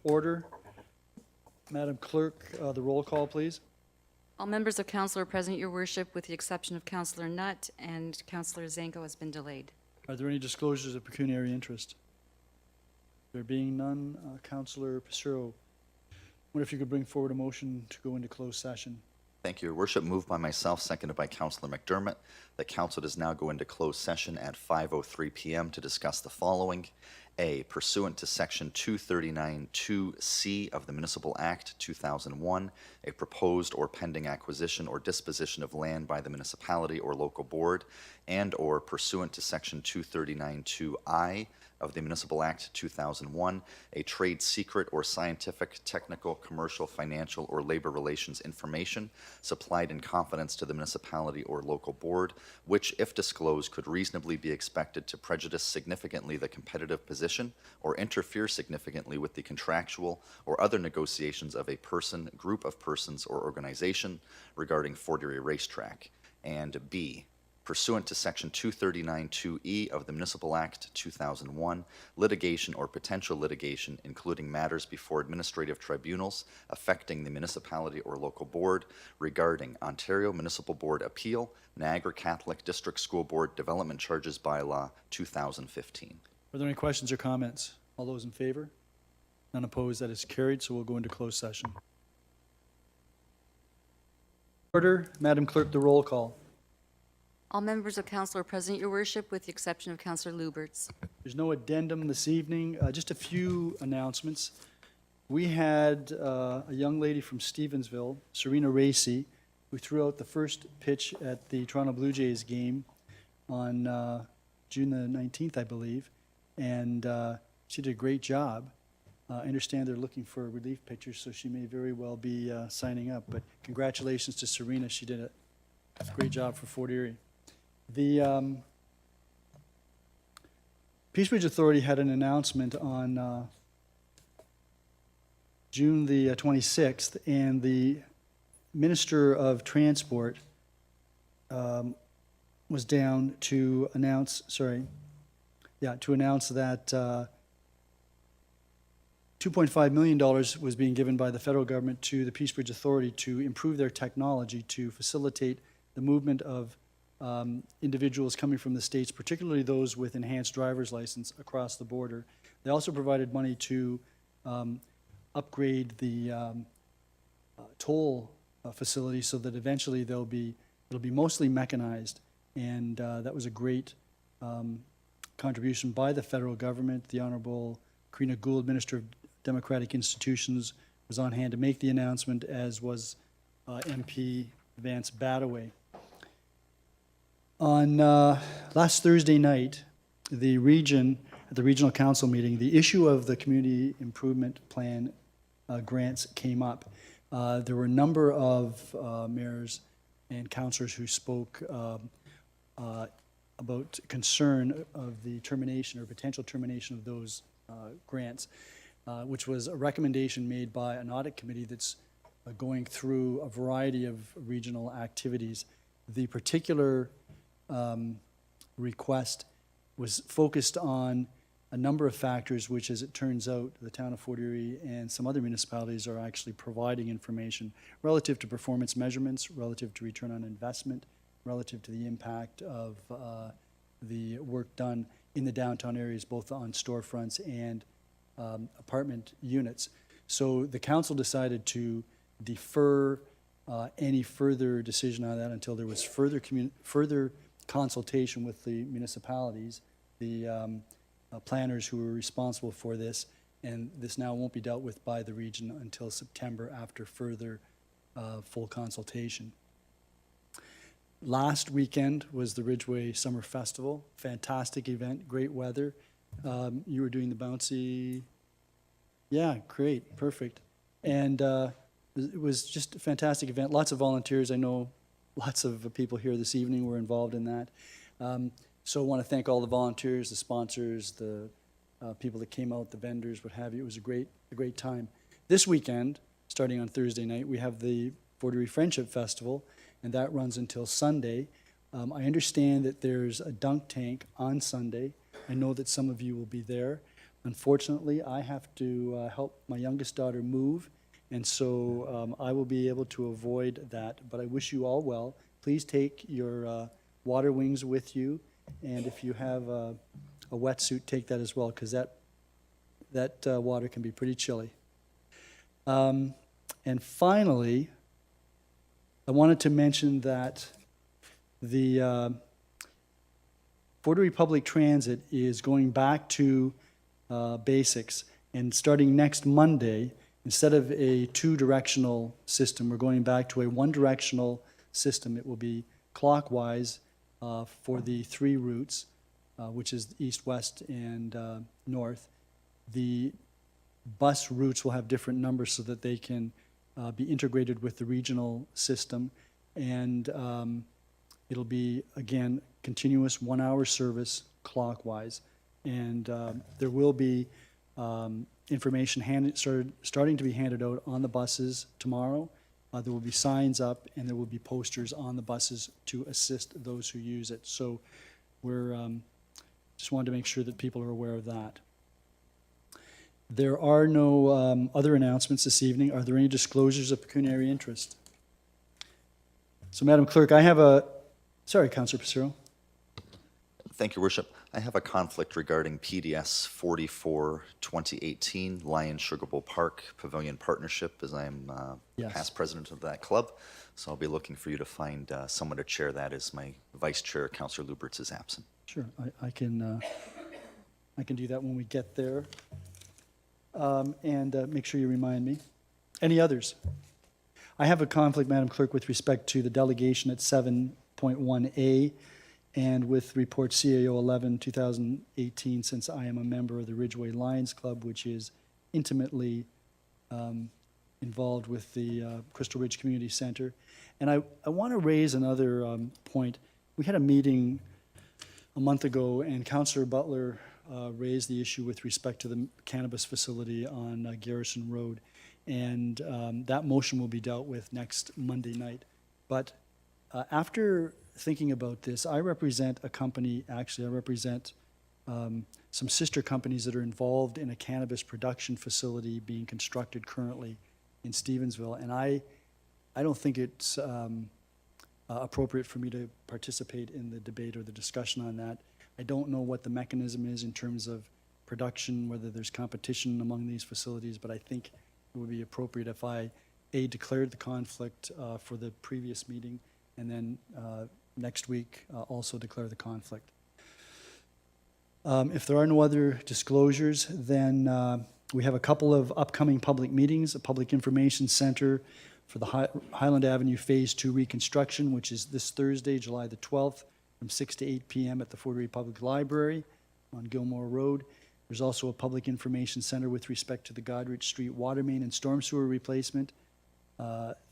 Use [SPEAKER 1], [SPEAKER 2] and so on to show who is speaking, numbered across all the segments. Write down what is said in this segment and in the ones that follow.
[SPEAKER 1] order. Madam Clerk, the roll call, please.
[SPEAKER 2] All members of council are present, your worship, with the exception of Councillor Nutt, and Councillor Zanko has been delayed.
[SPEAKER 1] Are there any disclosures of pecuniary interest? There being none, Councillor Passero, what if you could bring forward a motion to go into closed session?
[SPEAKER 3] Thank you, Your Worship. Moved by myself, seconded by Councillor McDermott. The council does now go into closed session at 5:03 p.m. to discuss the following. A, pursuant to Section 239(2)(c) of the Municipal Act 2001, a proposed or pending acquisition or disposition of land by the municipality or local board, and or pursuant to Section 239(2)(i) of the Municipal Act 2001, a trade secret or scientific, technical, commercial, financial, or labor relations information supplied in confidence to the municipality or local board, which, if disclosed, could reasonably be expected to prejudice significantly the competitive position or interfere significantly with the contractual or other negotiations of a person, group of persons, or organization regarding Fort Erie Racetrack. And B, pursuant to Section 239(2)(e) of the Municipal Act 2001, litigation or potential litigation, including matters before administrative tribunals affecting the municipality or local board regarding Ontario Municipal Board Appeal, Niagara Catholic District School Board Development Charges Bylaw 2015.
[SPEAKER 1] Are there any questions or comments? All those in favor? None opposed, that is carried, so we'll go into closed session. Order, Madam Clerk, the roll call.
[SPEAKER 2] All members of council are present, your worship, with the exception of Councillor Luberts.
[SPEAKER 1] There's no addendum this evening. Just a few announcements. We had a young lady from Stevensville, Serena Racy, who threw out the first pitch at the Toronto Blue Jays game on June the 19th, I believe, and she did a great job. I understand they're looking for relief pitchers, so she may very well be signing up, but congratulations to Serena. She did a great job for Fort Erie. The Peace Bridge Authority had an announcement on June the 26th, and the Minister of Transport was down to announce, that $2.5 million was being given by the federal government to the Peace Bridge Authority to improve their technology to facilitate the movement of individuals coming from the States, particularly those with enhanced driver's license, across the border. They also provided money to upgrade the toll facility so that eventually it'll be mostly mechanized, and that was a great contribution by the federal government. The Honorable Karina Gould, Minister of Democratic Institutions, was on hand to make the announcement, as was MP Vance Badaway. On last Thursday night, at the regional council meeting, the issue of the community improvement plan grants came up. There were a number of mayors and councillors who spoke about concern of the termination or potential termination of those grants, which was a recommendation made by an audit committee that's going through a variety of regional activities. The particular request was focused on a number of factors, which, as it turns out, the town of Fort Erie and some other municipalities are actually providing information relative to performance measurements, relative to return on investment, relative to the impact of the work done in the downtown areas, both on storefronts and apartment units. So the council decided to defer any further decision on that until there was further consultation with the municipalities, the planners who were responsible for this, and this now won't be dealt with by the region until September after further full consultation. Last weekend was the Ridgeway Summer Festival. Fantastic event, great weather. You were doing the bouncy. Yeah, great, perfect. And it was just a fantastic event. Lots of volunteers. I know lots of people here this evening were involved in that. So I want to thank all the volunteers, the sponsors, the people that came out, the vendors, what have you. It was a great time. This weekend, starting on Thursday night, we have the Fort Erie Friendship Festival, and that runs until Sunday. I understand that there's a dunk tank on Sunday. I know that some of you will be there. Unfortunately, I have to help my youngest daughter move, and so I will be able to avoid that. But I wish you all well. Please take your water wings with you, and if you have a wetsuit, take that as well, because that water can be pretty chilly. And finally, I wanted to mention that the Fort Erie Public Transit is going back to basics, and starting next Monday, instead of a two-directional system, we're going back to a one-directional system. It will be clockwise for the three routes, which is east, west, and north. The bus routes will have different numbers so that they can be integrated with the regional system, and it'll be, again, continuous one-hour service clockwise. And there will be information starting to be handed out on the buses tomorrow. There will be signs up, and there will be posters on the buses to assist those who use it. So we're just wanted to make sure that people are aware of that. There are no other announcements this evening. Are there any disclosures of pecuniary interest? So, Madam Clerk, I have a... Sorry, Councillor Passero.
[SPEAKER 3] Thank you, Worship. I have a conflict regarding PDS 44-2018 Lion Sugar Bowl Park Pavilion Partnership, as I am
[SPEAKER 1] Yes.
[SPEAKER 3] past president of that club. So I'll be looking for you to find someone to chair that, as my vice chair, Councillor Luberts, is absent.
[SPEAKER 1] Sure, I can do that when we get there. And make sure you remind me. Any others? I have a conflict, Madam Clerk, with respect to the delegation at 7.1A and with report CAO 11-2018, since I am a member of the Ridgeway Lions Club, which is intimately involved with the Crystal Ridge Community Center. And I want to raise another point. We had a meeting a month ago, and Councillor Butler raised the issue with respect to the cannabis facility on Garrison Road. And that motion will be dealt with next Monday night. But after thinking about this, I represent a company, actually I represent some sister companies that are involved in a cannabis production facility being constructed currently in Stevensville. And I don't think it's appropriate for me to participate in the debate or the discussion on that. I don't know what the mechanism is in terms of production, whether there's competition among these facilities, but I think it would be appropriate if I, A, declared the conflict for the previous meeting, and then next week also declare the conflict. If there are no other disclosures, then we have a couple of upcoming public meetings, a public information center for the Highland Avenue Phase 2 reconstruction, which is this Thursday, July the 12th, from 6 to 8 p.m. at the Fort Erie Public Library on Gilmore Road. There's also a public information center with respect to the Godrich Street water main and storm sewer replacement,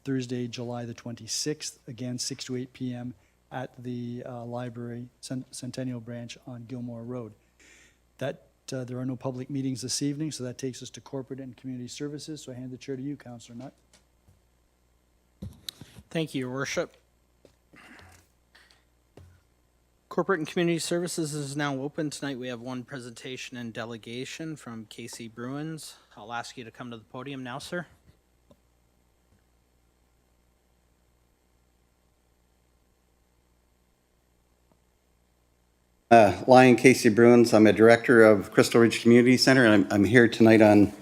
[SPEAKER 1] Thursday, July the 26th, again 6 to 8 p.m. at the library, Centennial Branch on Gilmore Road. There are no public meetings this evening, so that takes us to corporate and community services. So I hand the chair to you, Councillor Nutt.
[SPEAKER 4] Thank you, Your Worship. Corporate and Community Services is now open. Tonight we have one presentation and delegation from KC Bruins. I'll ask you to come to the podium now, sir.
[SPEAKER 5] Lion Casey Bruins. I'm a director of Crystal Ridge Community Center, and I'm here tonight on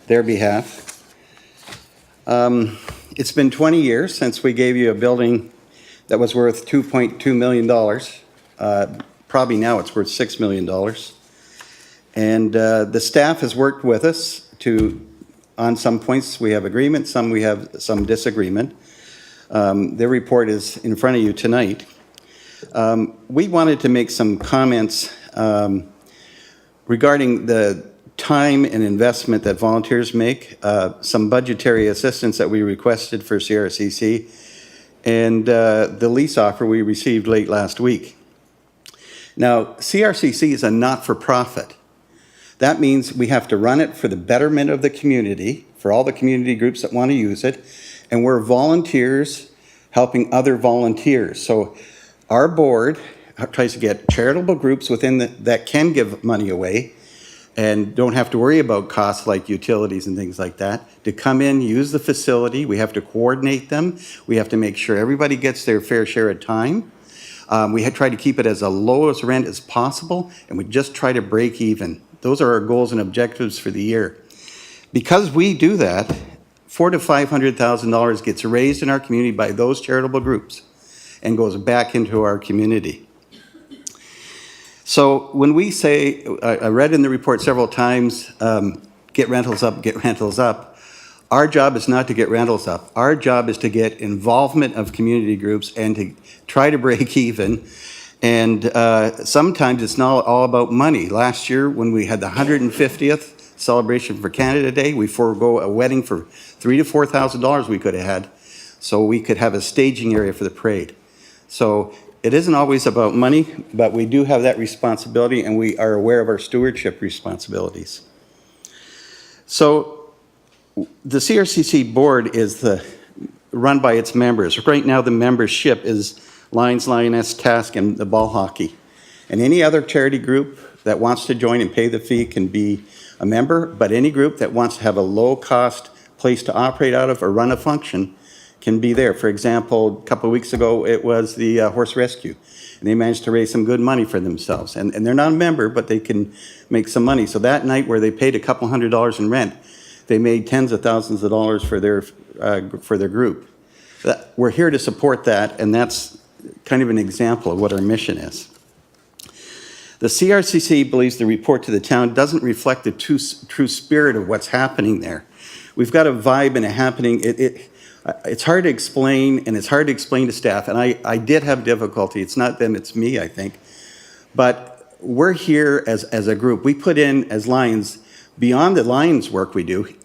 [SPEAKER 5] their behalf. It's been 20 years since we gave you a building that was worth $2.2 million. Probably now it's worth $6 million. And the staff has worked with us on some points we have agreement, some we have some disagreement. Their report is in front of you tonight. We wanted to make some comments regarding the time and investment that volunteers make, some budgetary assistance that we requested for CRCC, and the lease offer we received late last week. Now, CRCC is a not-for-profit. That means we have to run it for the betterment of the community, for all the community groups that want to use it, and we're volunteers helping other volunteers. So our board tries to get charitable groups within that can give money away, and don't have to worry about costs like utilities and things like that, to come in, use the facility. We have to coordinate them. We have to make sure everybody gets their fair share of time. We had tried to keep it as a low as rent as possible, and we just try to break even. Those are our goals and objectives for the year. Because we do that, $400,000 to $500,000 gets raised in our community by those charitable groups and goes back into our community. So when we say, I read in the report several times, get rentals up, our job is not to get rentals up. Our job is to get involvement of community groups and to try to break even. And sometimes it's not all about money. Last year, when we had the 150th celebration for Canada Day, we forego a wedding for $3,000 to $4,000 we could have had, so we could have a staging area for the parade. So it isn't always about money, but we do have that responsibility, and we are aware of our stewardship responsibilities. So the CRCC board is run by its members. Right now, the membership is Lions, Lioness, Task, and the ball hockey. And any other charity group that wants to join and pay the fee can be a member, but any group that wants to have a low-cost place to operate out of or run a function can be there. For example, a couple of weeks ago, it was the horse rescue, and they managed to raise some good money for themselves. And they're not a member, but they can make some money. So that night where they paid a couple $100s in rent, they made tens of thousands of dollars for their group. We're here to support that, and that's kind of an example of what our mission is. The CRCC believes the report to the town doesn't reflect the true spirit of what's happening there. We've got a vibe and a happening. It's hard to explain, and it's hard to explain to staff, and I did have difficulty. It's not them, it's me, I think. But we're here as a group. We put in, as Lions, beyond the Lions work we do,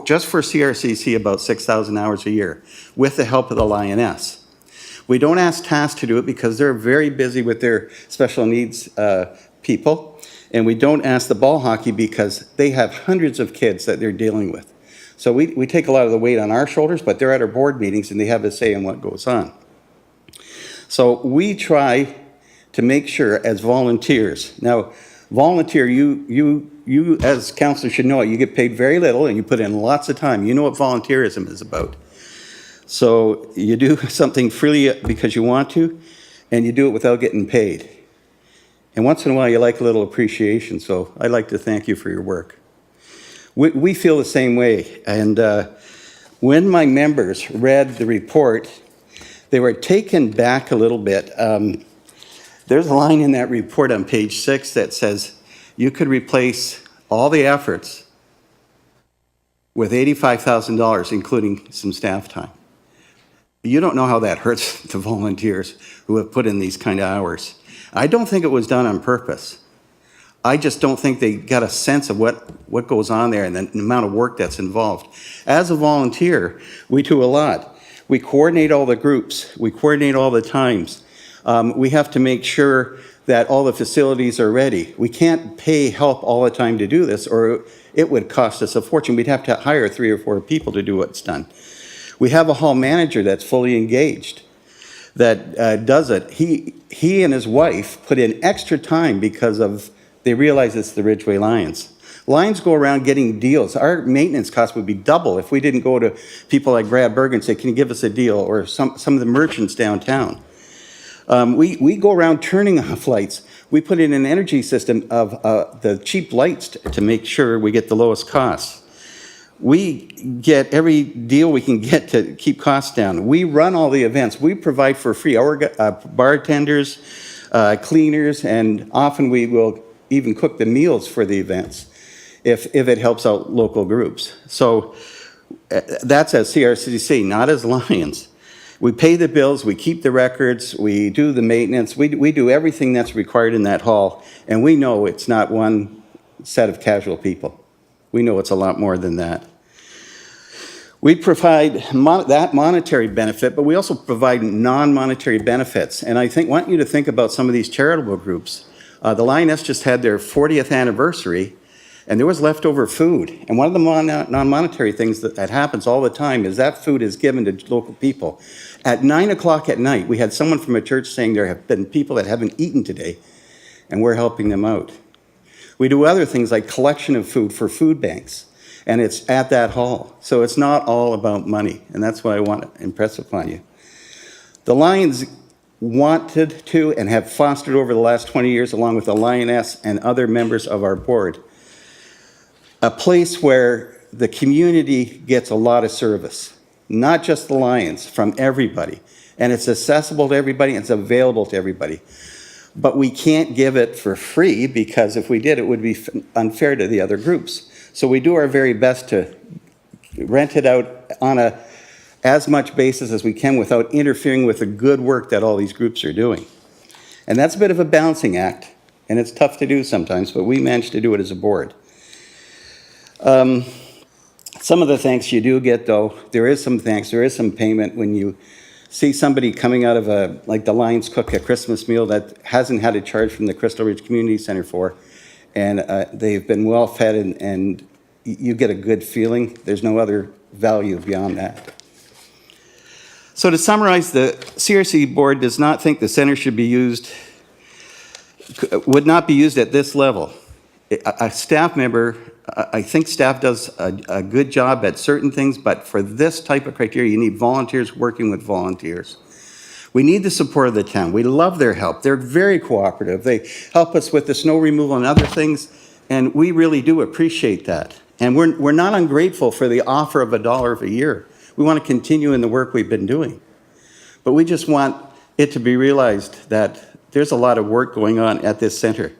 [SPEAKER 5] just for CRCC, about 6,000 hours a year, with the help of the Lioness. We don't ask Task to do it because they're very busy with their special needs people, and we don't ask the ball hockey because they have hundreds of kids that they're dealing with. So we take a lot of the weight on our shoulders, but they're at our board meetings and they have a say in what goes on. So we try to make sure as volunteers. Now, volunteer, you as counselors should know it. You get paid very little and you put in lots of time. You know what volunteerism is about. So you do something freely because you want to, and you do it without getting paid. And once in a while, you like a little appreciation, so I'd like to thank you for your work. We feel the same way, and when my members read the report, they were taken back a little bit. There's a line in that report on page 6 that says, you could replace all the efforts with $85,000, including some staff time. You don't know how that hurts the volunteers who have put in these kind of hours. I don't think it was done on purpose. I just don't think they got a sense of what goes on there and the amount of work that's involved. As a volunteer, we do a lot. We coordinate all the groups. We coordinate all the times. We have to make sure that all the facilities are ready. We can't pay help all the time to do this, or it would cost us a fortune. We'd have to hire 3 or 4 people to do what's done. We have a hall manager that's fully engaged that does it. He and his wife put in extra time because they realize it's the Ridgeway Lions. Lions go around getting deals. Our maintenance cost would be double if we didn't go to people like Brad Berg and say, can you give us a deal? Or some of the merchants downtown. We go around turning off lights. We put in an energy system of the cheap lights to make sure we get the lowest costs. We get every deal we can get to keep costs down. We run all the events. We provide for free. Our bartenders, cleaners, and often we will even cook the meals for the events if it helps out local groups. So that's as CRCC, not as Lions. We pay the bills, we keep the records, we do the maintenance, we do everything that's required in that hall, and we know it's not one set of casual people. We know it's a lot more than that. We provide that monetary benefit, but we also provide non-monetary benefits. And I want you to think about some of these charitable groups. The Lioness just had their 40th anniversary, and there was leftover food. And one of the non-monetary things that happens all the time is that food is given to local people. At 9 o'clock at night, we had someone from a church saying there have been people that haven't eaten today, and we're helping them out. We do other things like collection of food for food banks, and it's at that hall. So it's not all about money, and that's what I want to impress upon you. The Lions wanted to and have fostered over the last 20 years, along with the Lioness and other members of our board, a place where the community gets a lot of service, not just the Lions, from everybody. And it's accessible to everybody, and it's available to everybody. But we can't give it for free, because if we did, it would be unfair to the other groups. So we do our very best to rent it out on as much basis as we can without interfering with the good work that all these groups are doing. And that's a bit of a balancing act, and it's tough to do sometimes, but we managed to do it as a board. Some of the thanks you do get, though, there is some thanks, there is some payment when you see somebody coming out of like the Lions cook a Christmas meal that hasn't had a charge from the Crystal Ridge Community Center for, and they've been well fed, and you get a good feeling. There's no other value beyond that. So to summarize, the CRC board does not think the center should be used, would not be used at this level. A staff member, I think staff does a good job at certain things, but for this type of criteria, you need volunteers working with volunteers. We need the support of the town. We love their help. They're very cooperative. They help us with the snow removal and other things, and we really do appreciate that. And we're not ungrateful for the offer of $1 a year. We want to continue in the work we've been doing. But we just want it to be realized that there's a lot of work going on at this center.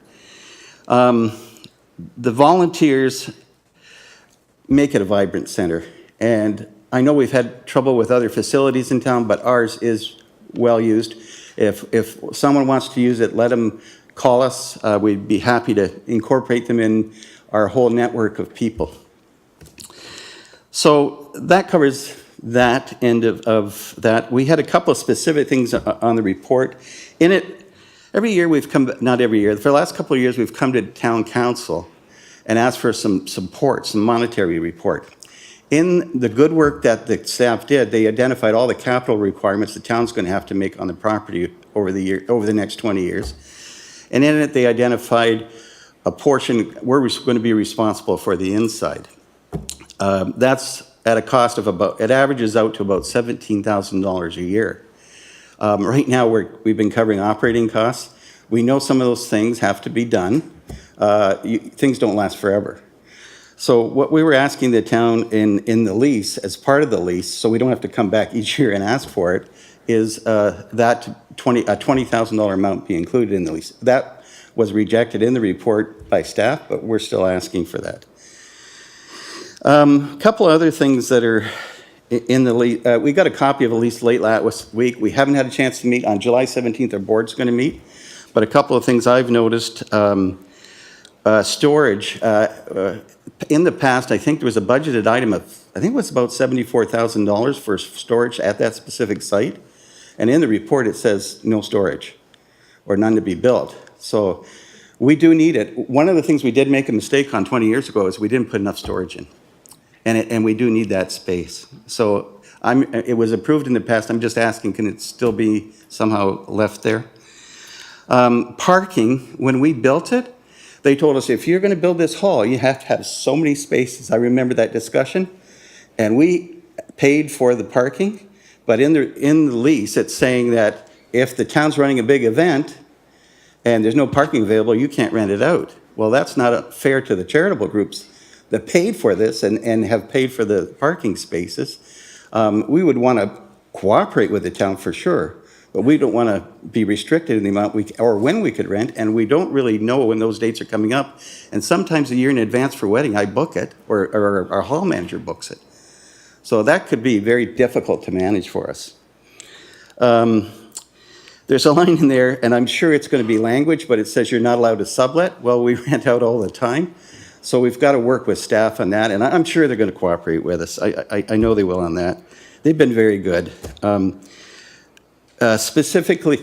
[SPEAKER 5] The volunteers make it a vibrant center. And I know we've had trouble with other facilities in town, but ours is well used. If someone wants to use it, let them call us. We'd be happy to incorporate them in our whole network of people. So that covers that end of that. We had a couple of specific things on the report. In it, every year we've come, not every year, for the last couple of years we've come to town council and asked for some support, some monetary report. In the good work that the staff did, they identified all the capital requirements the town's going to have to make on the property over the next 20 years. And in it, they identified a portion, we're going to be responsible for the inside. That's at a cost of about, it averages out to about $17,000 a year. Right now, we've been covering operating costs. We know some of those things have to be done. Things don't last forever. So what we were asking the town in the lease, as part of the lease, so we don't have to come back each year and ask for it, is that $20,000 amount be included in the lease. That was rejected in the report by staff, but we're still asking for that. A couple of other things that are in the lease. We got a copy of a lease late last week. We haven't had a chance to meet. On July 17th, our board's going to meet. But a couple of things I've noticed. Storage. In the past, I think there was a budgeted item of, I think it was about $74,000 for storage at that specific site. And in the report, it says no storage or none to be built. So we do need it. One of the things we did make a mistake on 20 years ago is we didn't put enough storage in. And we do need that space. So it was approved in the past. I'm just asking, can it still be somehow left there? Parking, when we built it, they told us, if you're going to build this hall, you have to have so many spaces. I remember that discussion. And we paid for the parking. But in the lease, it's saying that if the town's running a big event and there's no parking available, you can't rent it out. Well, that's not fair to the charitable groups that paid for this and have paid for the parking spaces. We would want to cooperate with the town for sure. But we don't want to be restricted in the amount or when we could rent, and we don't really know when those dates are coming up. And sometimes a year in advance for wedding, I book it, or our hall manager books it. So that could be very difficult to manage for us. There's a line in there, and I'm sure it's going to be language, but it says you're not allowed to sublet. Well, we rent out all the time. So we've got to work with staff on that, and I'm sure they're going to cooperate with us. I know they will on that. They've been very good. Specifically,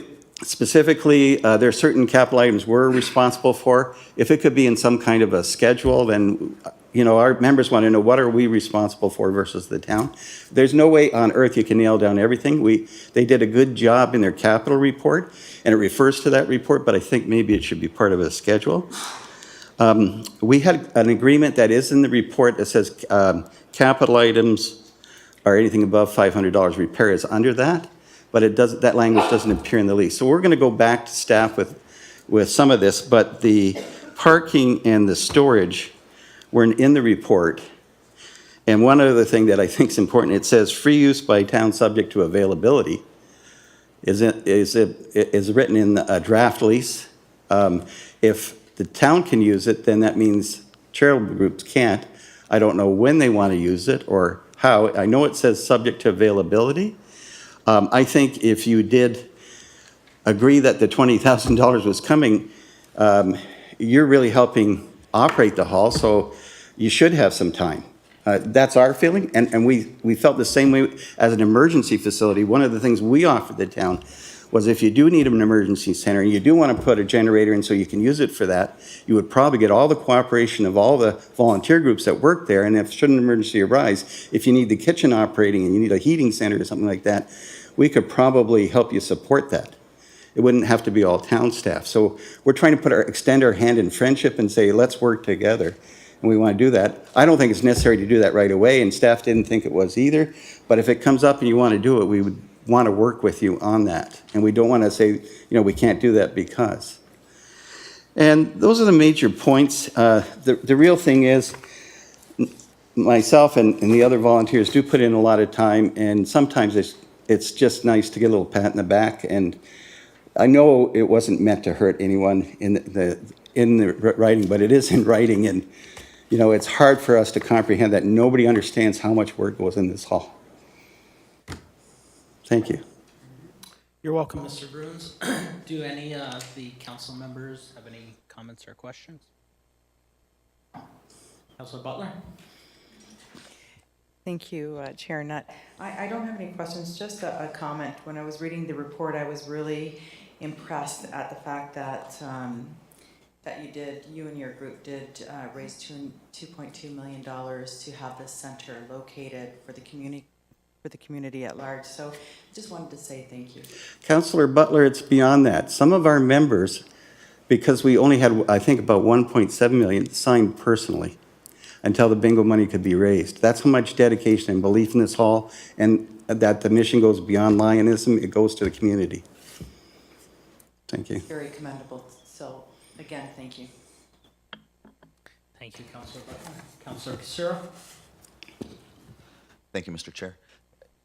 [SPEAKER 5] there are certain capital items we're responsible for. If it could be in some kind of a schedule, then, our members want to know what are we responsible for versus the town. There's no way on earth you can nail down everything. They did a good job in their capital report, and it refers to that report, but I think maybe it should be part of a schedule. We had an agreement that is in the report that says capital items or anything above $500 repair is under that, but it doesn't, that language doesn't appear in the lease. So we're going to go back to staff with some of this, but the parking and the storage were in the report. And one other thing that I think is important, it says free use by town subject to availability is written in a draft lease. If the town can use it, then that means charitable groups can't. I don't know when they want to use it or how. I know it says subject to availability. I think if you did agree that the $20,000 was coming, you're really helping operate the hall, so you should have some time. That's our feeling, and we felt the same way as an emergency facility. One of the things we offered the town was if you do need an emergency center and you do want to put a generator in so you can use it for that, you would probably get all the cooperation of all the volunteer groups that work there, and if should an emergency arise, if you need the kitchen operating and you need a heating center or something like that, we could probably help you support that. It wouldn't have to be all town staff. So we're trying to extend our hand in friendship and say, let's work together. And we want to do that. I don't think it's necessary to do that right away, and staff didn't think it was either. But if it comes up and you want to do it, we would want to work with you on that. And we don't want to say, we can't do that because. And those are the major points. The real thing is, myself and the other volunteers do put in a lot of time, and sometimes it's just nice to get a little pat in the back. And I know it wasn't meant to hurt anyone in the writing, but it is in writing, and it's hard for us to comprehend that nobody understands how much work goes in this hall. Thank you.
[SPEAKER 4] You're welcome, Mr. Bruins. Do any of the council members have any comments or questions? Councilor Butler?
[SPEAKER 6] Thank you, Chair Nutt. I don't have any questions, just a comment. When I was reading the report, I was really impressed at the fact that you and your group did raise $2.2 million to have this center located for the community at large. So I just wanted to say thank you.
[SPEAKER 5] Councillor Butler, it's beyond that. Some of our members, because we only had, I think, about 1.7 million, signed personally until the bingo money could be raised. That's how much dedication and belief in this hall, and that the mission goes beyond Lionism, it goes to the community. Thank you.
[SPEAKER 6] Very commendable. So again, thank you.
[SPEAKER 4] Thank you, Councilor Butler. Councilor Casero?
[SPEAKER 3] Thank you, Mr. Chair.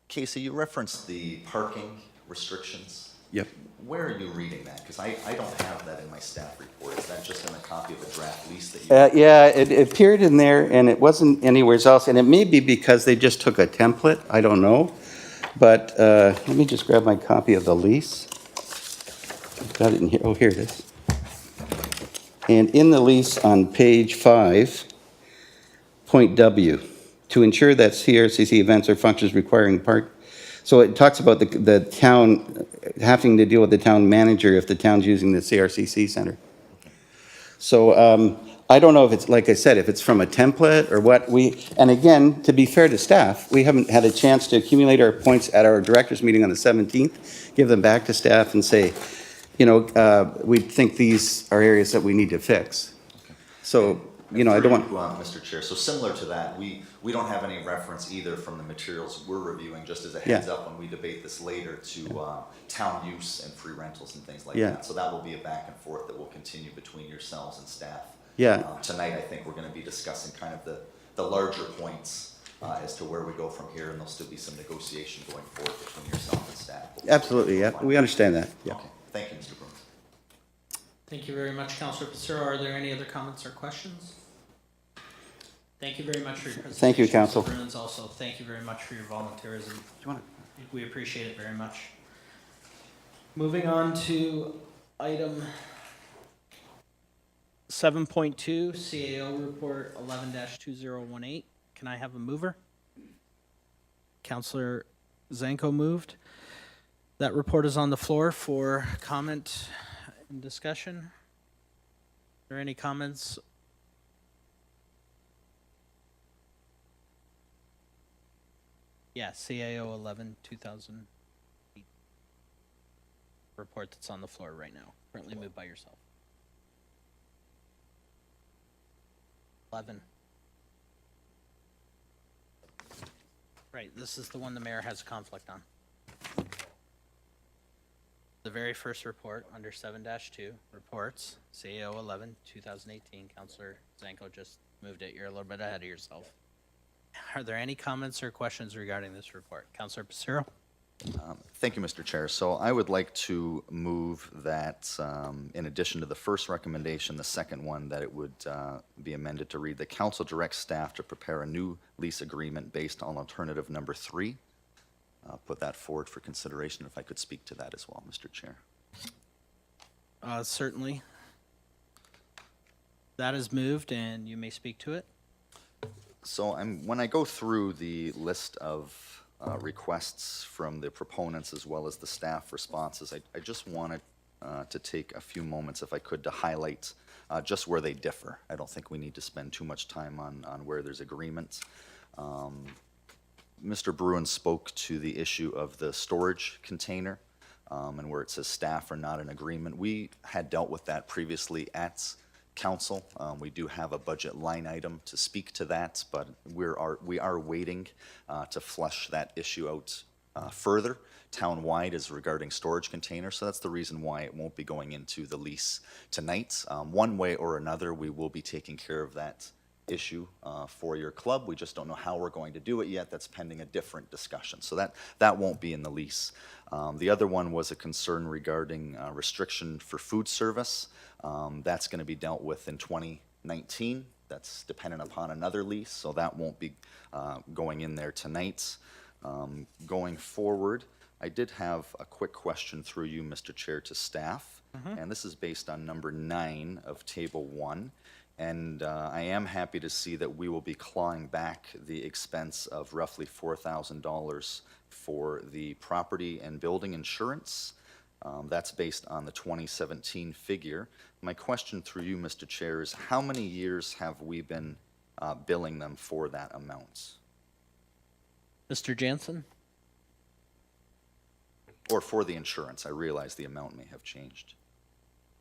[SPEAKER 3] Casey, you referenced the parking restrictions.
[SPEAKER 5] Yep.
[SPEAKER 3] Where are you reading that? Because I don't have that in my staff report. Is that just in a copy of a draft lease that you?
[SPEAKER 5] Yeah, it appeared in there, and it wasn't anywhere else, and it may be because they just took a template, I don't know. But let me just grab my copy of the lease. I've got it in here. Oh, here it is. And in the lease on page 5, point W, to ensure that CRCC events or functions requiring park. So it talks about the town having to deal with the town manager if the town's using the CRCC center. So I don't know if it's, like I said, if it's from a template or what. And again, to be fair to staff, we haven't had a chance to accumulate our points at our directors meeting on the 17th, give them back to staff and say, we think these are areas that we need to fix. So, I don't want.
[SPEAKER 3] Mr. Chair, so similar to that, we don't have any reference either from the materials we're reviewing, just as a heads up when we debate this later, to town use and free rentals and things like that. So that will be a back and forth that will continue between yourselves and staff.
[SPEAKER 5] Yeah.
[SPEAKER 3] Tonight, I think we're going to be discussing kind of the larger points as to where we go from here, and there'll still be some negotiation going forward between yourself and staff.
[SPEAKER 5] Absolutely, yeah, we understand that, yeah.
[SPEAKER 3] Okay, thank you, Mr. Bruins.
[SPEAKER 4] Thank you very much, Councilor Pissarro. Are there any other comments or questions? Thank you very much for your presentation.
[SPEAKER 5] Thank you, Council.
[SPEAKER 4] Mr. Bruins, also, thank you very much for your volunteerism. We appreciate it very much. Moving on to item 7.2, CAO Report 11-2018. Can I have a mover? Councilor Zanko moved. That report is on the floor for comment and discussion. Are there any comments? Yeah, CAO 11-2008 report that's on the floor right now, currently moved by yourself. 11. Right, this is the one the mayor has a conflict on. The very first report under 7-2, reports, CAO 11, 2018. Counselor Zanko just moved it. You're a little bit ahead of yourself. Are there any comments or questions regarding this report? Counselor Passero?
[SPEAKER 3] Thank you, Mr. Chair. So I would like to move that, in addition to the first recommendation, the second one, that it would be amended to read, the council directs staff to prepare a new lease agreement based on alternative number 3. Put that forward for consideration, if I could speak to that as well, Mr. Chair.
[SPEAKER 4] Certainly. That is moved, and you may speak to it.
[SPEAKER 3] So when I go through the list of requests from the proponents as well as the staff responses, I just wanted to take a few moments, if I could, to highlight just where they differ. I don't think we need to spend too much time on where there's agreement. Mr. Bruin spoke to the issue of the storage container and where it says staff are not in agreement. We had dealt with that previously at council. We do have a budget line item to speak to that, but we are waiting to flesh that issue out further. Town-wide is regarding storage containers, so that's the reason why it won't be going into the lease tonight. One way or another, we will be taking care of that issue for your club. We just don't know how we're going to do it yet. That's pending a different discussion. So that won't be in the lease. The other one was a concern regarding restriction for food service. That's going to be dealt with in 2019. That's dependent upon another lease, so that won't be going in there tonight. Going forward, I did have a quick question through you, Mr. Chair, to staff, and this is based on number 9 of Table 1. And I am happy to see that we will be clawing back the expense of roughly $4,000 for the property and building insurance. That's based on the 2017 figure. My question through you, Mr. Chair, is how many years have we been billing them for that amount?
[SPEAKER 4] Mr. Jansen?
[SPEAKER 3] Or for the insurance? I realize the amount may have changed.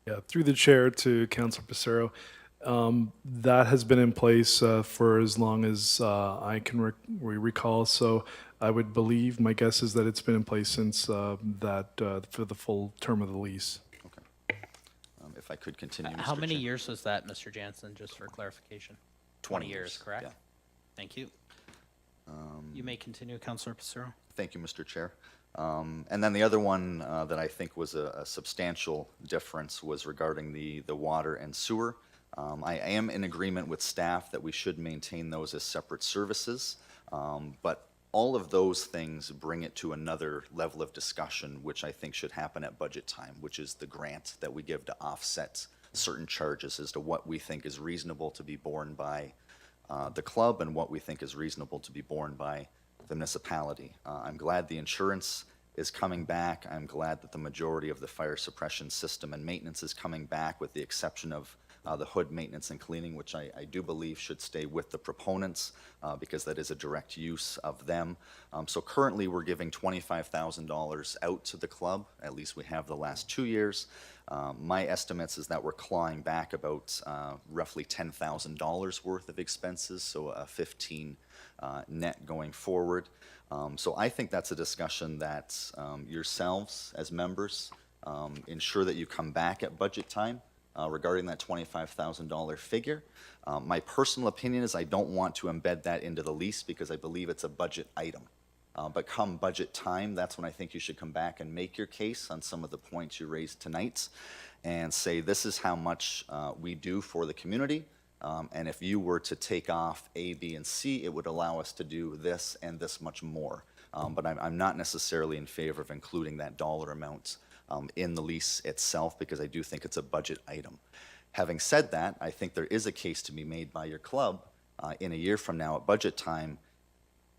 [SPEAKER 7] Yeah, through the chair to Councilor Passero. That has been in place for as long as I can recall. So I would believe, my guess is that it's been in place since for the full term of the lease.
[SPEAKER 3] Okay. If I could continue, Mr.
[SPEAKER 4] How many
[SPEAKER 3] Chair.
[SPEAKER 4] years was that, Mr. Jansen, just for clarification? 20 years, correct?
[SPEAKER 3] Yeah.
[SPEAKER 4] Thank you. You may continue, Councilor Passero.
[SPEAKER 3] Thank you, Mr. Chair. And then the other one that I think was a substantial difference was regarding the water and sewer. I am in agreement with staff that we should maintain those as separate services, but all of those things bring it to another level of discussion, which I think should happen at budget time, which is the grant that we give to offset certain charges as to what we think is reasonable to be borne by the club and what we think is reasonable to be borne by the municipality. I'm glad the insurance is coming back. I'm glad that the majority of the fire suppression system and maintenance is coming back, with the exception of the hood maintenance and cleaning, which I do believe should stay with the proponents because that is a direct use of them. So currently we're giving $25,000 out to the club. At least we have the last 2 years. My estimates is that we're clawing back about roughly $10,000 worth of expenses, so a 15 net going forward. So I think that's a discussion that yourselves as members ensure that you come back at budget time regarding that $25,000 figure. My personal opinion is I don't want to embed that into the lease because I believe it's a budget item. But come budget time, that's when I think you should come back and make your case on some of the points you raised tonight and say this is how much we do for the community. And if you were to take off A, B, and C, it would allow us to do this and this much more. But I'm not necessarily in favor of including that dollar amount in the lease itself because I do think it's a budget item. Having said that, I think there is a case to be made by your club in a year from now at budget time.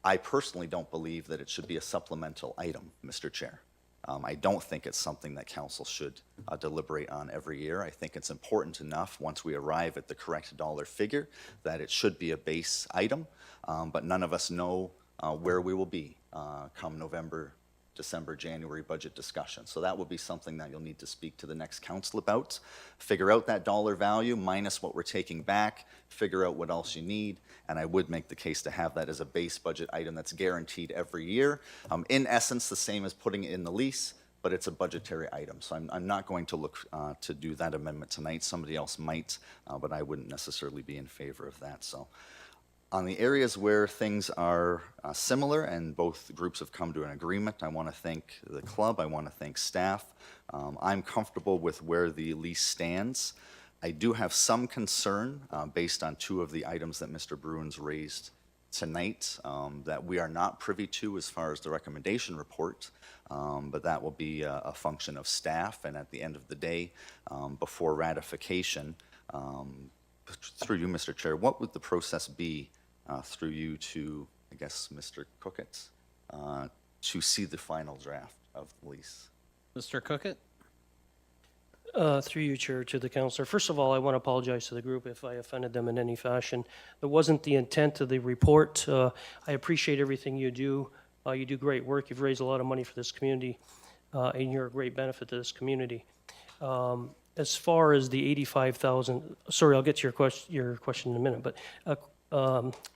[SPEAKER 3] I personally don't believe that it should be a supplemental item, Mr. Chair. I don't think it's something that council should deliberate on every year. I think it's important enough once we arrive at the correct dollar figure that it should be a base item, but none of us know where we will be come November December, January budget discussion. So that will be something that you'll need to speak to the next council about. Figure out that dollar value minus what we're taking back, figure out what else you need, and I would make the case to have that as a base budget item that's guaranteed every year. In essence, the same as putting it in the lease, but it's a budgetary item. So I'm not going to look to do that amendment tonight. Somebody else might, but I wouldn't necessarily be in favor of that. So on the areas where things are similar and both groups have come to an agreement, I want to thank the club, I want to thank staff. I'm comfortable with where the lease stands. I do have some concern based on two of the items that Mr. Bruins raised tonight that we are not privy to as far as the recommendation report, but that will be a function of staff, and at the end of the day, before ratification, through you, Mr. Chair, what would the process be through you to, I guess, Mr. Cookett, to see the final draft of the lease?
[SPEAKER 4] Mr. Cookett?
[SPEAKER 8] Through you, Chair, to the councillor. First of all, I want to apologize to the group if I offended them in any fashion. That wasn't the intent of the report. I appreciate everything you do. You do great work. You've raised a lot of money for this community, and you're a great benefit to this community. As far as the 85,000, sorry, I'll get to your question in a minute, but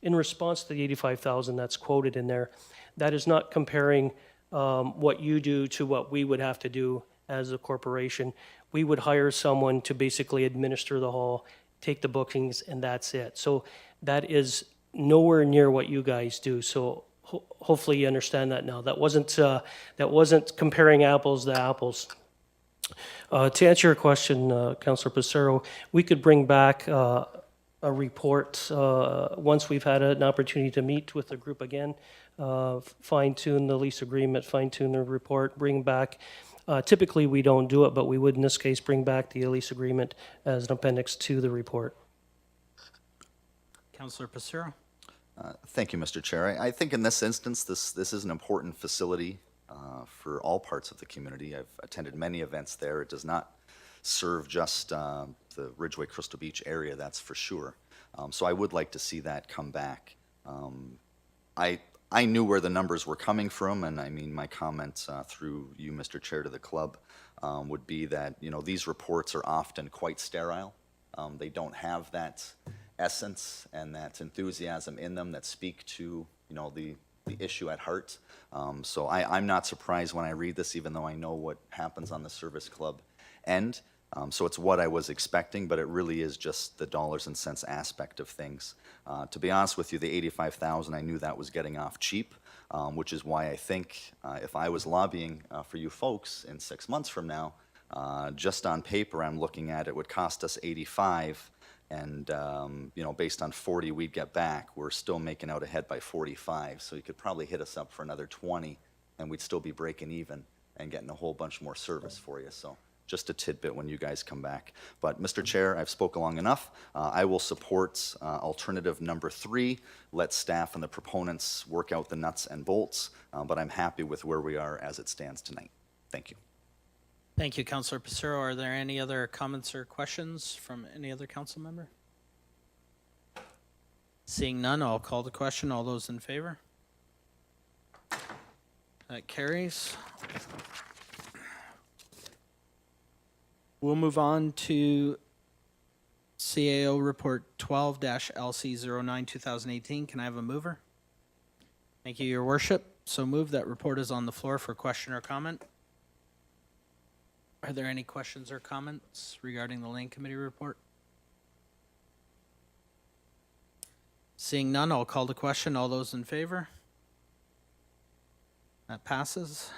[SPEAKER 8] in response to the 85,000 that's quoted in there, that is not comparing what you do to what we would have to do as a corporation. We would hire someone to basically administer the hall, take the bookings, and that's it. So that is nowhere near what you guys do. So hopefully you understand that now. That wasn't comparing apples to apples. To answer your question, Councillor Passero, we could bring back a report once we've had an opportunity to meet with the group again, fine-tune the lease agreement, fine-tune the report, bring back. Typically, we don't do it, but we would in this case bring back the lease agreement as an appendix to the report.
[SPEAKER 4] Councillor Passero?
[SPEAKER 3] Thank you, Mr. Chair. I think in this instance, this is an important facility for all parts of the community. I've attended many events there. It does not serve just the Ridgeway Crystal Beach area, that's for sure. So I would like to see that come back. I knew where the numbers were coming from, and I mean, my comments through you, Mr. Chair, to the club would be that, you know, these reports are often quite sterile. They don't have that essence and that enthusiasm in them that speak to, you know, the issue at heart. So I'm not surprised when I read this, even though I know what happens on the service club end. So it's what I was expecting, but it really is just the dollars and cents aspect of things. To be honest with you, the 85,000, I knew that was getting off cheap, which is why I think if I was lobbying for you folks in 6 months from now, just on paper, I'm looking at it would cost us 85, and you know, based on 40 we'd get back, we're still making out ahead by 45. So you could probably hit us up for another 20, and we'd still be breaking even and getting a whole bunch more service for you. So just a tidbit when you guys come back. But Mr. Chair, I've spoken long enough. I will support alternative number 3. Let staff and the proponents work out the nuts and bolts, but I'm happy with where we are as it stands tonight. Thank you.
[SPEAKER 4] Thank you, Councillor Passero. Are there any other comments or questions from any other council member? Seeing none, I'll call the question. All those in favor? That carries. We'll move on to CAO Report 12-LC09-2018. Can I have a mover? Thank you, Your Worship. So moved. That report is on the floor for question or comment. Are there any questions or comments regarding the Lane Committee report? Seeing none, I'll call the question. All those in favor? That passes.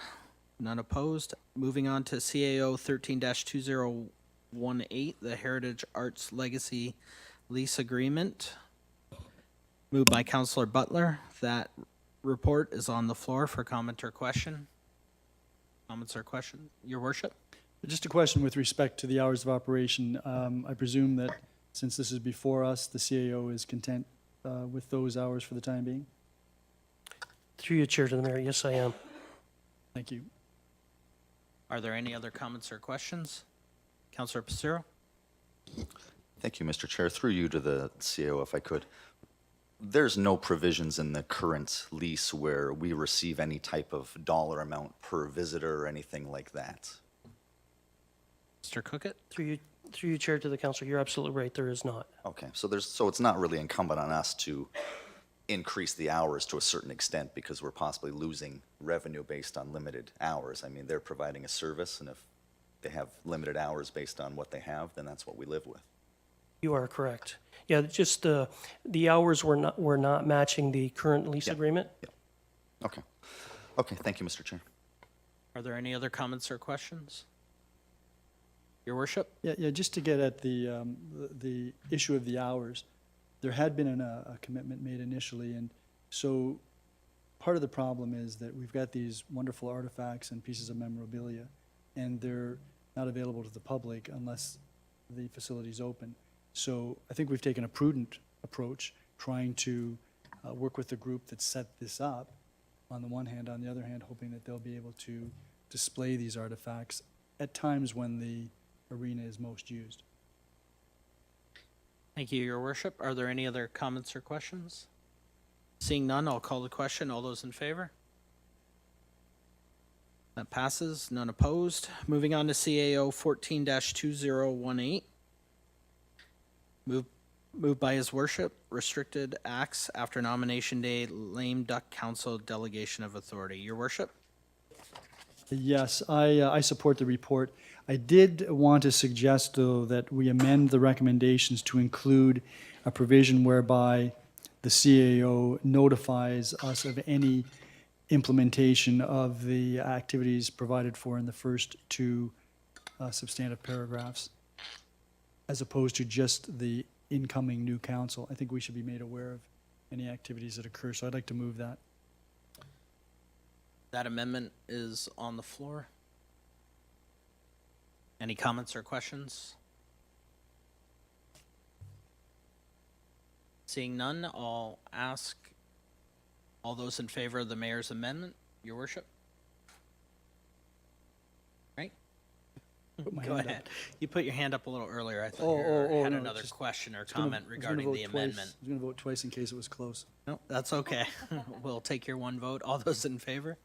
[SPEAKER 4] None opposed. Moving on to CAO 13-2018, the Heritage Arts Legacy Lease Agreement. Moved by Councillor Butler. That report is on the floor for comment or question. Comments or question? Your Worship?
[SPEAKER 1] Just a question with respect to the hours of operation. I presume that since this is before us, the CAO is content with those hours for the time being?
[SPEAKER 8] Through you, Chair, to the Mayor. Yes, I am.
[SPEAKER 1] Thank you.
[SPEAKER 4] Are there any other comments or questions? Councillor Passero?
[SPEAKER 3] Thank you, Mr. Chair. Through you to the CEO, if I could. There's no provisions in the current lease where we receive any type of dollar amount per visitor or anything like that.
[SPEAKER 4] Mr. Cookett?
[SPEAKER 8] Through you, Chair, to the council, you're absolutely right, there is not.
[SPEAKER 3] Okay, so it's not really incumbent on us to increase the hours to a certain extent because we're possibly losing revenue based on limited hours. I mean, they're providing a service, and if they have limited hours based on what they have, then that's what we live with.
[SPEAKER 8] You are correct. Yeah, just the hours were not matching the current lease agreement.
[SPEAKER 3] Okay. Okay, thank you, Mr. Chair.
[SPEAKER 4] Are there any other comments or questions? Your worship?
[SPEAKER 1] Yeah, just to get at the issue of the hours, there had been a commitment made initially, and so part of the problem is that we've got these wonderful artifacts and pieces of memorabilia, and they're not available to the public unless the facility's open. So I think we've taken a prudent approach, trying to work with the group that set this up, on the one hand, on the other hand, hoping that they'll be able to display these artifacts at times when the arena is most used.
[SPEAKER 4] Thank you, Your Worship. Are there any other comments or questions? Seeing none, I'll call the question. All those in favor? That passes. None opposed. Moving on to CAO 14-2018. Moved by His Worship. Restricted acts after nomination day. Lame Duck Council delegation of authority. Your Worship?
[SPEAKER 1] Yes, I support the report. I did want to suggest, though, that we amend the recommendations to include a provision whereby the CAO notifies us of any implementation of the activities provided for in the first two substantive paragraphs, as opposed to just the incoming new council. I think we should be made aware of any activities that occur, so I'd like to move that.
[SPEAKER 4] That amendment is on the floor. Any comments or questions? Seeing none, I'll ask all those in favor of the mayor's amendment. Your worship? Right?
[SPEAKER 1] Put my
[SPEAKER 4] Go
[SPEAKER 1] hand up.
[SPEAKER 4] ahead. You put your hand up a little earlier. I thought
[SPEAKER 1] Oh,
[SPEAKER 4] you had
[SPEAKER 1] no,
[SPEAKER 4] another
[SPEAKER 1] just-
[SPEAKER 4] question or
[SPEAKER 1] I was gonna-
[SPEAKER 4] comment
[SPEAKER 1] I was gonna
[SPEAKER 4] regarding
[SPEAKER 1] vote
[SPEAKER 4] the
[SPEAKER 1] twice.
[SPEAKER 4] amendment.
[SPEAKER 1] I was going to vote twice in case it was close.
[SPEAKER 4] No, that's okay. We'll take your one vote. All those in favor?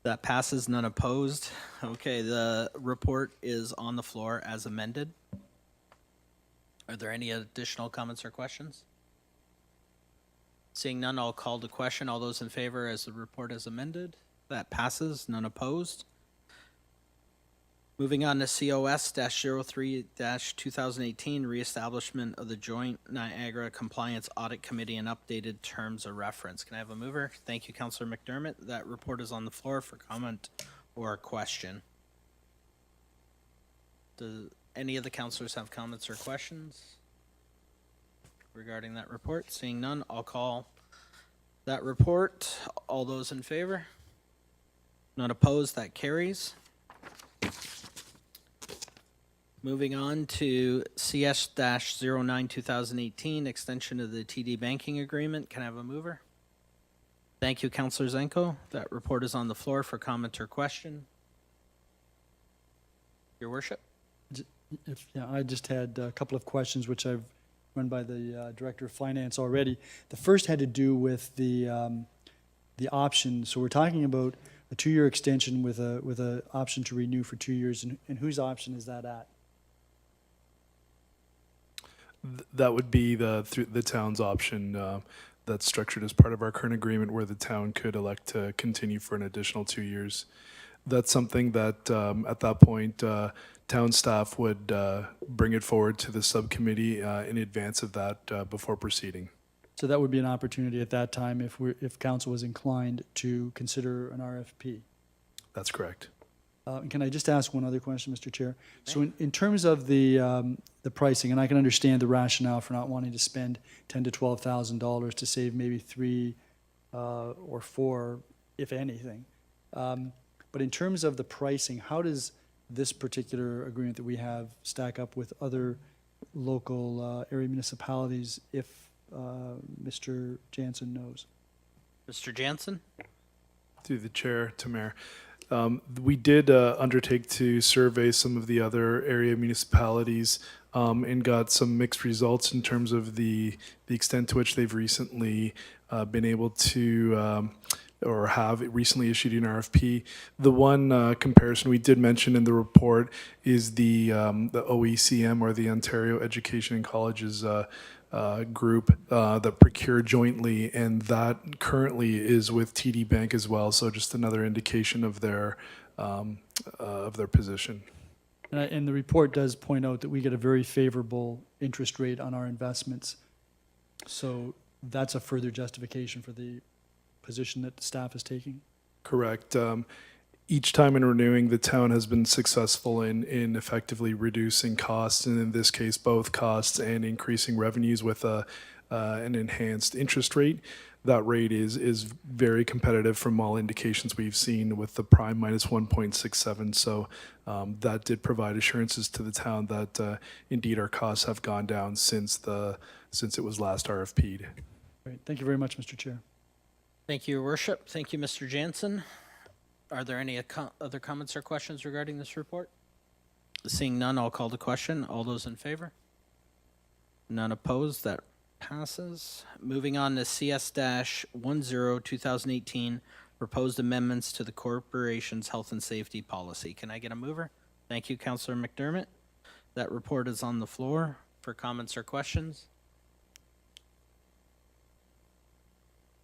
[SPEAKER 4] That passes, none opposed. Okay, the report is on the floor as amended. Are there any additional comments or questions? Seeing none, I'll call the question. All those in favor as the report is amended? That passes, none opposed. Moving on to COS-03-2018, reestablishment of the Joint Niagara Compliance Audit Committee and updated terms of reference. Can I have a mover? Thank you, Councillor McDermott. That report is on the floor for comment or question. Do any of the councillors have comments or questions regarding that report? Seeing none, I'll call that report. All those in favor? None opposed, that carries. Moving on to CS-09-2018, extension of the TD banking agreement. Can I have a mover? Thank you, Councillor Zenko. That report is on the floor for comment or question. Your worship?
[SPEAKER 1] I just had a couple of questions which I've run by the Director of Finance already. The first had to do with the option. So we're talking about a 2-year extension with a option to renew for 2 years, and whose option is that at?
[SPEAKER 7] That would be the town's option that's structured as part of our current agreement, where the town could elect to continue for an additional 2 years. That's something that at that point town staff would bring it forward to the subcommittee in advance of that before proceeding.
[SPEAKER 1] So that would be an opportunity at that time if council was inclined to consider an RFP.
[SPEAKER 7] That's correct.
[SPEAKER 1] Can I just ask one other question, Mr. Chair? So in terms of the pricing, and I can understand the rationale for not wanting to spend $10,000 to $12,000 to save maybe 3 or 4, if anything. But in terms of the pricing, how does this particular agreement that we have stack up with other local area municipalities, if Mr. Jansen knows?
[SPEAKER 4] Mr. Jansen?
[SPEAKER 7] Through the chair to Mayor. We did undertake to survey some of the other area municipalities and got some mixed results in terms of the extent to which they've recently been able to or have recently issued an RFP. The one comparison we did mention in the report is the OECM, or the Ontario Education and Colleges group that procure jointly, and that currently is with TD Bank as well. So just another indication of their position.
[SPEAKER 1] And the report does point out that we get a very favorable interest rate on our investments. So that's a further justification for the position that staff is taking.
[SPEAKER 7] Correct. Each time in renewing, the town has been successful in effectively reducing costs, and in this case, both costs and increasing revenues with an enhanced interest rate. That rate is very competitive from all indications we've seen, with the prime minus 1.67. So that did provide assurances to the town that indeed our costs have gone down since it was last RFP'd.
[SPEAKER 1] Great. Thank you very much, Mr. Chair.
[SPEAKER 4] Thank you, Your Worship. Thank you, Mr. Jansen. Are there any other comments or questions regarding this report? Seeing none, I'll call the question. All those in favor? None opposed. That passes. Moving on to CS-10 2018, proposed amendments to the corporation's health and safety policy. Can I get a mover? Thank you, Councillor McDermott. That report is on the floor for comments or questions.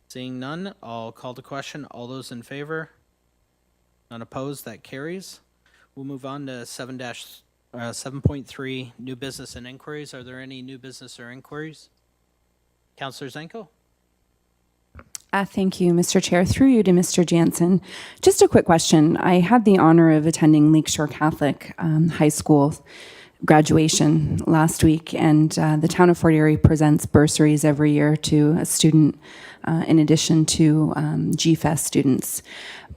[SPEAKER 4] Seeing none, I'll call the question. All those in favor? None opposed. That carries. We'll move on to 7.3, new business and inquiries. Are there any new business or inquiries? Councillor Zanko?
[SPEAKER 9] Thank you, Mr. Chair. Through you to Mr. Jansen. Just a quick question. I had the honor of attending Lakeshore Catholic High School graduation last week, and the town of Fort Erie presents bursaries every year to a student in addition to GFES students.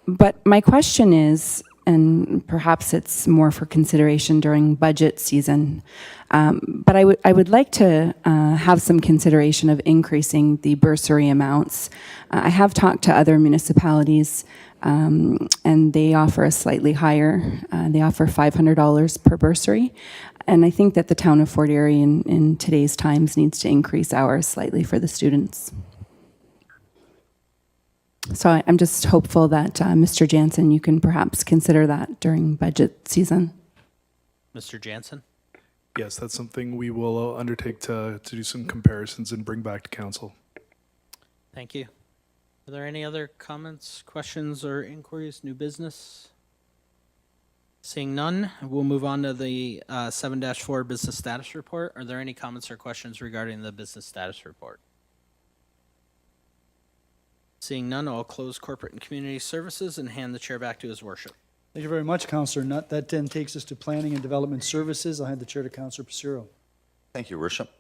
[SPEAKER 9] But my question is, and perhaps it's more for consideration during budget season, but I would like to have some consideration of increasing the bursary amounts. I have talked to other municipalities, and they offer a slightly higher. They offer $500 per bursary, and I think that the town of Fort Erie in today's times needs to increase ours slightly for the students. So I'm just hopeful that, Mr. Jansen, you can perhaps consider that during budget season.
[SPEAKER 4] Mr. Jansen?
[SPEAKER 7] Yes, that's something we will undertake to do some comparisons and bring back to council.
[SPEAKER 4] Thank you. Are there any other comments, questions, or inquiries? New business? Seeing none, we'll move on to the 7-4 business status report. Are there any comments or questions regarding the business status report? Seeing none, I'll close corporate and community services and hand the chair back to His Worship.
[SPEAKER 1] Thank you very much, Councillor Nutt. That then takes us to Planning and Development Services. I'll hand the chair to Councillor Passero.
[SPEAKER 3] Thank you, Your Worship.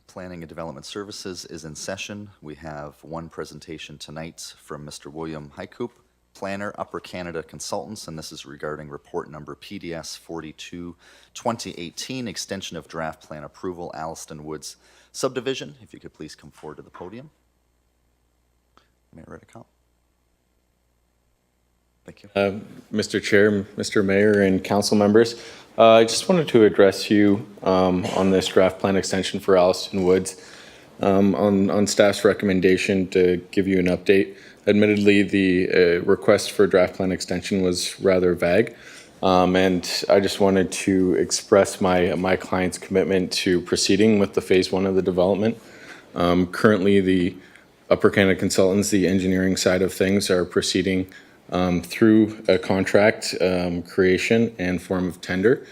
[SPEAKER 3] Planning and Development Services is in session. We have one presentation tonight from Mr. William Hycoop, Planner, Upper Canada Consultants, and this is regarding report number PDS 42, 2018, extension of draft plan approval, Alliston Woods subdivision. If you could please come forward to the podium. Mayor Redicott. Thank you.
[SPEAKER 10] Mr. Chair, Mr. Mayor, and council members, I just wanted to address you on this draft plan extension for Alliston Woods. On staff's recommendation to give you an update. Admittedly, the request for draft plan extension was rather vague, and I just wanted to express my client's commitment to proceeding with the phase 1 of the development. Currently, the Upper Canada Consultants, the engineering side of things, are proceeding through a contract creation and form of tender.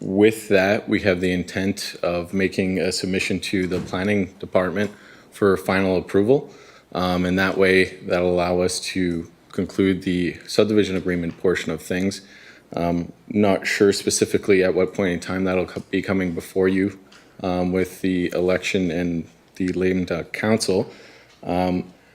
[SPEAKER 10] With that, we have the intent of making a submission to the planning department for final approval. And that way, that'll allow us to conclude the subdivision agreement portion of things. Not sure specifically at what point in time that'll be coming before you with the election and the Lame Duck Council.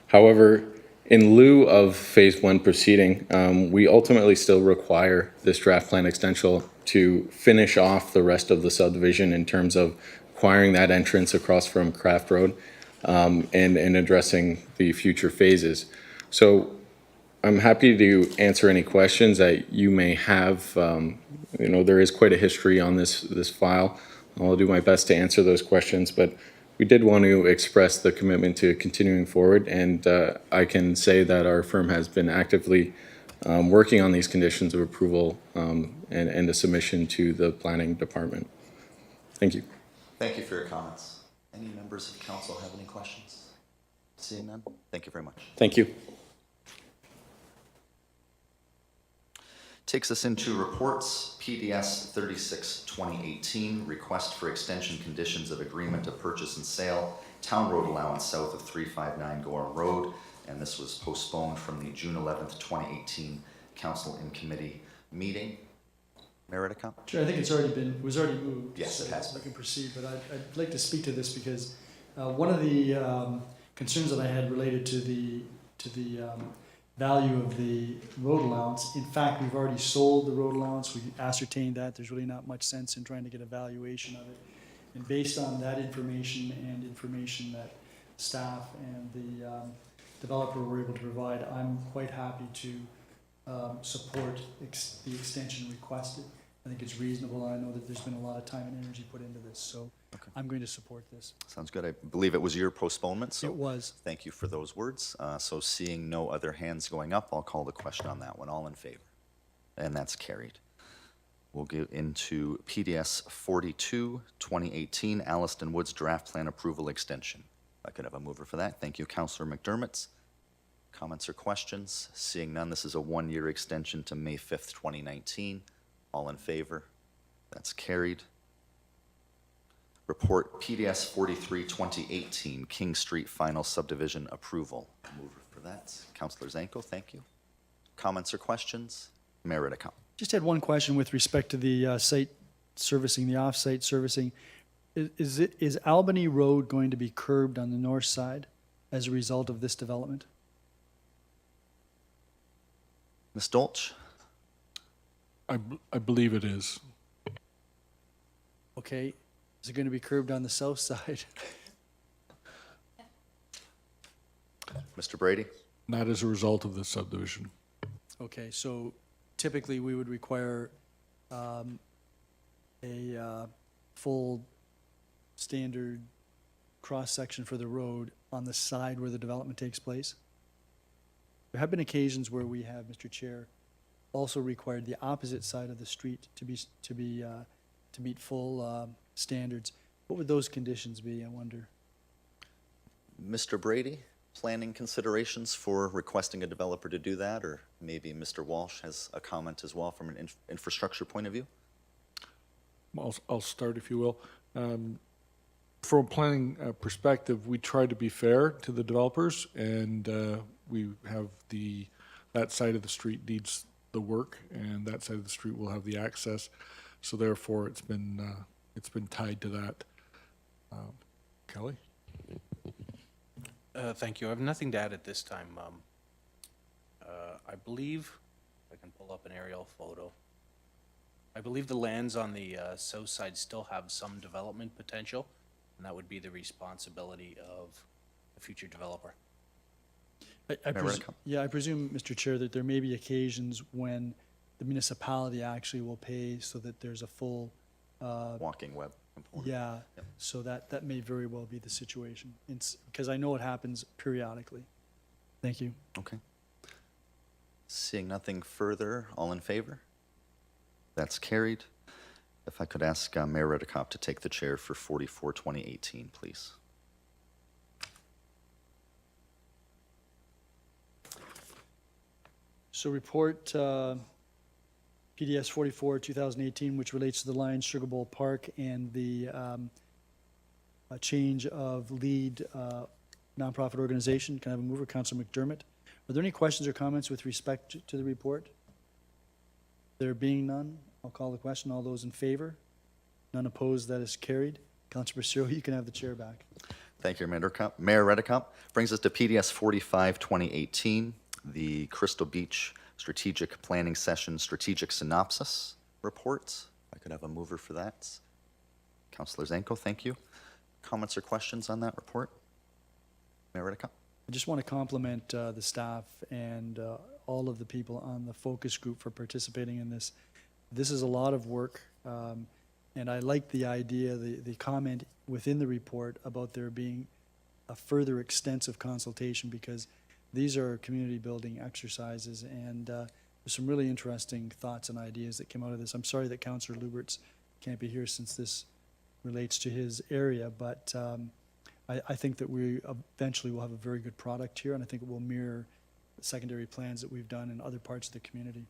[SPEAKER 10] However, in lieu of phase 1 proceeding, we ultimately still require this draft plan extension to finish off the rest of the subdivision in terms of acquiring that entrance across from Craft Road and addressing the future phases. So I'm happy to answer any questions that you may have. There is quite a history on this file. I'll do my best to answer those questions, but we did want to express the commitment to continuing forward, and I can say that our firm has been actively working on these conditions of approval and a submission to the planning department. Thank you.
[SPEAKER 3] Thank you for your comments. Any members of council have any questions? Seeing none, thank you very much.
[SPEAKER 10] Thank you.
[SPEAKER 3] Takes us into reports, PDS 36-2018, request for extension conditions of agreement of purchase and sale, town road allowance south of 359 Gorham Road, and this was postponed from the June 11th, 2018 council in committee meeting. Mayor Redekop?
[SPEAKER 1] Chair, I think it was already moved.
[SPEAKER 3] Yes, it has
[SPEAKER 1] So I can proceed, but I'd like to speak to this because one of the concerns that I had related to the value of the road allowance. In fact, we've already sold the road allowance. We ascertained that. There's really not much sense in trying to get a valuation of it. And based on that information and information that staff and the developer were able to provide, I'm quite happy to support the extension requested. I think it's reasonable. I know that there's been a lot of time and energy put into this, so
[SPEAKER 3] Okay.
[SPEAKER 1] I'm going to support this.
[SPEAKER 3] Sounds good. I believe it was your postponement, so
[SPEAKER 1] It was.
[SPEAKER 3] thank you for those words. So seeing no other hands going up, I'll call the question on that one. All in favor? And that's carried. We'll get into PDS 42-2018, Alliston Woods Draft Plan Approval Extension. I could have a mover for that. Thank you, Councillor McDermott. Comments or questions? Seeing none, this is a one-year extension to May 5th, 2019. All in favor? That's carried. Report PDS 43-2018, King Street Final Subdivision Approval. Mover for that, Councillor Zanko, thank you. Comments or questions? Mayor Redekop.
[SPEAKER 1] Just had one question with respect to the site servicing, the off-site servicing. Is Albany Road going to be curbed on the north side as a result of this development?
[SPEAKER 3] Ms. Dolch?
[SPEAKER 11] I believe it is.
[SPEAKER 1] Okay, is it going to be curbed on the south side?
[SPEAKER 3] Mr. Brady?
[SPEAKER 11] Not as a result of this subdivision.
[SPEAKER 1] Okay, so typically we would require a full standard cross-section for the road on the side where the development takes place. There have been occasions where we have, Mr. Chair, also required the opposite side of the street to meet full standards. What would those conditions be, I wonder?
[SPEAKER 3] Mr. Brady, planning considerations for requesting a developer to do that, or maybe Mr. Walsh has a comment as well from an infrastructure point of view?
[SPEAKER 11] I'll start, if you will. From a planning perspective, we try to be fair to the developers, and we have that side of the street needs the work, and that side of the street will have the access. So therefore, it's been tied to that. Kelly?
[SPEAKER 4] Thank you. I have nothing to add at this time. I believe, if I can pull up an aerial photo, I believe the lands on the south side still have some development potential, and that would be the responsibility of the future developer.
[SPEAKER 1] I presume, Mr. Chair, that there may be occasions when the municipality actually will pay so that there's a full,
[SPEAKER 3] Walking web component.
[SPEAKER 1] yeah,
[SPEAKER 3] Yep.
[SPEAKER 1] so that may very well be the situation, because I know it happens periodically. Thank you.
[SPEAKER 3] Okay. Seeing nothing further, all in favor? That's carried. If I could ask Mayor Redekop to take the chair for 44-2018, please.
[SPEAKER 1] So report PDS 44-2018, which relates to the Lions Sugar Bowl Park and the a change of lead nonprofit organization. Can I have a mover? Councilor McDermott. Are there any questions or comments with respect to the report? There being none, I'll call the question. All those in favor? None opposed, that is carried. Councilor Brasero, you can have the chair back.
[SPEAKER 3] Thank you, Mayor Redekop. Brings us to PDS 45-2018, the Crystal Beach Strategic Planning Session Strategic Synopsis Report. I could have a mover for that. Councilor Zanko, thank you. Comments or questions on that report? Mayor Redekop?
[SPEAKER 1] I just want to compliment the staff and all of the people on the focus group for participating in this. This is a lot of work, And I like the idea, the comment within the report about there being a further extensive consultation, because these are community building exercises, and there's some really interesting thoughts and ideas that came out of this. I'm sorry that Councillor Luberts can't be here since this relates to his area, but I think that we eventually will have a very good product here, and I think it will mirror the secondary plans that we've done in other parts of the community.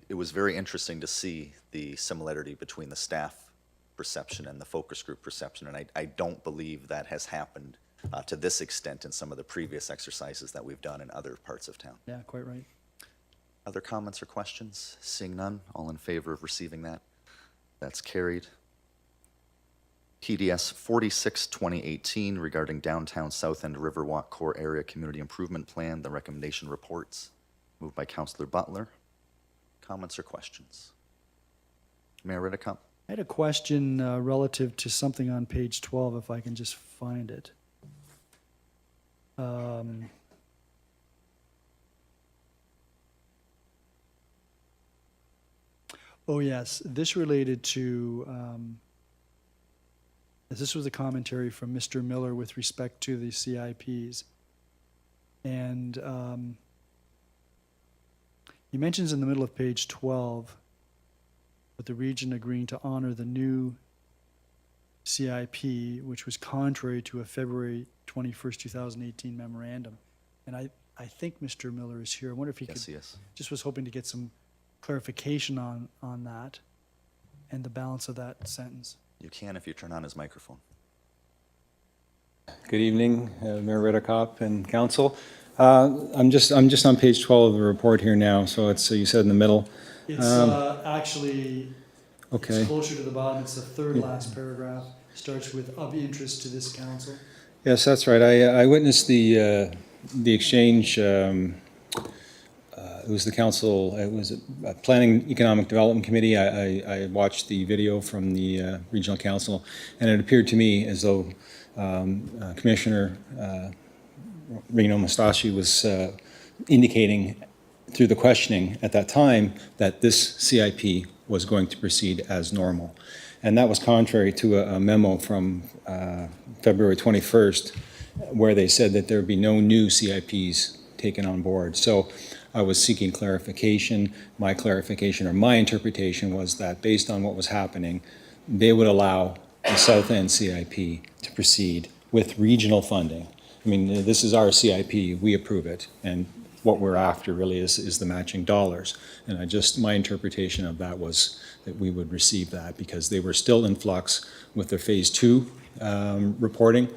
[SPEAKER 3] It was very interesting to see the similarity between the staff perception and the focus group perception, and I don't believe that has happened to this extent in some of the previous exercises that we've done in other parts of town.
[SPEAKER 1] Yeah, quite right.
[SPEAKER 3] Other comments or questions? Seeing none, all in favor of receiving that? That's carried. PDS 46-2018 regarding downtown South End Riverwalk Core Area Community Improvement Plan, the recommendation reports. Moved by Councillor Butler. Comments or questions? Mayor Riddick.
[SPEAKER 1] I had a question relative to something on page 12, if I can just find it. Oh, yes, this related to, this was a commentary from Mr. Miller with respect to the CIPs. And he mentions in the middle of page 12 with the region agreeing to honor the new CIP, which was contrary to a February 21st, 2018 memorandum. And I think Mr. Miller is here. I wonder if he
[SPEAKER 3] Yes,
[SPEAKER 1] could,
[SPEAKER 3] yes.
[SPEAKER 1] just was hoping to get some clarification on that and the balance of that sentence.
[SPEAKER 3] You can if you turn on his microphone.
[SPEAKER 12] Good evening, Mayor Riddick and council. I'm just on page 12 of the report here now, so it's, you said in the middle.
[SPEAKER 1] It's actually,
[SPEAKER 12] Okay.
[SPEAKER 1] it's closer to the bottom. It's the third last paragraph. Starts with "of interest to this council."
[SPEAKER 12] Yes, that's right. I witnessed the exchange. It was the council, it was a Planning Economic Development Committee. I watched the video from the regional council, and it appeared to me as though Commissioner Reno Mustachi was indicating through the questioning at that time that this CIP was going to proceed as normal. And that was contrary to a memo from February 21st, where they said that there would be no new CIPs taken on board. So I was seeking clarification. My clarification, or my interpretation, was that based on what was happening, they would allow the South End CIP to proceed with regional funding. I mean, this is our CIP, we approve it, and what we're after really is the matching dollars. And my interpretation of that was that we would receive that because they were still in flux with their phase 2 reporting.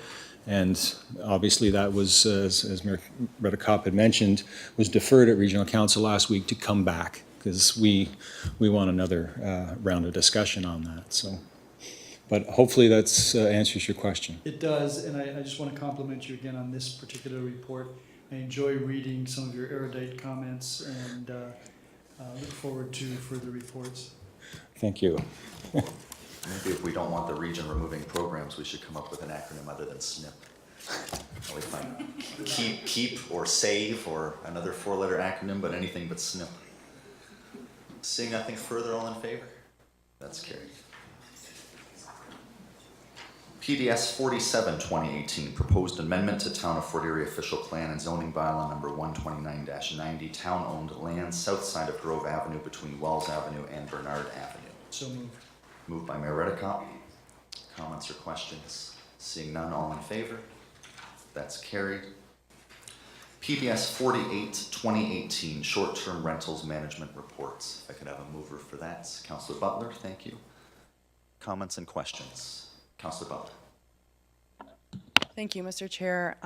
[SPEAKER 12] And obviously that was, as Mayor Riddick had mentioned, was deferred at Regional Council last week to come back because we want another round of discussion on that. So, but hopefully that answers your question.
[SPEAKER 1] It does, and I just want to compliment you again on this particular report. I enjoy reading some of your erudite comments and look forward to further reports.
[SPEAKER 12] Thank you.
[SPEAKER 3] Maybe if we don't want the region removing programs, we should come up with an acronym other than SNP. Probably fine. Keep or save or another 4-letter acronym, but anything but SNP. Seeing nothing further, all in favor? That's carried. PDS 47-2018, proposed amendment to Town of Fort Erie official plan and zoning bylaw number 129-90, town-owned land south side of Grove Avenue between Wells Avenue and Bernard Avenue.
[SPEAKER 1] So moved.
[SPEAKER 3] Moved by Mayor Riddick. Comments or questions? Seeing none, all in favor? That's carried. PDS 48-2018, short-term rentals management reports. If I could have a mover for that. Councillor Butler, thank you. Comments and questions? Councillor Butler.
[SPEAKER 6] Thank you, Mr. Chair.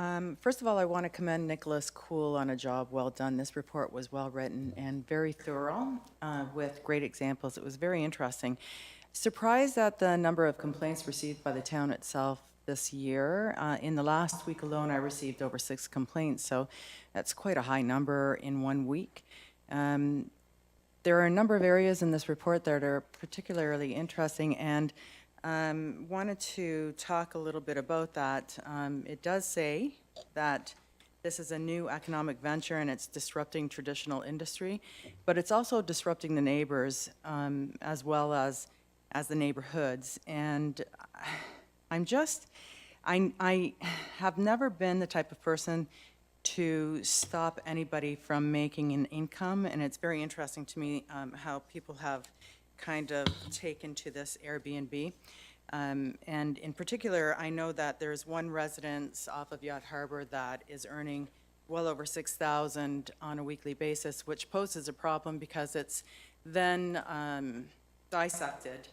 [SPEAKER 6] First of all, I want to commend Nicholas Cool on a job well done. This report was well written and very thorough with great examples. It was very interesting. Surprised at the number of complaints received by the town itself this year. In the last week alone, I received over 6 complaints, so that's quite a high number in 1 week. There are a number of areas in this report that are particularly interesting, and wanted to talk a little bit about that. It does say that this is a new economic venture and it's disrupting traditional industry, but it's also disrupting the neighbors as well as as the neighborhoods. And I have never been the type of person to stop anybody from making an income, and it's very interesting to me how people have kind of taken to this Airbnb. And in particular, I know that there's one residence off of Yacht Harbor that is earning well over $6,000 on a weekly basis, which poses a problem because it's then dissected.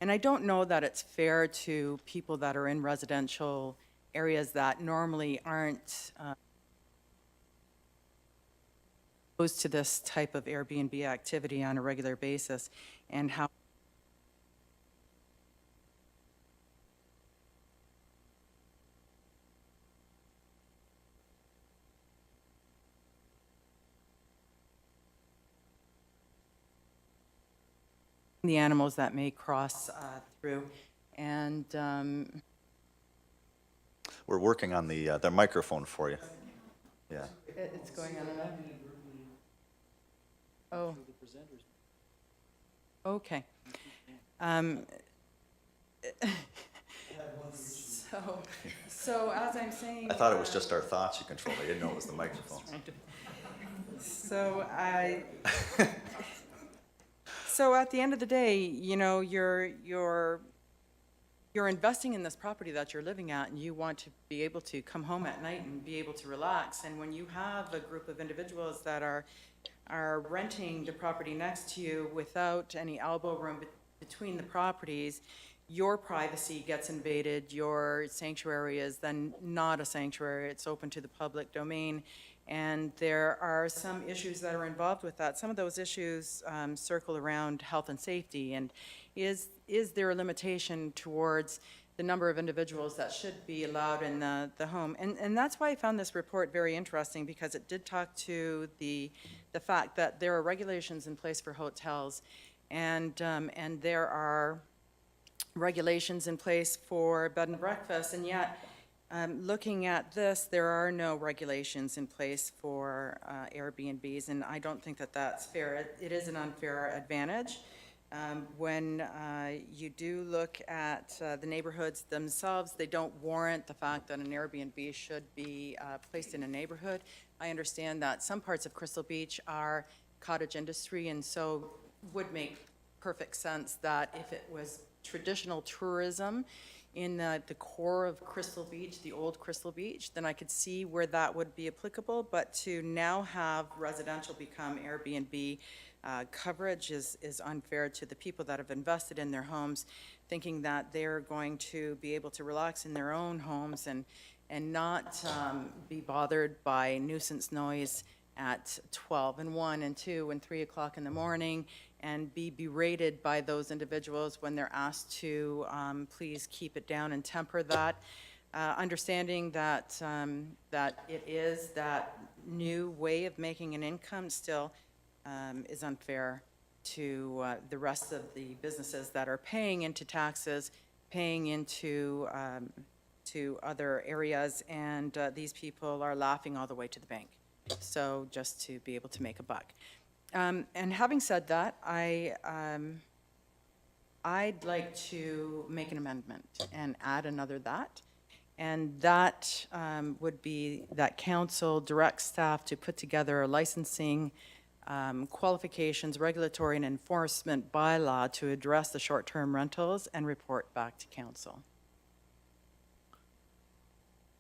[SPEAKER 6] And I don't know that it's fair to people that are in residential areas that normally aren't exposed to this type of Airbnb activity on a regular basis, and how the animals that may cross through. And
[SPEAKER 3] We're working on the microphone for you. Yeah.
[SPEAKER 6] it's going on enough. Oh. Okay. So as I'm saying.
[SPEAKER 3] I thought it was just our thoughts you controlled. I didn't know it was the microphone.
[SPEAKER 6] So so at the end of the day, you know, you're investing in this property that you're living at, and you want to be able to come home at night and be able to relax. And when you have a group of individuals that are renting the property next to you without any elbow room between the properties, your privacy gets invaded. Your sanctuary is then not a sanctuary. It's open to the public domain. And there are some issues that are involved with that. Some of those issues circle around health and safety. And is there a limitation towards the number of individuals that should be allowed in the home? And that's why I found this report very interesting, because it did talk to the fact that there are regulations in place for hotels, and there are regulations in place for bed and breakfast, and yet looking at this, there are no regulations in place for Airbnbs, and I don't think that that's fair. It is an unfair advantage. When you do look at the neighborhoods themselves, they don't warrant the fact that an Airbnb should be placed in a neighborhood. I understand that some parts of Crystal Beach are cottage industry, and so would make perfect sense that if it was traditional tourism in the core of Crystal Beach, the old Crystal Beach, then I could see where that would be applicable. But to now have residential become Airbnb coverage is unfair to the people that have invested in their homes, thinking that they're going to be able to relax in their own homes and not be bothered by nuisance noise at 12 and 1 and 2 and 3 o'clock in the morning, and be berated by those individuals when they're asked to please keep it down and temper that. Understanding that it is that new way of making an income still is unfair to the rest of the businesses that are paying into taxes, paying into to other areas, and these people are laughing all the way to the bank. So just to be able to make a buck. And having said that, I'd like to make an amendment and add another that. And that would be that council directs staff to put together a licensing, qualifications, regulatory, and enforcement bylaw to address the short-term rentals and report back to council.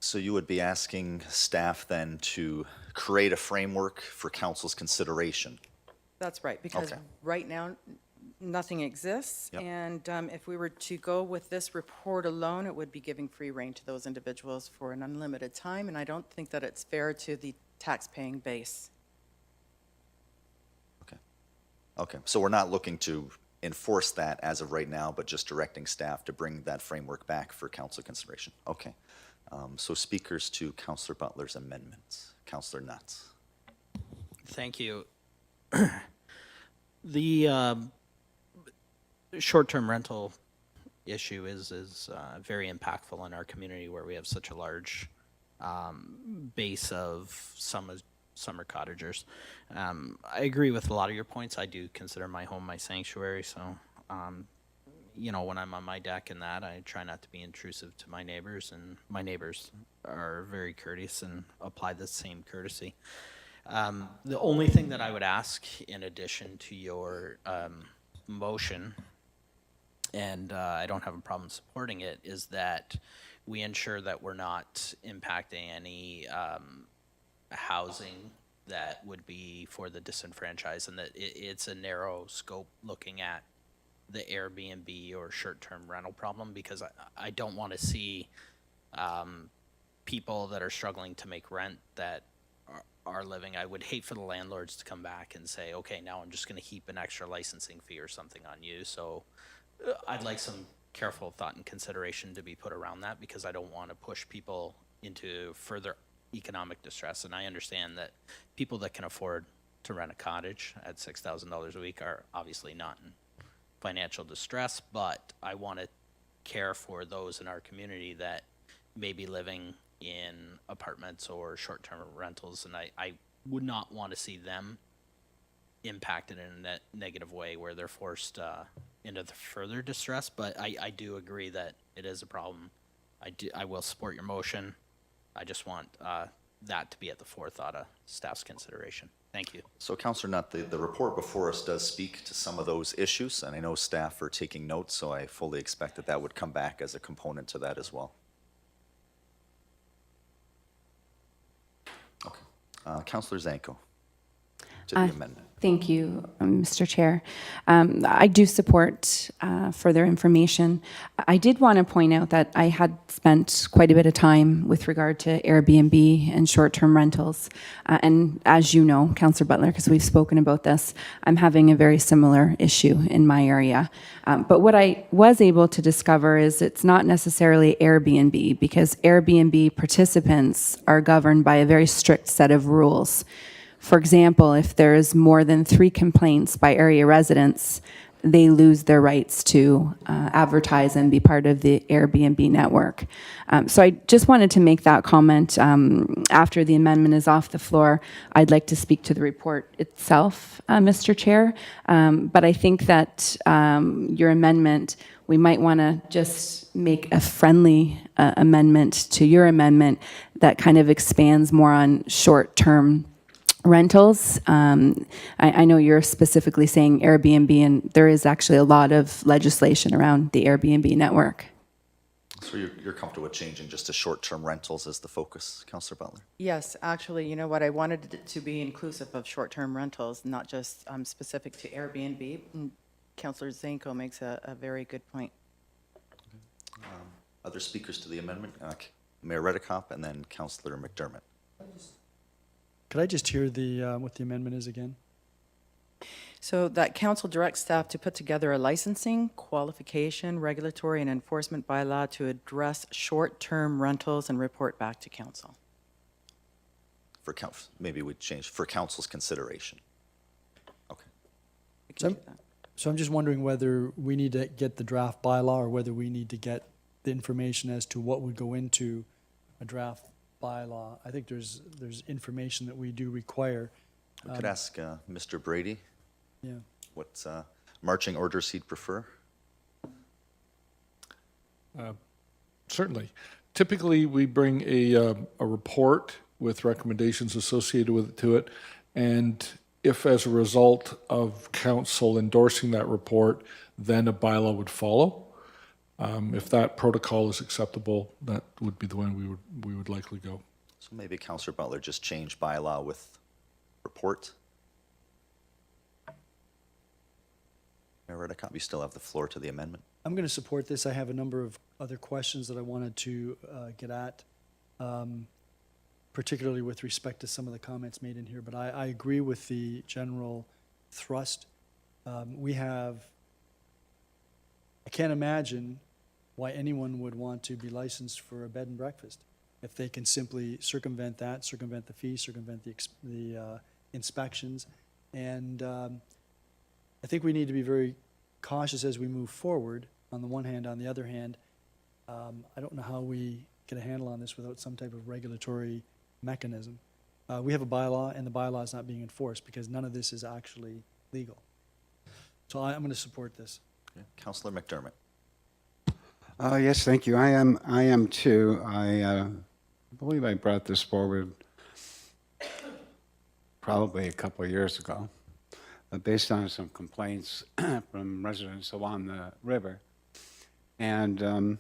[SPEAKER 3] So you would be asking staff then to create a framework for council's consideration?
[SPEAKER 6] That's right, because
[SPEAKER 3] Okay.
[SPEAKER 6] right now, nothing exists.
[SPEAKER 3] Yep.
[SPEAKER 6] And if we were to go with this report alone, it would be giving free rein to those individuals for an unlimited time, and I don't think that it's fair to the tax-paying base.
[SPEAKER 3] Okay, so we're not looking to enforce that as of right now, but just directing staff to bring that framework back for council consideration. Okay. So speakers to Councillor Butler's amendments. Councillor Nuts.
[SPEAKER 4] Thank you. The short-term rental issue is very impactful in our community where we have such a large base of summer cottagers. I agree with a lot of your points. I do consider my home my sanctuary, so you know, when I'm on my deck and that, I try not to be intrusive to my neighbors, and my neighbors are very courteous and apply the same courtesy. The only thing that I would ask in addition to your motion, and I don't have a problem supporting it, is that we ensure that we're not impacting any housing that would be for the disenfranchised, and that it's a narrow scope looking at the Airbnb or short-term rental problem, because I don't want to see people that are struggling to make rent that are living. I would hate for the landlords to come back and say, okay, now I'm just going to heap an extra licensing fee or something on you. So I'd like some careful thought and consideration to be put around that, because I don't want to push people into further economic distress. And I understand that people that can afford to rent a cottage at $6,000 a week are obviously not in financial distress, but I want to care for those in our community that may be living in apartments or short-term rentals, and I would not want to see them impacted in a negative way where they're forced into the further distress. But I do agree that it is a problem. I will support your motion. I just want that to be at the forethought of staff's consideration. Thank you.
[SPEAKER 3] So Councillor Nutt, the report before us does speak to some of those issues, and I know staff are taking notes, so I fully expect that that would come back as a component to that as well. Okay. Councillor Zanko, to the amendment.
[SPEAKER 9] Thank you, Mr. Chair. I do support further information. I did want to point out that I had spent quite a bit of time with regard to Airbnb and short-term rentals. And as you know, Councillor Butler, because we've spoken about this, I'm having a very similar issue in my area. But what I was able to discover is it's not necessarily Airbnb, because Airbnb participants are governed by a very strict set of rules. For example, if there's more than 3 complaints by area residents, they lose their rights to advertise and be part of the Airbnb network. So I just wanted to make that comment. After the amendment is off the floor, I'd like to speak to the report itself, Mr. Chair. But I think that your amendment, we might want to just make a friendly amendment to your amendment that kind of expands more on short-term rentals. I know you're specifically saying Airbnb, and there is actually a lot of legislation around the Airbnb network.
[SPEAKER 3] So you're comfortable with changing just to short-term rentals as the focus, Councillor Butler?
[SPEAKER 6] Yes, actually, you know what, I wanted it to be inclusive of short-term rentals, not just specific to Airbnb. And Councillor Zanko makes a very good point.
[SPEAKER 3] Other speakers to the amendment? Mayor Redekop and then Councillor McDermott.
[SPEAKER 1] Could I just hear what the amendment is again?
[SPEAKER 6] So that council directs staff to put together a licensing, qualification, regulatory, and enforcement bylaw to address short-term rentals and report back to council.
[SPEAKER 3] For maybe we change for council's consideration. Okay.
[SPEAKER 6] We can do that.
[SPEAKER 1] So I'm just wondering whether we need to get the draft bylaw or whether we need to get the information as to what would go into a draft bylaw. I think there's information that we do require.
[SPEAKER 3] We could ask Mr. Brady
[SPEAKER 1] Yeah.
[SPEAKER 3] what marching orders he'd prefer.
[SPEAKER 11] Certainly. Typically, we bring a report with recommendations associated to it, and if as a result of council endorsing that report, then a bylaw would follow. If that protocol is acceptable, that would be the one we would likely go.
[SPEAKER 3] So maybe Councillor Butler just change bylaw with report. Mayor Redekop, you still have the floor to the amendment.
[SPEAKER 1] I'm going to support this. I have a number of other questions that I wanted to get at, particularly with respect to some of the comments made in here. But I agree with the general thrust. I can't imagine why anyone would want to be licensed for a bed and breakfast if they can simply circumvent the fee, circumvent the inspections. And I think we need to be very cautious as we move forward on the one hand. On the other hand, I don't know how we get a handle on this without some type of regulatory mechanism. We have a bylaw, and the bylaw is not being enforced because none of this is actually legal. So I'm going to support this.
[SPEAKER 3] Councillor McDermott.
[SPEAKER 13] Yes, thank you. I am too. I believe I brought this forward probably a couple of years ago, based on some complaints from residents along the river. And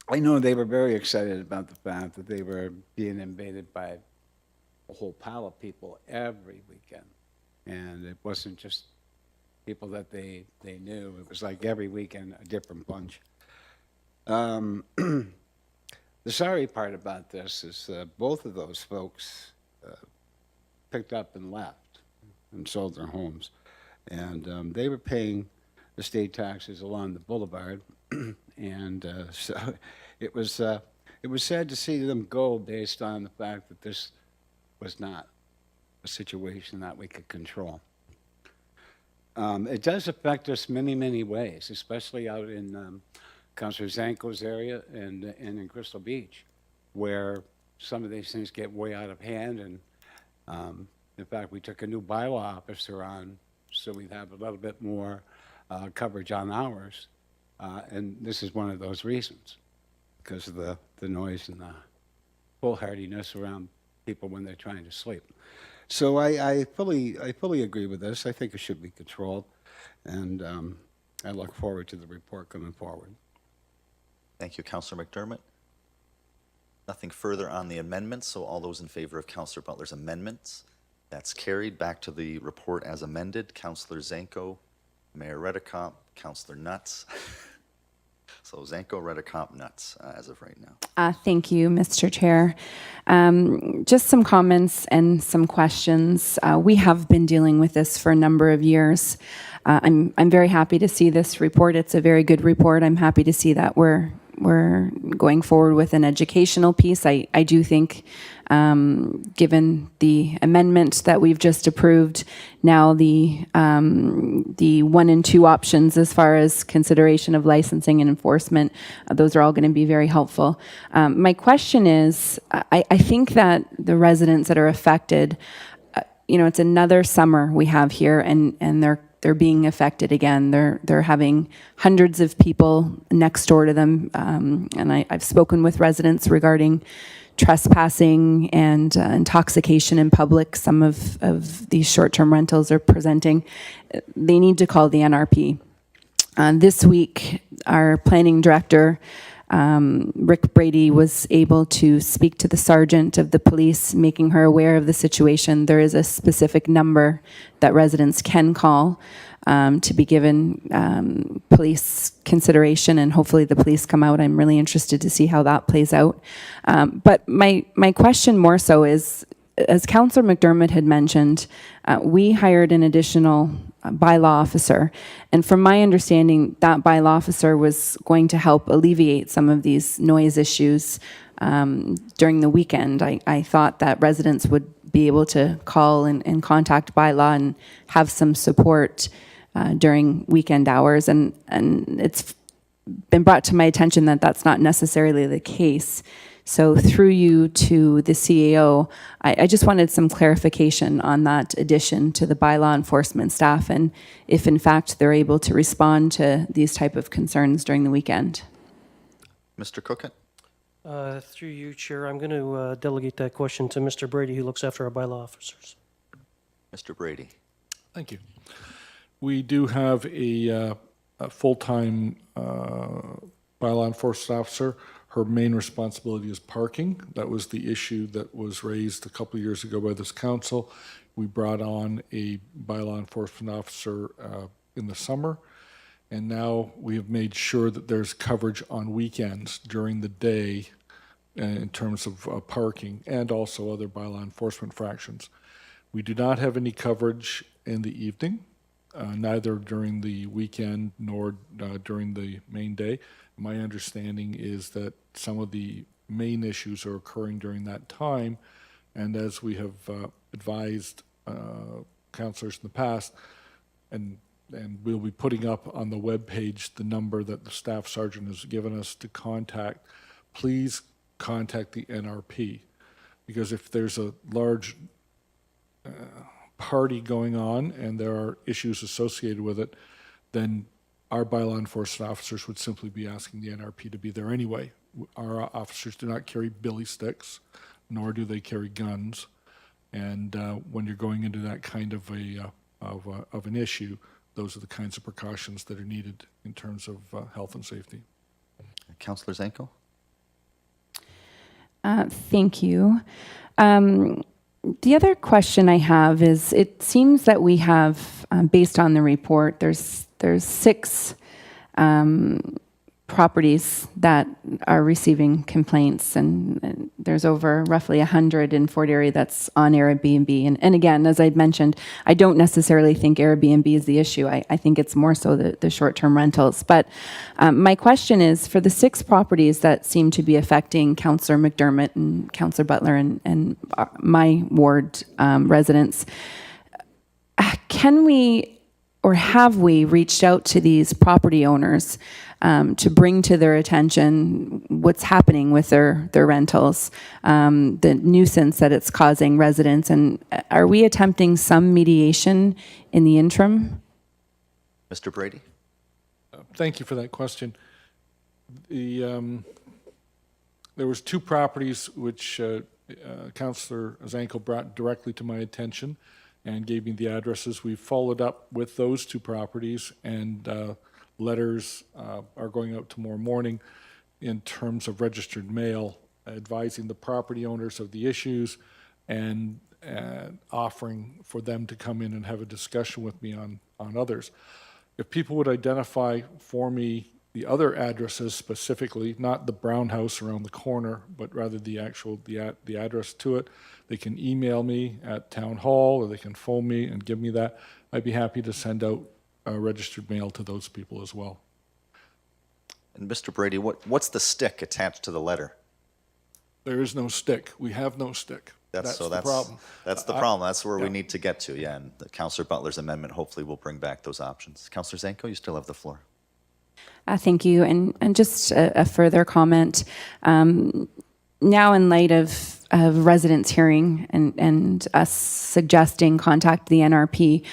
[SPEAKER 13] I know they were very excited about the fact that they were being invaded by a whole pile of people every weekend. And it wasn't just people that they knew. It was like every weekend, a different bunch. The sorry part about this is both of those folks picked up and left and sold their homes. And they were paying the state taxes along the boulevard. And so it was sad to see them go based on the fact that this was not a situation that we could control. It does affect us many, many ways, especially out in Councilor Zanko's area and in Crystal Beach, where some of these things get way out of hand. And in fact, we took a new bylaw officer on so we'd have a little bit more coverage on ours. And this is one of those reasons, because of the noise and the foolhardiness around people when they're trying to sleep. So I fully agree with this. I think it should be controlled, and I look forward to the report coming forward.
[SPEAKER 3] Thank you, Councillor McDermott. Nothing further on the amendments, so all those in favor of Councillor Butler's amendments, that's carried. Back to the report as amended. Councillor Zanko, Mayor Redekop, Councillor Nuts. So Zanko, Redekop, Nuts as of right now.
[SPEAKER 9] Thank you, Mr. Chair. Just some comments and some questions. We have been dealing with this for a number of years. I'm very happy to see this report. It's a very good report. I'm happy to see that we're going forward with an educational piece. I do think, given the amendment that we've just approved, now the 1 and 2 options as far as consideration of licensing and enforcement, those are all going to be very helpful. My question is, I think that the residents that are affected, it's another summer we have here, and they're being affected again. They're having hundreds of people next door to them, and I've spoken with residents regarding trespassing and intoxication in public. Some of these short-term rentals are presenting. They need to call the NRP. This week, our planning director, Rick Brady, was able to speak to the sergeant of the police, making her aware of the situation. There is a specific number that residents can call to be given police consideration, and hopefully the police come out. I'm really interested to see how that plays out. But my question more so is, as Councillor McDermott had mentioned, we hired an additional bylaw officer, and from my understanding, that bylaw officer was going to help alleviate some of these noise issues during the weekend. I thought that residents would be able to call and contact bylaw and have some support during weekend hours, and it's been brought to my attention that that's not necessarily the case. So through you to the CAO, I just wanted some clarification on that addition to the bylaw enforcement staff, and if in fact they're able to respond to these type of concerns during the weekend.
[SPEAKER 3] Mr. Cookett?
[SPEAKER 8] Through you, Chair, I'm going to delegate that question to Mr. Brady, who looks after our bylaw officers.
[SPEAKER 3] Mr. Brady?
[SPEAKER 11] Thank you. We do have a full-time bylaw enforcement officer. Her main responsibility is parking. That was the issue that was raised a couple of years ago by this council. We brought on a bylaw enforcement officer in the summer, and now we have made sure that there's coverage on weekends during the day in terms of parking and also other bylaw enforcement infractions. We do not have any coverage in the evening, neither during the weekend nor during the main day. My understanding is that some of the main issues are occurring during that time, and as we have advised councillors in the past, and and we'll be putting up on the webpage the number that the staff sergeant has given us to contact. Please contact the NRP, because if there's a large party going on and there are issues associated with it, then our bylaw enforcement officers would simply be asking the NRP to be there anyway. Our officers do not carry billy sticks, nor do they carry guns. And when you're going into that kind of an issue, those are the kinds of precautions that are needed in terms of health and safety.
[SPEAKER 3] Councillor Zanko?
[SPEAKER 9] Thank you. The other question I have is, it seems that we have, based on the report, there's 6 properties that are receiving complaints, and there's over roughly 100 in Fort Erie that's on Airbnb. And again, as I'd mentioned, I don't necessarily think Airbnb is the issue. I think it's more so the short-term rentals. But my question is, for the 6 properties that seem to be affecting Councillor McDermott and Councillor Butler and my ward residents, can we, or have we reached out to these property owners to bring to their attention what's happening with their rentals, the nuisance that it's causing residents, and are we attempting some mediation in the interim?
[SPEAKER 3] Mr. Brady?
[SPEAKER 11] Thank you for that question. There was 2 properties which Councillor Zanko brought directly to my attention and gave me the addresses. We've followed up with those 2 properties, and letters are going out tomorrow morning in terms of registered mail, advising the property owners of the issues and offering for them to come in and have a discussion with me on others. If people would identify for me the other addresses specifically, not the brown house around the corner, but rather the actual, the address to it, they can email me at Town Hall, or they can phone me and give me that. I'd be happy to send out registered mail to those people as well.
[SPEAKER 3] And Mr. Brady, what's the stick attached to the letter?
[SPEAKER 11] There is no stick. We have no stick. That's the problem.
[SPEAKER 3] That's the problem. That's where we need to get to, yeah. And Councillor Butler's amendment hopefully will bring back those options. Councillor Zanko, you still have the floor.
[SPEAKER 9] Thank you. And just a further comment. Now, in light of residents hearing and us suggesting contact the NRP,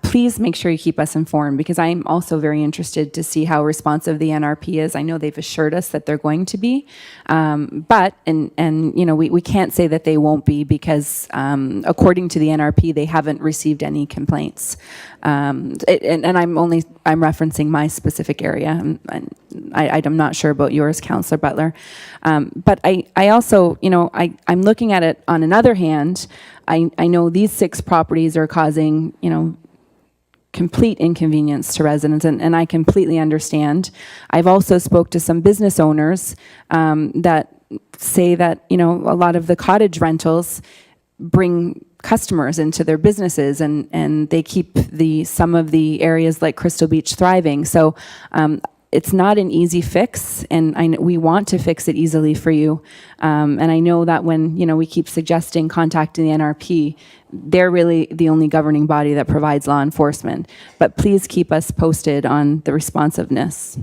[SPEAKER 9] please make sure you keep us informed, because I'm also very interested to see how responsive the NRP is. I know they've assured us that they're going to be, but you know, we can't say that they won't be, because according to the NRP, they haven't received any complaints. And I'm referencing my specific area. I'm not sure about yours, Councillor Butler. But I also, you know, I'm looking at it on another hand. I know these 6 properties are causing, you know, complete inconvenience to residents, and I completely understand. I've also spoke to some business owners that say that, you know, a lot of the cottage rentals bring customers into their businesses, and they keep some of the areas like Crystal Beach thriving. So it's not an easy fix, and we want to fix it easily for you. And I know that when, you know, we keep suggesting contacting the NRP, they're really the only governing body that provides law enforcement. But please keep us posted on the responsiveness.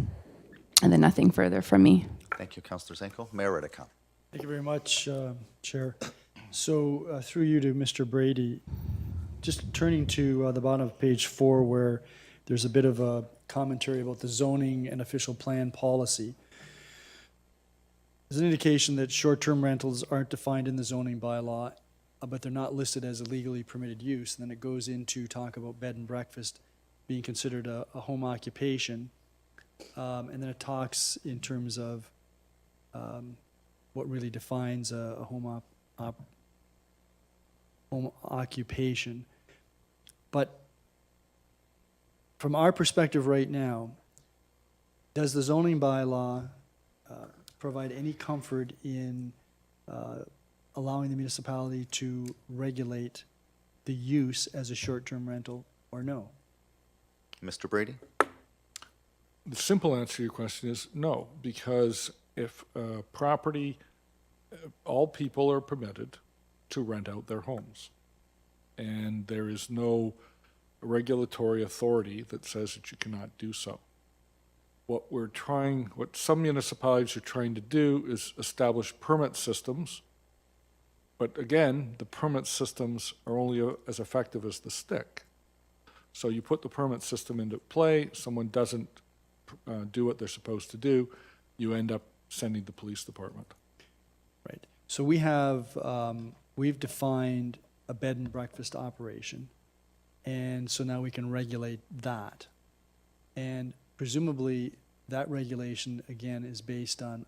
[SPEAKER 9] And then nothing further from me.
[SPEAKER 3] Thank you, Councillor Zanko. Mayor Redekop.
[SPEAKER 1] Thank you very much, Chair. So through you to Mr. Brady, just turning to the bottom of page 4, where there's a bit of a commentary about the zoning and official plan policy. There's an indication that short-term rentals aren't defined in the zoning bylaw, but they're not listed as a legally permitted use. And then it goes into talk about bed and breakfast being considered a home occupation. And then it talks in terms of what really defines a home occupation. But from our perspective right now, does the zoning bylaw provide any comfort in allowing the municipality to regulate the use as a short-term rental, or no?
[SPEAKER 3] Mr. Brady?
[SPEAKER 11] The simple answer to your question is no, because if property, all people are permitted to rent out their homes. And there is no regulatory authority that says that you cannot do so. What some municipalities are trying to do is establish permit systems. But again, the permit systems are only as effective as the stick. So you put the permit system into play, someone doesn't do what they're supposed to do, you end up sending the police department.
[SPEAKER 1] Right. So we have, we've defined a bed and breakfast operation, and so now we can regulate that. And presumably, that regulation, again, is based on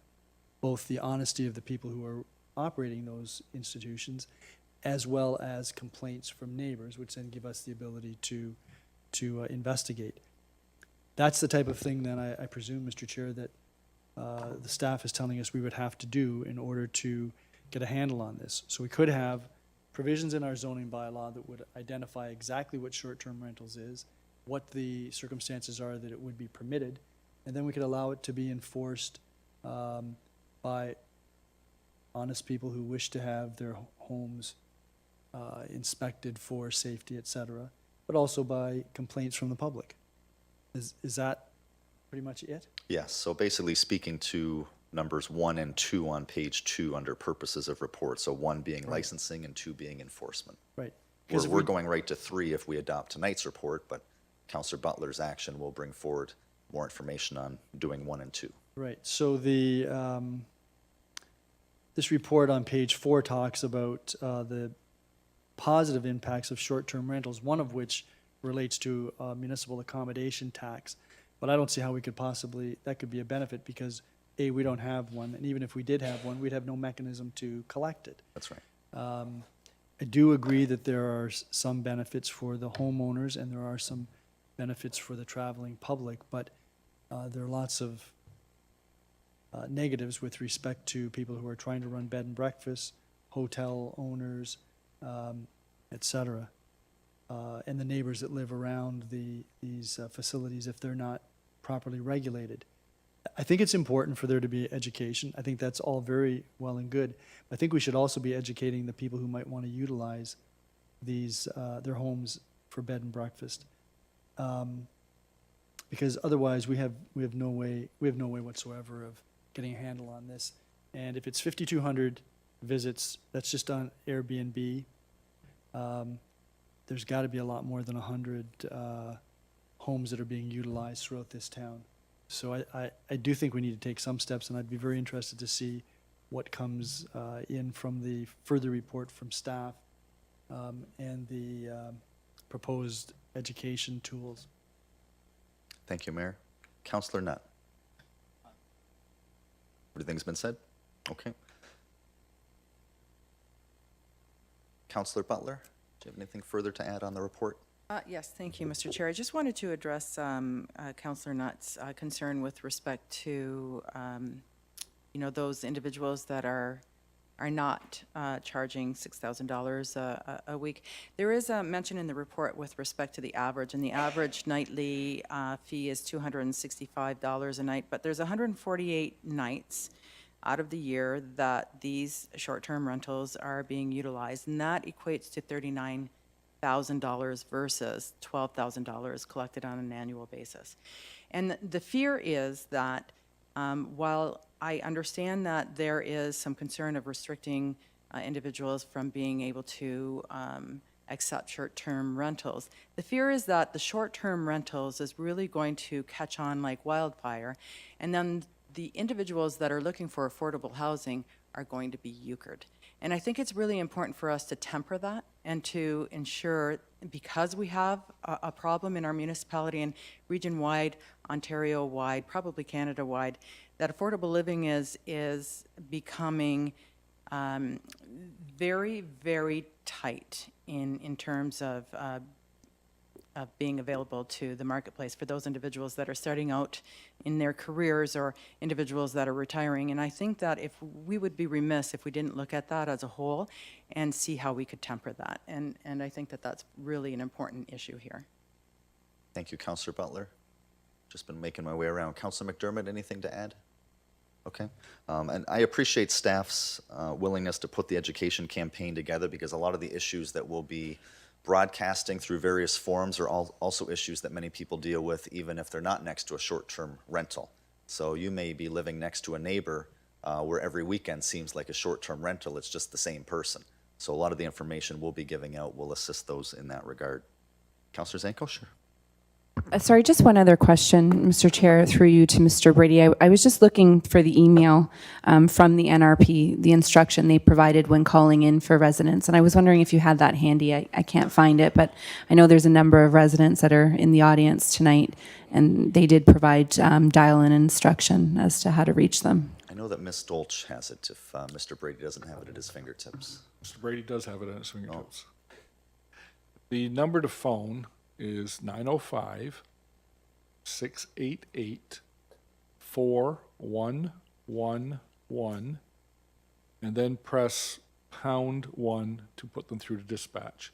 [SPEAKER 1] both the honesty of the people who are operating those institutions, as well as complaints from neighbors, which then give us the ability to investigate. That's the type of thing then I presume, Mr. Chair, that the staff is telling us we would have to do in order to get a handle on this. So we could have provisions in our zoning bylaw that would identify exactly what short-term rentals is, what the circumstances are that it would be permitted, and then we could allow it to be enforced by honest people who wish to have their homes inspected for safety, et cetera, but also by complaints from the public. Is that pretty much it?
[SPEAKER 3] Yes, so basically speaking to numbers 1 and 2 on page 2 under purposes of report, so 1 being licensing and 2 being enforcement.
[SPEAKER 1] Right. 'Cause if
[SPEAKER 3] We're
[SPEAKER 1] we-
[SPEAKER 3] going right to 3 if we adopt tonight's report, but Councillor Butler's action will bring forward more information on doing 1 and 2.
[SPEAKER 1] Right, so this report on page 4 talks about the positive impacts of short-term rentals, one of which relates to municipal accommodation tax. But I don't see how we could possibly, that could be a benefit because, A, we don't have one, and even if we did have one, we'd have no mechanism to collect it.
[SPEAKER 3] That's right.
[SPEAKER 1] I do agree that there are some benefits for the homeowners and there are some benefits for the traveling public, but there are lots of negatives with respect to people who are trying to run bed and breakfasts, hotel owners, et cetera, and the neighbors that live around these facilities if they're not properly regulated. I think it's important for there to be education. I think that's all very well and good. But I think we should also be educating the people who might want to utilize these their homes for bed and breakfast, because otherwise we have no way whatsoever of getting a handle on this. And if it's 5,200 visits, that's just on Airbnb. There's got to be a lot more than 100 homes that are being utilized throughout this town. So I do think we need to take some steps, and I'd be very interested to see what comes in from the further report from staff and the proposed education tools.
[SPEAKER 3] Thank you, Mayor. Councillor Nutt. Everything's been said? Okay. Councillor Butler, do you have anything further to add on the report?
[SPEAKER 6] Yes, thank you, Mr. Chair. I just wanted to address Councillor Nutt's concern with respect to, those individuals that are not charging $6,000 a week. There is a mention in the report with respect to the average, and the average nightly fee is $265 a night, but there's 148 nights out of the year that these short-term rentals are being utilized, and that equates to $39,000 versus $12,000 collected on an annual basis. And the fear is that while I understand that there is some concern of restricting individuals from being able to accept short-term rentals, the fear is that the short-term rentals is really going to catch on like wildfire, and then the individuals that are looking for affordable housing are going to be euchred. And I think it's really important for us to temper that and to ensure, because we have a problem in our municipality and region-wide, Ontario-wide, probably Canada-wide, that affordable living is becoming very, very tight in terms of being available to the marketplace for those individuals that are starting out in their careers or individuals that are retiring. And I think that if we would be remiss if we didn't look at that as a whole and see how we could temper that. And I think that that's really an important issue here.
[SPEAKER 3] Thank you, Councillor Butler. Just been making my way around. Councillor McDermott, anything to add? Okay. And I appreciate staff's willingness to put the education campaign together, because a lot of the issues that we'll be Broadcasting through various forums are also issues that many people deal with, even if they're not next to a short-term rental. So you may be living next to a neighbor where every weekend seems like a short-term rental. It's just the same person. So a lot of the information we'll be giving out will assist those in that regard. Councillor Zanko, sure.
[SPEAKER 9] Sorry, just one other question, Mr. Chair, through you to Mr. Brady. I was just looking for the email from the NRP, the instruction they provided when calling in for residents, and I was wondering if you had that handy. I can't find it, but I know there's a number of residents that are in the audience tonight, and they did provide dial-in instruction as to how to reach them.
[SPEAKER 3] I know that Ms. Dolch has it if Mr. Brady doesn't have it at his fingertips.
[SPEAKER 11] Mr. Brady does have it at his fingertips. The number to phone is 905-688-4111, and then press #1 to put them through to dispatch.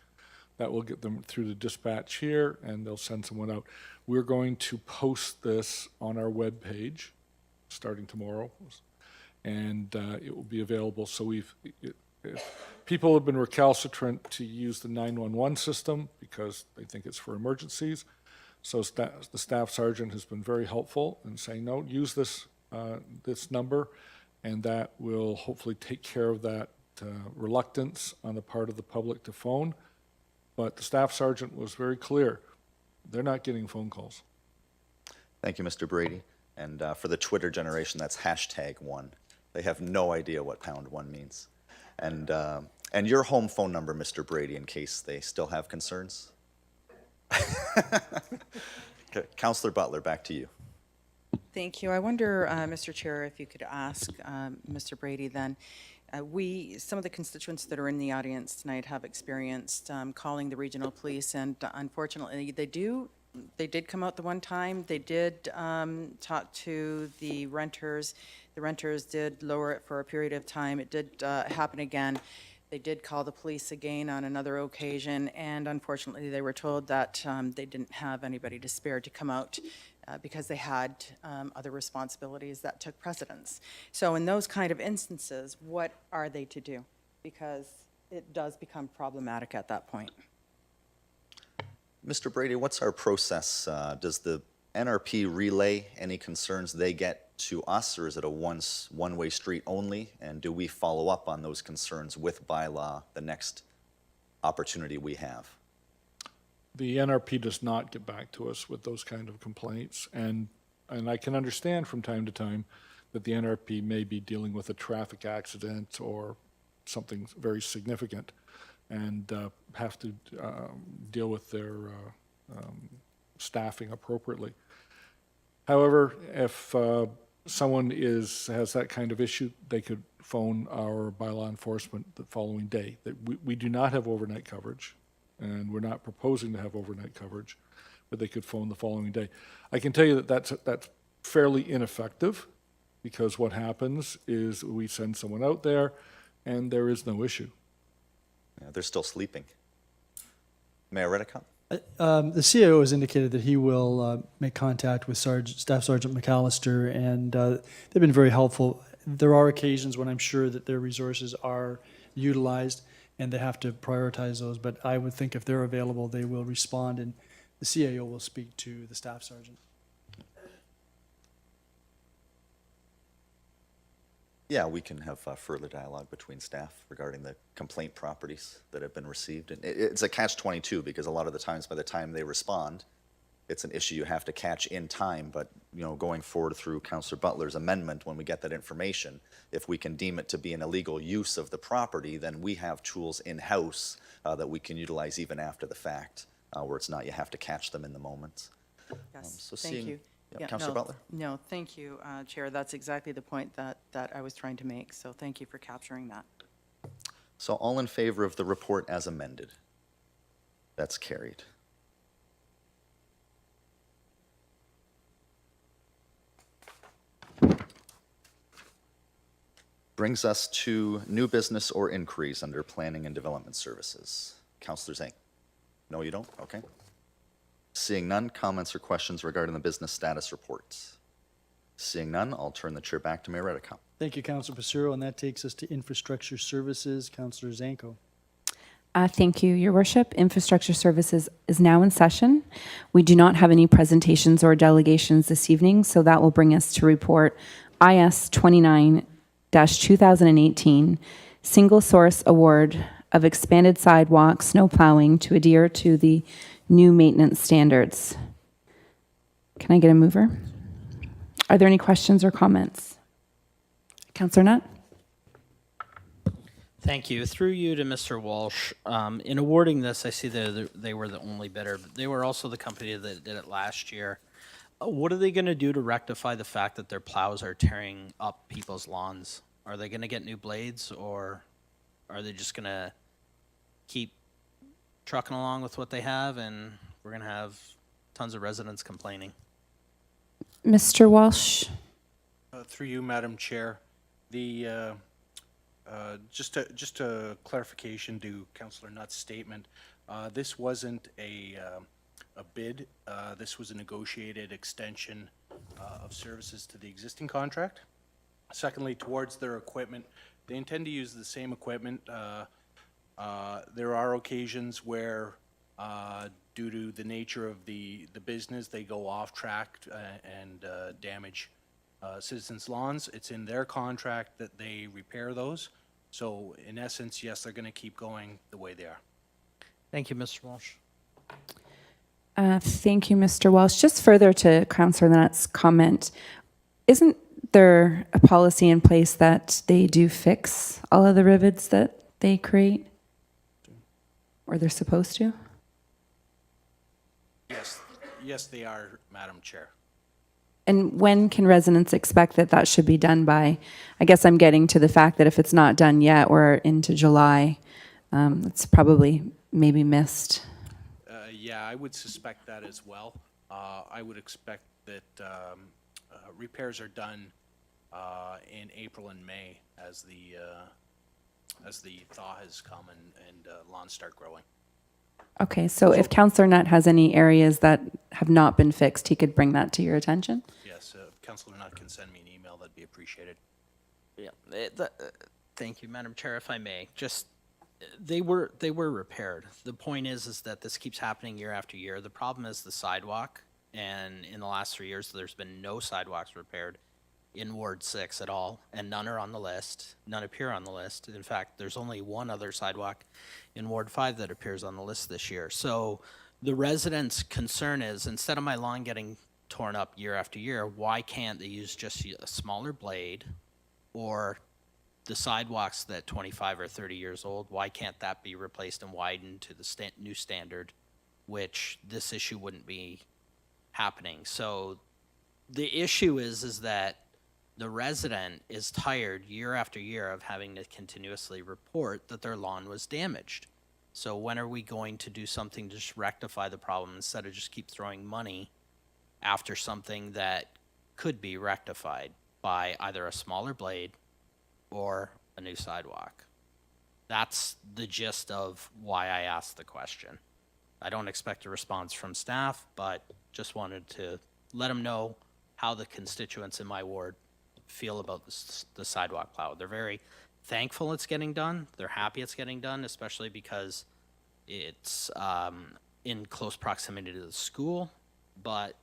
[SPEAKER 11] That will get them through the dispatch here, and they'll send someone out. We're going to post this on our webpage starting tomorrow, and it will be available. So people have been recalcitrant to use the 911 system because they think it's for emergencies. So the staff sergeant has been very helpful in saying, no, use this number, and that will hopefully take care of that reluctance on the part of the public to phone. But the staff sergeant was very clear. They're not getting phone calls.
[SPEAKER 3] Thank you, Mr. Brady. And for the Twitter generation, that's #1. They have no idea what #1 means. And your home phone number, Mr. Brady, in case they still have concerns? Okay. Councillor Butler, back to you.
[SPEAKER 6] Thank you. I wonder, Mr. Chair, if you could ask Mr. Brady then, some of the constituents that are in the audience tonight have experienced calling the regional police, and unfortunately, they did come out the one time. They did talk to the renters. The renters did lower it for a period of time. It did happen again. They did call the police again on another occasion, and unfortunately, they were told that they didn't have anybody to spare to come out because they had other responsibilities that took precedence. So in those kind of instances, what are they to do? Because it does become problematic at that point.
[SPEAKER 3] Mr. Brady, what's our process? Does the NRP relay any concerns they get to us, or is it a one-way street only? And do we follow up on those concerns with bylaw the next opportunity we have?
[SPEAKER 11] The NRP does not get back to us with those kind of complaints, and I can understand from time to time that the NRP may be dealing with a traffic accident or something very significant, and have to deal with their staffing appropriately. However, if someone has that kind of issue, they could phone our bylaw enforcement the following day. We do not have overnight coverage, and we're not proposing to have overnight coverage, but they could phone the following day. I can tell you that that's fairly ineffective, because what happens is we send someone out there, and there is no issue.
[SPEAKER 3] Yeah, they're still sleeping. Mayor Redicott?
[SPEAKER 1] The CAO has indicated that he will make contact with Staff Sergeant McAllister, and they've been very helpful. There are occasions when I'm sure that their resources are utilized, and they have to prioritize those, but I would think if they're available, they will respond, and the CAO will speak to the Staff Sergeant.
[SPEAKER 3] Yeah, we can have further dialogue between staff regarding the complaint properties that have been received. And it's a catch-22, because a lot of the times, by the time they respond, it's an issue you have to catch in time. But, going forward through Councillor Butler's amendment, when we get that information, if we can deem it to be an illegal use of the property, then we have tools in-house that we can utilize even after the fact, where it's not you have to catch them in the moment.
[SPEAKER 6] Yes,
[SPEAKER 3] So
[SPEAKER 6] thank you.
[SPEAKER 3] Yeah, Councillor Butler?
[SPEAKER 6] No, thank you, Chair. That's exactly the point that I was trying to make, so thank you for capturing that.
[SPEAKER 3] So all in favor of the report as amended? That's carried. Brings us to new business or inquiries under Planning and Development Services. Councillor Zhang? No, you don't? Okay. Seeing none, comments or questions regarding the business status reports? Seeing none, I'll turn the chair back to Mayor Redicott.
[SPEAKER 1] Thank you, Councillor Passero, and that takes us to Infrastructure Services. Councillor Zanko.
[SPEAKER 9] Thank you, Your Worship. Infrastructure Services is now in session. We do not have any presentations or delegations this evening, so that will bring us to report IS 29-2018, Single Source Award of Expanded Sidewalk Snow Plowing to adhere to the new maintenance standards. Can I get a mover? Are there any questions or comments? Councillor Nutt?
[SPEAKER 4] Thank you. Through you to Mr. Walsh. In awarding this, I see that they were the only bidder, but they were also the company that did it last year. What are they going to do to rectify the fact that their plows are tearing up people's lawns? Are they going to get new blades, or are they just going to keep trucking along with what they have, and we're going to have tons of residents complaining?
[SPEAKER 9] Mr. Walsh?
[SPEAKER 14] Through you, Madam Chair, the just a clarification to Councillor Nutt's statement. This wasn't a bid. This was a negotiated extension of services to the existing contract. Secondly, towards their equipment, they intend to use the same equipment. There are occasions where, due to the nature of the business, they go off track and damage citizens' lawns. It's in their contract that they repair those. So in essence, yes, they're going to keep going the way they are.
[SPEAKER 4] Thank you, Mr. Walsh.
[SPEAKER 9] Thank you, Mr. Walsh. Just further to Councillor Nutt's comment, isn't there a policy in place that they do fix all of the rivets that they create? Or they're supposed to?
[SPEAKER 14] Yes, they are, Madam Chair.
[SPEAKER 9] And when can residents expect that that should be done by? I guess I'm getting to the fact that if it's not done yet, we're into July. It's probably maybe missed.
[SPEAKER 14] Yeah, I would suspect that as well. I would expect that repairs are done in April and May as the thaw has come and lawns start growing.
[SPEAKER 9] Okay, so if Councillor Nutt has any areas that have not been fixed, he could bring that to your attention?
[SPEAKER 14] Yes, if Councillor Nutt can send me an email, that'd be appreciated.
[SPEAKER 4] Yeah, thank you, Madam Chair, if I may. Just, they were repaired. The point is that this keeps happening year after year. The problem is the sidewalk, and in the last 3 years, there's been no sidewalks repaired in Ward 6 at all, and none are on the list. None appear on the list. In fact, there's only one other sidewalk in Ward 5 that appears on the list this year. So the residents' concern is, instead of my lawn getting torn up year after year, why can't they use just a smaller blade, or the sidewalks that 25 or 30 years old, why can't that be replaced and widened to the new standard, which this issue wouldn't be happening? So the issue is that the resident is tired year after year of having to continuously report that their lawn was damaged. So when are we going to do something to just rectify the problem instead of just keep throwing money after something that could be rectified by either a smaller blade or a new sidewalk? That's the gist of why I asked the question. I don't expect a response from staff, but just wanted to let them know how the constituents in my ward feel about the sidewalk plow. They're very thankful it's getting done. They're happy it's getting done, especially because it's in close proximity to the school. But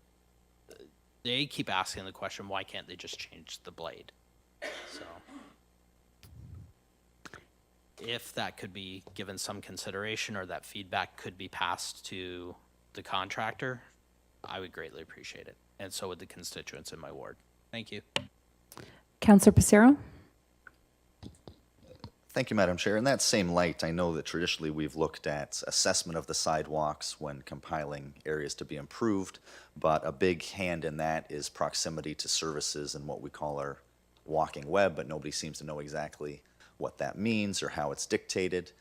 [SPEAKER 4] they keep asking the question, why can't they just change the blade? So if that could be given some consideration, or that feedback could be passed to the contractor, I would greatly appreciate it. And so would the constituents in my ward. Thank you.
[SPEAKER 9] Councillor Passero?
[SPEAKER 3] Thank you, Madam Chair. In that same light, I know that traditionally we've looked at assessment of the sidewalks when compiling areas to be improved, but a big hand in that is proximity to services and what we call our walking web, but nobody seems to know exactly what that means or how it's dictated.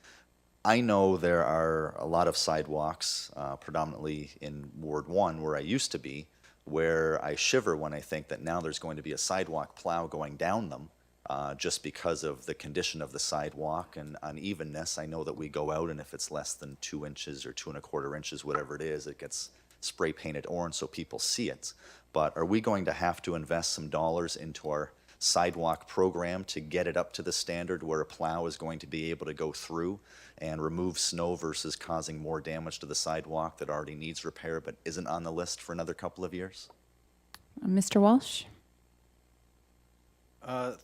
[SPEAKER 3] I know there are a lot of sidewalks, predominantly in Ward 1, where I used to be, where I shiver when I think that now there's going to be a sidewalk plow going down them, just because of the condition of the sidewalk and unevenness. I know that we go out, and if it's less than 2 inches or 2 1/4 inches, whatever it is, it gets spray painted orange so people see it. But are we going to have to invest some dollars into our sidewalk program to get it up to the standard where a plow is going to be able to go through and remove snow versus causing more damage to the sidewalk that already needs repair but isn't on the list for another couple of years?
[SPEAKER 9] Mr. Walsh?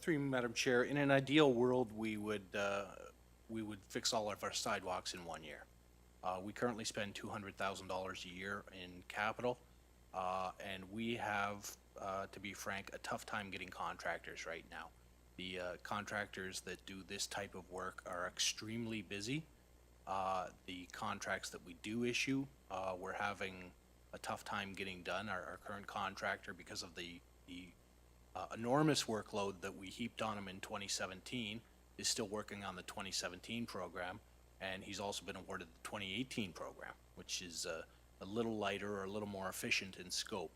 [SPEAKER 14] Through you, Madam Chair, in an ideal world, we would fix all of our sidewalks in 1 year. We currently spend $200,000 a year in capital, and we have, to be frank, a tough time getting contractors right now. The contractors that do this type of work are extremely busy. The contracts that we do issue, we're having a tough time getting done. Our current contractor, because of the enormous workload that we heaped on him in 2017, is still working on the 2017 program, and he's also been awarded the 2018 program, which is a little lighter or a little more efficient in scope.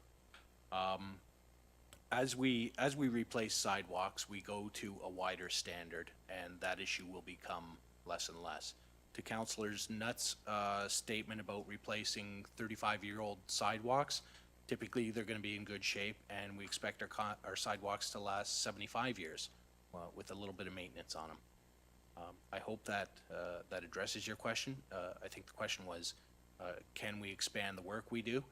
[SPEAKER 14] As we replace sidewalks, we go to a wider standard, and that issue will become less and less. To Councillor Nutt's statement about replacing 35-year-old sidewalks, typically they're going to be in good shape, and we expect our sidewalks to last 75 years with a little bit of maintenance on them. I hope that that addresses your question. I think the question was, can we expand the work we do?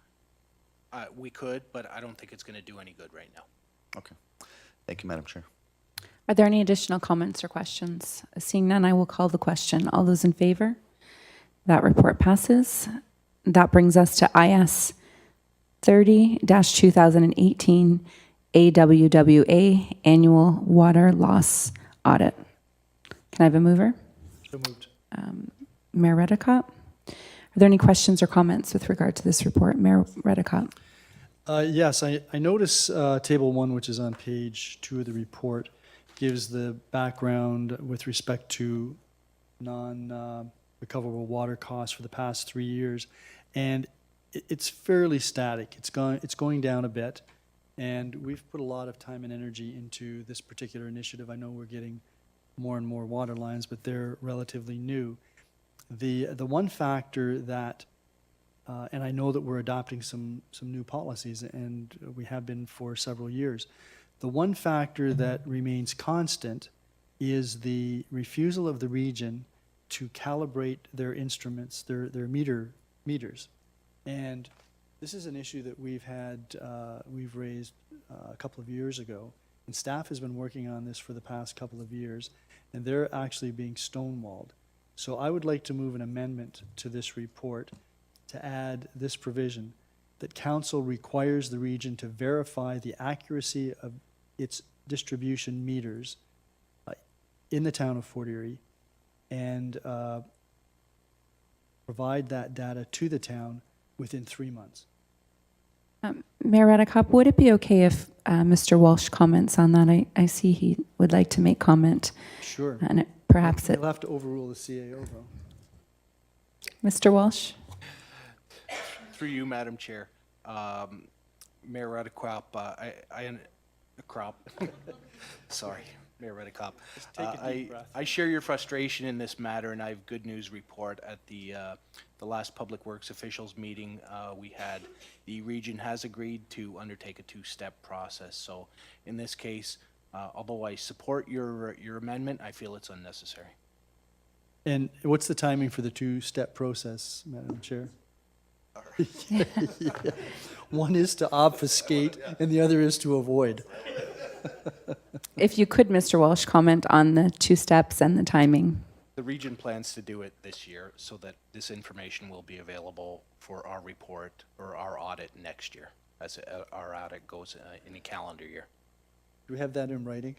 [SPEAKER 14] We could, but I don't think it's going to do any good right now.
[SPEAKER 3] Okay. Thank you, Madam Chair.
[SPEAKER 9] Are there any additional comments or questions? Seeing none, I will call the question. All those in favor? That report passes. That brings us to IS 30-2018 AWWA Annual Water Loss Audit. Can I have a mover?
[SPEAKER 1] So moved.
[SPEAKER 9] Mayor Redicott? Are there any questions or comments with regard to this report? Mayor Redicott?
[SPEAKER 1] Yes, I notice Table 1, which is on page 2 of the report, gives the background with respect to non-recoverable water costs for the past 3 years. And it's fairly static. It's going down a bit. And we've put a lot of time and energy into this particular initiative. I know we're getting more and more water lines, but they're relatively new. The one factor that, and I know that we're adopting some new policies, and we have been for several years. The one factor that remains constant is the refusal of the region to calibrate their instruments, their meters. And this is an issue that we've raised a couple of years ago, and staff has been working on this for the past couple of years, and they're actually being stonewalled. So I would like to move an amendment to this report to add this provision that council requires the region to verify the accuracy of its distribution meters in the town of Fort Erie and provide that data to the town within 3 months.
[SPEAKER 9] Mayor Redicott, would it be okay if Mr. Walsh comments on that? I see he would like to make comment.
[SPEAKER 1] Sure.
[SPEAKER 9] And perhaps it...
[SPEAKER 1] You'll have to overrule the CAO, though.
[SPEAKER 9] Mr. Walsh?
[SPEAKER 14] Through you, Madam Chair, Mayor Redicott, sorry, Mayor Redicott. I share your frustration in this matter, and I have good news report. At the last Public Works officials meeting we had, the region has agreed to undertake a two-step process. So in this case, although I support your amendment, I feel it's unnecessary.
[SPEAKER 1] And what's the timing for the two-step process, Madam Chair? Yeah. One is to obfuscate, and the other is to avoid.
[SPEAKER 9] If you could, Mr. Walsh, comment on the 2 steps and the timing.
[SPEAKER 14] The region plans to do it this year so that this information will be available for our report or our audit next year, as our audit goes in a calendar year.
[SPEAKER 1] Do we have that in writing?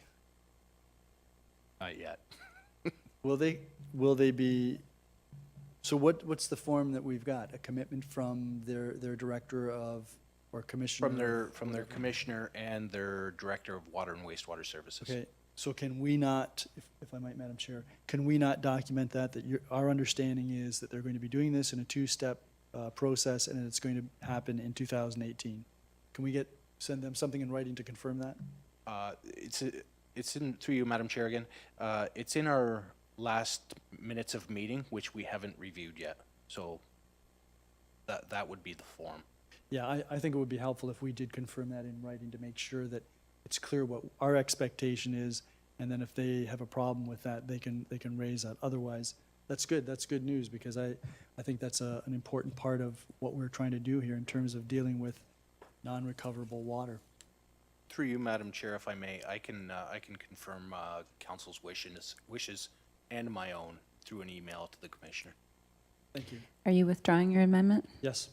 [SPEAKER 14] Not yet.
[SPEAKER 1] Will they be, so what's the form that we've got? A commitment from their director of, or commissioner?
[SPEAKER 14] From their commissioner and their director of water and wastewater services.
[SPEAKER 1] Okay, so can we not, if I might, Madam Chair, can we not document that our understanding is that they're going to be doing this in a two-step process and it's going to happen in 2018? Can we send them something in writing to confirm that?
[SPEAKER 14] It's in, through you, Madam Chair again, it's in our last minutes of meeting, which we haven't reviewed yet. So that would be the form.
[SPEAKER 1] Yeah, I think it would be helpful if we did confirm that in writing to make sure that it's clear what our expectation is, and then if they have a problem with that, they can raise that. Otherwise, that's good. That's good news, because I think that's an important part of what we're trying to do here in terms of dealing with non-recoverable water.
[SPEAKER 14] Through you, Madam Chair, if I may, I can confirm council's wishes and my own through an email to the commissioner.
[SPEAKER 1] Thank you.
[SPEAKER 9] Are you withdrawing your amendment?
[SPEAKER 1] Yes.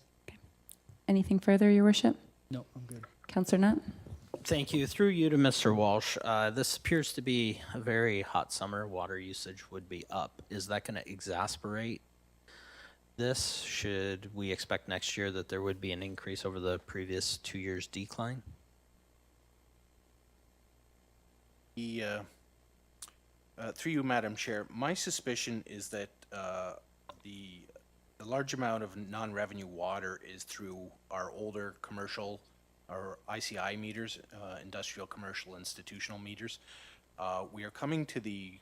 [SPEAKER 9] Anything further, Your Worship?
[SPEAKER 1] No, I'm good.
[SPEAKER 9] Councillor Nutt?
[SPEAKER 4] Thank you. Through you to Mr. Walsh. This appears to be a very hot summer. Water usage would be up. Is that going to exasperate this? Should we expect next year that there would be an increase over the previous 2 years' decline?
[SPEAKER 14] Through you, Madam Chair, my suspicion is that the large amount of non-revenue water is through our older commercial, our ICI meters, industrial, commercial, institutional meters. We are coming to the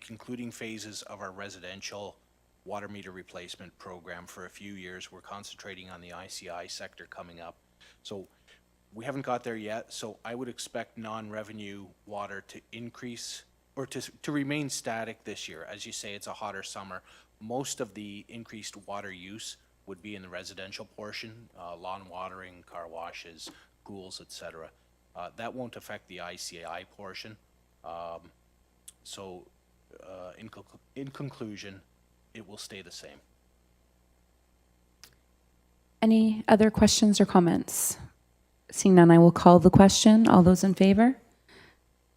[SPEAKER 14] concluding phases of our residential water meter replacement program for a few years. We're concentrating on the ICI sector coming up. So we haven't got there yet, so I would expect non-revenue water to increase or to remain static this year. As you say, it's a hotter summer. Most of the increased water use would be in the residential portion, lawn watering, car washes, pools, etc. That won't affect the ICI portion. In conclusion, it will stay the same.
[SPEAKER 9] Any other questions or comments? Seeing none, I will call the question. All those in favor?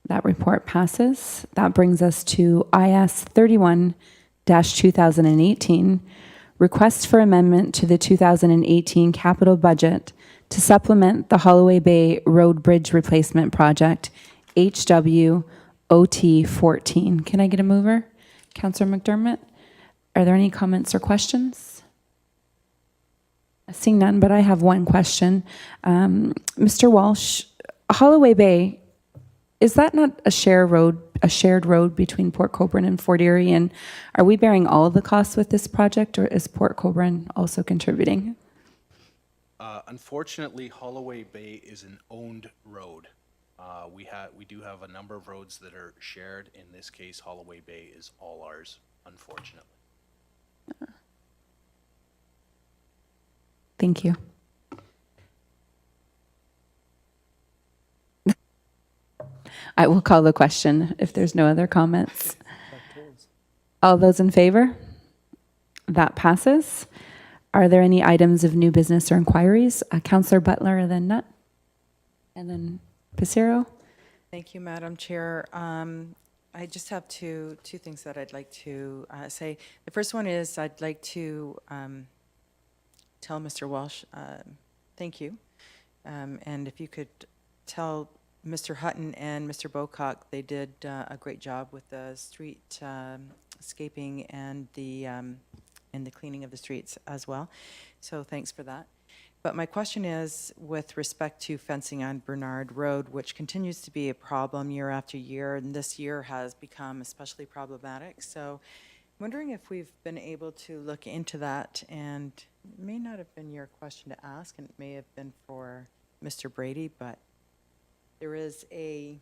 [SPEAKER 9] That report passes. That brings us to IS 31-2018, request for amendment to the 2018 capital budget to supplement the Holloway Bay Road Bridge Replacement Project, HWOT 14. Can I get a mover? Councillor McDermott? Are there any comments or questions? Seeing none, but I have one question. Mr. Walsh, Holloway Bay, is that not a shared road between Port Colborne and Fort Erie? And are we bearing all of the costs with this project, or is Port Colborne also contributing?
[SPEAKER 14] Unfortunately, Holloway Bay is an owned road. We do have a number of roads that are shared. In this case, Holloway Bay is all ours, unfortunately.
[SPEAKER 9] Thank you. I will call the question if there's no other comments. All those in favor? That passes. Are there any items of new business or inquiries? Councillor Butler, then Nutt, and then Passero.
[SPEAKER 6] Thank you, Madam Chair. I just have two things that I'd like to say. The first one is I'd like to tell Mr. Walsh thank you. And if you could tell Mr. Hutton and Mr. Bocock, they did a great job with the street scaping and the cleaning of the streets as well. So thanks for that. But my question is with respect to fencing on Bernard Road, which continues to be a problem year after year, and this year has become especially problematic. So I'm wondering if we've been able to look into that, and it may not have been your question to ask, and it may have been for Mr. Brady, but there is I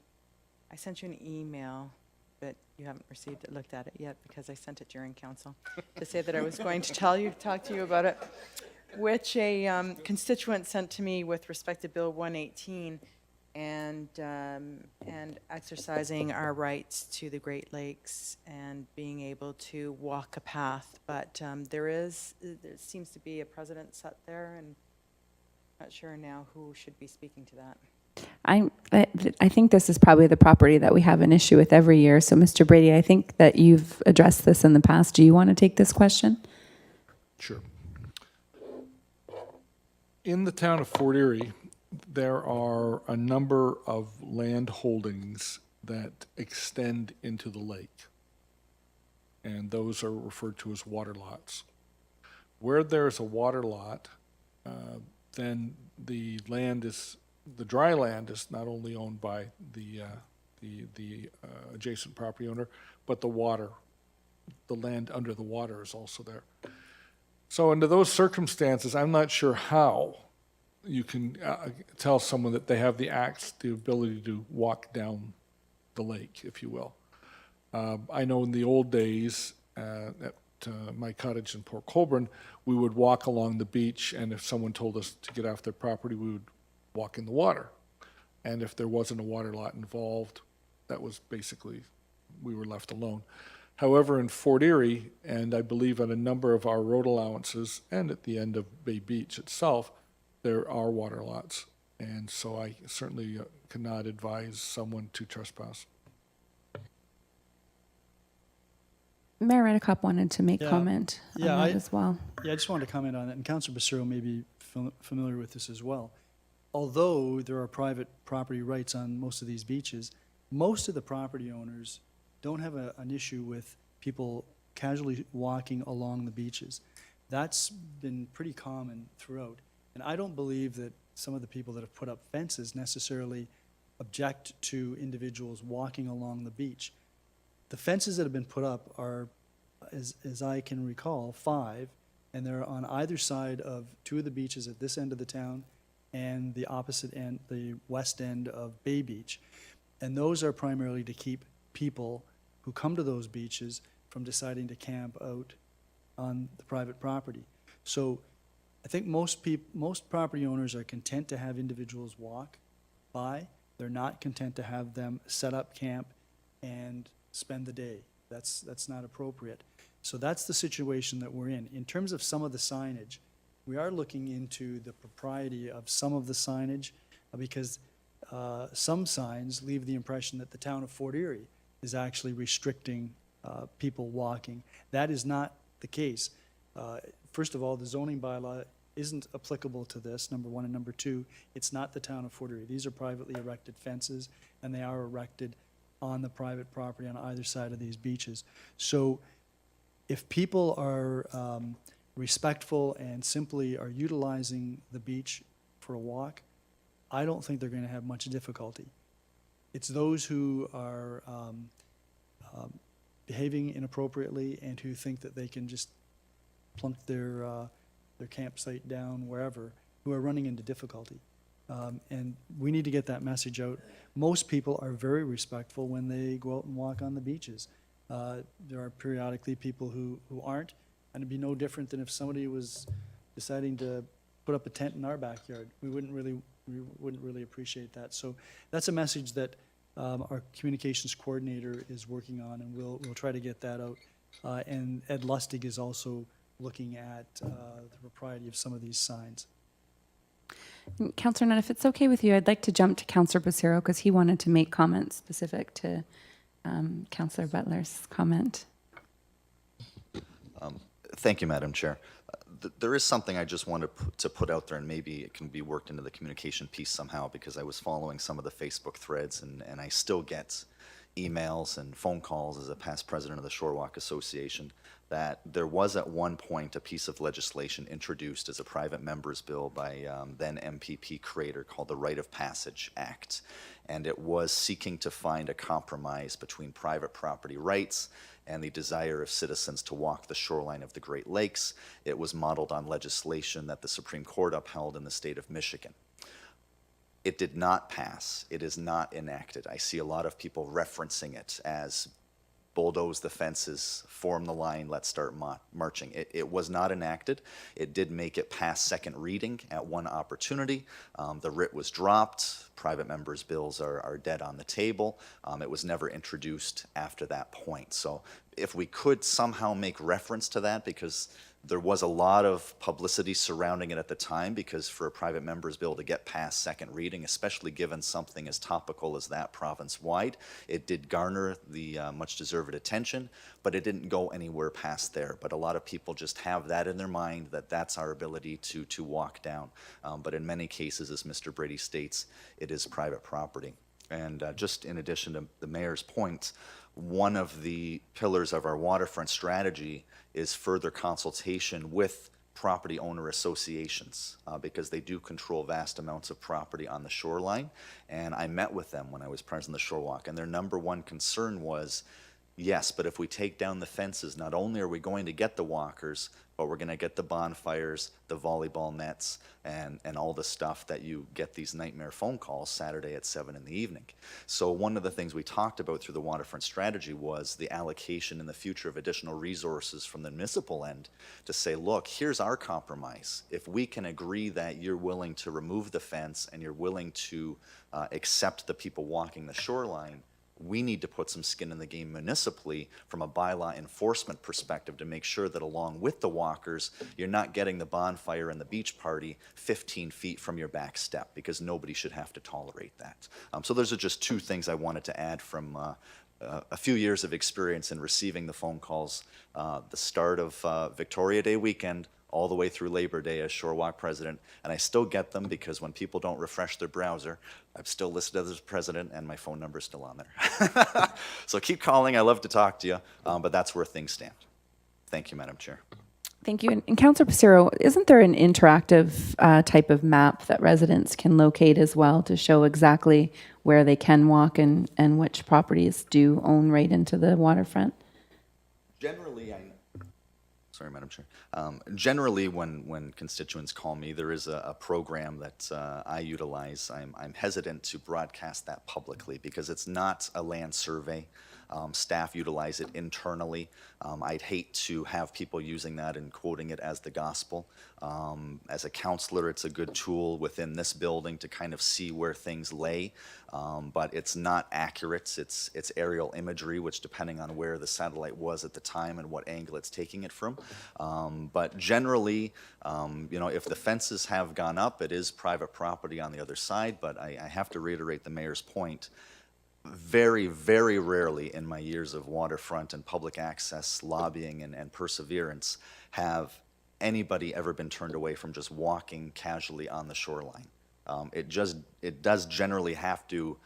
[SPEAKER 6] sent you an email, but you haven't received it, looked at it yet, because I sent it during council to say that I was going to talk to you about it, which a constituent sent to me with respect to Bill 118 and exercising our rights to the Great Lakes and being able to walk a path. But there seems to be a precedent set there, and not sure now who should be speaking to that.
[SPEAKER 9] I think this is probably the property that we have an issue with every year. So, Mr. Brady, I think that you've addressed this in the past. Do you want to take this question?
[SPEAKER 11] Sure. In the town of Fort Erie, there are a number of land holdings that extend into the lake, and those are referred to as water lots. Where there's a water lot, then the dry land is not only owned by the adjacent property owner, but the land under the water is also there. So under those circumstances, I'm not sure how you can tell someone that they have the ability to walk down the lake, if you will. I know in the old days at my cottage in Port Colborne, we would walk along the beach, and if someone told us to get off their property, we would walk in the water. And if there wasn't a water lot involved, that was basically, we were left alone. However, in Fort Erie, and I believe on a number of our road allowances, and at the end of Bay Beach itself, there are water lots. And so I certainly cannot advise someone to trespass.
[SPEAKER 9] Mayor Redekop wanted to make
[SPEAKER 1] Yeah.
[SPEAKER 9] comment on
[SPEAKER 1] Yeah,
[SPEAKER 9] that as well.
[SPEAKER 1] Yeah, I just wanted to comment on that, and Councilor Becerra may be familiar with this as well. Although there are private property rights on most of these beaches, most of the property owners don't have an issue with people casually walking along the beaches. That's been pretty common throughout. And I don't believe that some of the people that have put up fences necessarily object to individuals walking along the beach. The fences that have been put up are, as I can recall, 5, and they're on either side of 2 of the beaches at this end of the town and the opposite end, the west end of Bay Beach. And those are primarily to keep people who come to those beaches from deciding to camp out on the private property. So I think most property owners are content to have individuals walk by. They're not content to have them set up camp and spend the day. That's not appropriate. So that's the situation that we're in. In terms of some of the signage, we are looking into the propriety of some of the signage because some signs leave the impression that the town of Fort Erie is actually restricting people walking. That is not the case. First of all, the zoning bylaw isn't applicable to this, number one, and number two, it's not the town of Fort Erie. These are privately erected fences, and they are erected on the private property on either side of these beaches. So if people are respectful and simply are utilizing the beach for a walk, I don't think they're going to have much difficulty. It's those who are behaving inappropriately and who think that they can just plunk their campsite down wherever, who are running into difficulty. And we need to get that message out. Most people are very respectful when they go out and walk on the beaches. There are periodically people who aren't, and it'd be no different than if somebody was deciding to put up a tent in our backyard. We wouldn't really appreciate that. So that's a message that our communications coordinator is working on, and we'll try to get that out. And Ed Lustig is also looking at the propriety of some of these signs.
[SPEAKER 9] Councillor Nutt, if it's okay with you, I'd like to jump to Councillor Becerra because he wanted to make comments specific to Councillor Butler's comment.
[SPEAKER 3] Thank you, Madam Chair. There is something I just wanted to put out there, and maybe it can be worked into the communication piece somehow, because I was following some of the Facebook threads, and I still get emails and phone calls as a past president of the Shorewalk Association that there was at one point a piece of legislation introduced as a private member's bill by then MPP Crater called the Rite of Passage Act. And it was seeking to find a compromise between private property rights and the desire of citizens to walk the shoreline of the Great Lakes. It was modeled on legislation that the Supreme Court upheld in the state of Michigan. It did not pass. It is not enacted. I see a lot of people referencing it as bulldoze the fences, form the line, let's start marching. It was not enacted. It did make it past second reading at one opportunity. The writ was dropped. Private members' bills are dead on the table. It was never introduced after that point. So if we could somehow make reference to that, because there was a lot of publicity surrounding it at the time, because for a private member's bill to get past second reading, especially given something as topical as that province-wide, it did garner the much-deserved attention, but it didn't go anywhere past there. But a lot of people just have that in their mind, that that's our ability to walk down. But in many cases, as Mr. Brady states, it is private property. And just in addition to the mayor's points, one of the pillars of our waterfront strategy is further consultation with property owner associations because they do control vast amounts of property on the shoreline. And I met with them when I was president of the Shorewalk, and their number one concern was Yes, but if we take down the fences, not only are we going to get the walkers, but we're going to get the bonfires, the volleyball nets, and all the stuff that you get these nightmare phone calls Saturday at 7 in the evening. So one of the things we talked about through the waterfront strategy was the allocation in the future of additional resources from the municipal end to say, look, here's our compromise. If we can agree that you're willing to remove the fence and you're willing to accept the people walking the shoreline, we need to put some skin in the game municipally from a bylaw enforcement perspective to make sure that along with the walkers, you're not getting the bonfire and the beach party 15 feet from your back step, because nobody should have to tolerate that. So those are just two things I wanted to add from a few years of experience in receiving the phone calls, the start of Victoria Day weekend, all the way through Labor Day as Shorewalk president, and I still get them because when people don't refresh their browser, I'm still listed as president and my phone number is still on there. So keep calling, I love to talk to you, but that's where things stand. Thank you, Madam Chair.
[SPEAKER 9] Thank you. And Councillor Passero, isn't there an interactive type of map that residents can locate as well to show exactly where they can walk and which properties do own right into the waterfront?
[SPEAKER 3] Generally, sorry, Madam Chair. Generally, when constituents call me, there is a program that I utilize. I'm hesitant to broadcast that publicly because it's not a land survey. Staff utilize it internally. I'd hate to have people using that and quoting it as the gospel. As a counselor, it's a good tool within this building to kind of see where things lay, but it's not accurate. It's aerial imagery, which depending on where the satellite was at the time and what angle it's taking it from. But generally, if the fences have gone up, it is private property on the other side, but I have to reiterate the mayor's point. Very, very rarely in my years of waterfront and public access lobbying and perseverance have anybody ever been turned away from just walking casually on the shoreline. It does generally have to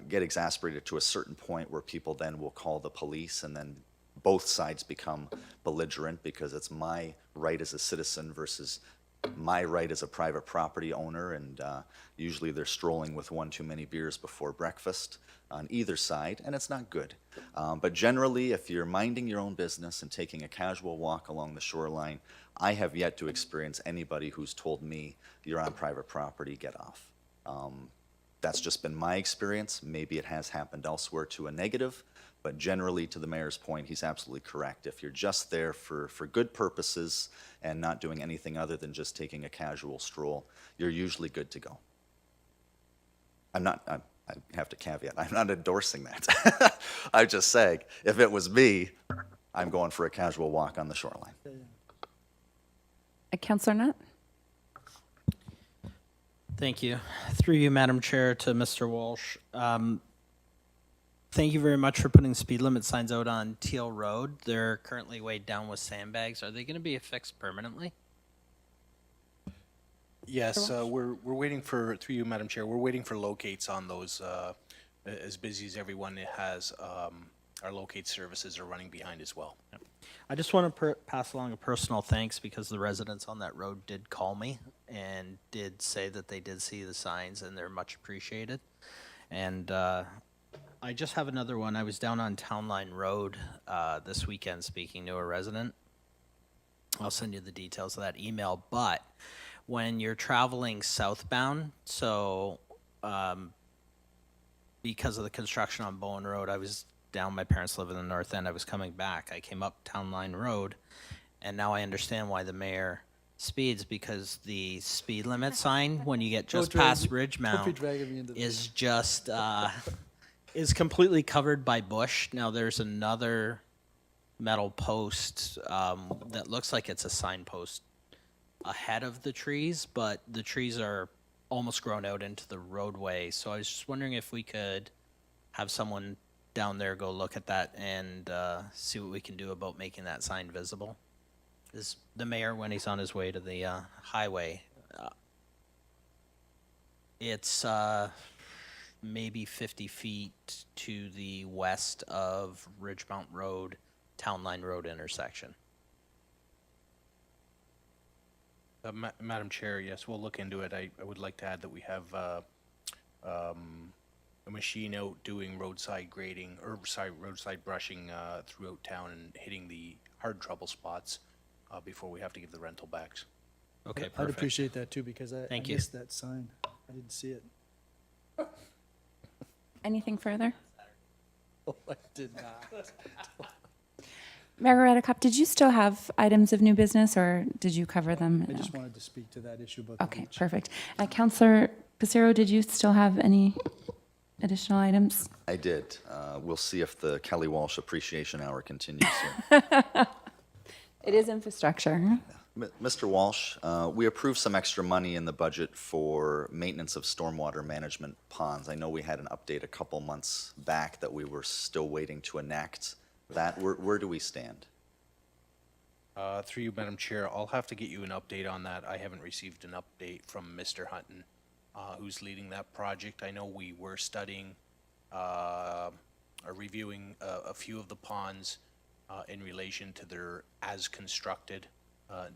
[SPEAKER 3] get exasperated to a certain point where people then will call the police, and then both sides become belligerent because it's my right as a citizen versus my right as a private property owner, and usually they're strolling with one too many beers before breakfast on either side, and it's not good. But generally, if you're minding your own business and taking a casual walk along the shoreline, I have yet to experience anybody who's told me, you're on private property, get off. That's just been my experience. Maybe it has happened elsewhere to a negative, but generally, to the mayor's point, he's absolutely correct. If you're just there for good purposes and not doing anything other than just taking a casual stroll, you're usually good to go. I have to caveat, I'm not endorsing that. I'm just saying, if it was me, I'm going for a casual walk on the shoreline.
[SPEAKER 9] Councillor Nutt?
[SPEAKER 4] Thank you. Through you, Madam Chair, to Mr. Walsh. Thank you very much for putting speed limit signs out on Teal Road. They're currently weighed down with sandbags. Are they going to be affixed permanently?
[SPEAKER 14] Yes, we're waiting for, through you, Madam Chair, we're waiting for locates on those. As busy as everyone has, our locate services are running behind as well.
[SPEAKER 4] I just want to pass along a personal thanks because the residents on that road did call me and did say that they did see the signs and they're much appreciated. And I just have another one. I was down on Town Line Road this weekend speaking to a resident. I'll send you the details of that email. But when you're traveling southbound, so because of the construction on Bowen Road, I was down, my parents live in the north end, I was coming back. I came up Town Line Road, and now I understand why the mayor speeds, because the speed limit sign, when you get just past Ridgemount, is just, is completely covered by bush. Now there's another metal post that looks like it's a signpost ahead of the trees, but the trees are almost grown out into the roadway. So I was just wondering if we could have someone down there go look at that and see what we can do about making that sign visible. Is the mayor, when he's on his way to the highway, it's maybe 50 feet to the west of Ridgemount Road, Town Line Road intersection.
[SPEAKER 14] Madam Chair, yes, we'll look into it. I would like to add that we have a machine out doing roadside grading, or sorry, roadside brushing throughout town and hitting the hard trouble spots before we have to give the rental backs.
[SPEAKER 4] Okay,
[SPEAKER 1] I'd
[SPEAKER 4] perfect.
[SPEAKER 1] appreciate that too, because I
[SPEAKER 4] Thank you.
[SPEAKER 1] missed that sign. I didn't see it.
[SPEAKER 9] Anything further?
[SPEAKER 1] Oh, I did not.
[SPEAKER 9] Margaretta Cup, did you still have items of new business, or did you cover them?
[SPEAKER 1] I just
[SPEAKER 9] Okay.
[SPEAKER 1] wanted to speak to that issue about the
[SPEAKER 9] Okay,
[SPEAKER 1] beach.
[SPEAKER 9] perfect. Councillor Passero, did you still have any additional items?
[SPEAKER 3] I did. We'll see if the Kelly Walsh Appreciation Hour continues soon.
[SPEAKER 9] It is infrastructure.
[SPEAKER 3] Mr. Walsh, we approved some extra money in the budget for maintenance of stormwater management ponds. I know we had an update a couple months back that we were still waiting to enact that. Where do we stand?
[SPEAKER 14] Through you, Madam Chair, I'll have to get you an update on that. I haven't received an update from Mr. Hutton, who's leading that project. I know we were studying or reviewing a few of the ponds in relation to their as-constructed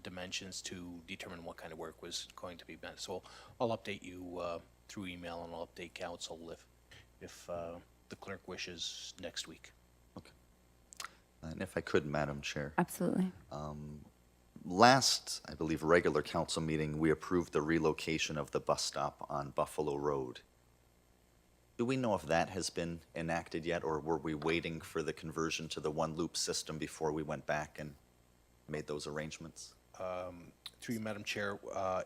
[SPEAKER 14] dimensions to determine what kind of work was going to be done. So I'll update you through email, and I'll update council if the clerk wishes next week.
[SPEAKER 3] And if I could, Madam Chair.
[SPEAKER 9] Absolutely.
[SPEAKER 3] Last, I believe, regular council meeting, we approved the relocation of the bus stop on Buffalo Road. Do we know if that has been enacted yet, or were we waiting for the conversion to the one-loop system before we went back and made those arrangements?
[SPEAKER 14] Through you, Madam Chair,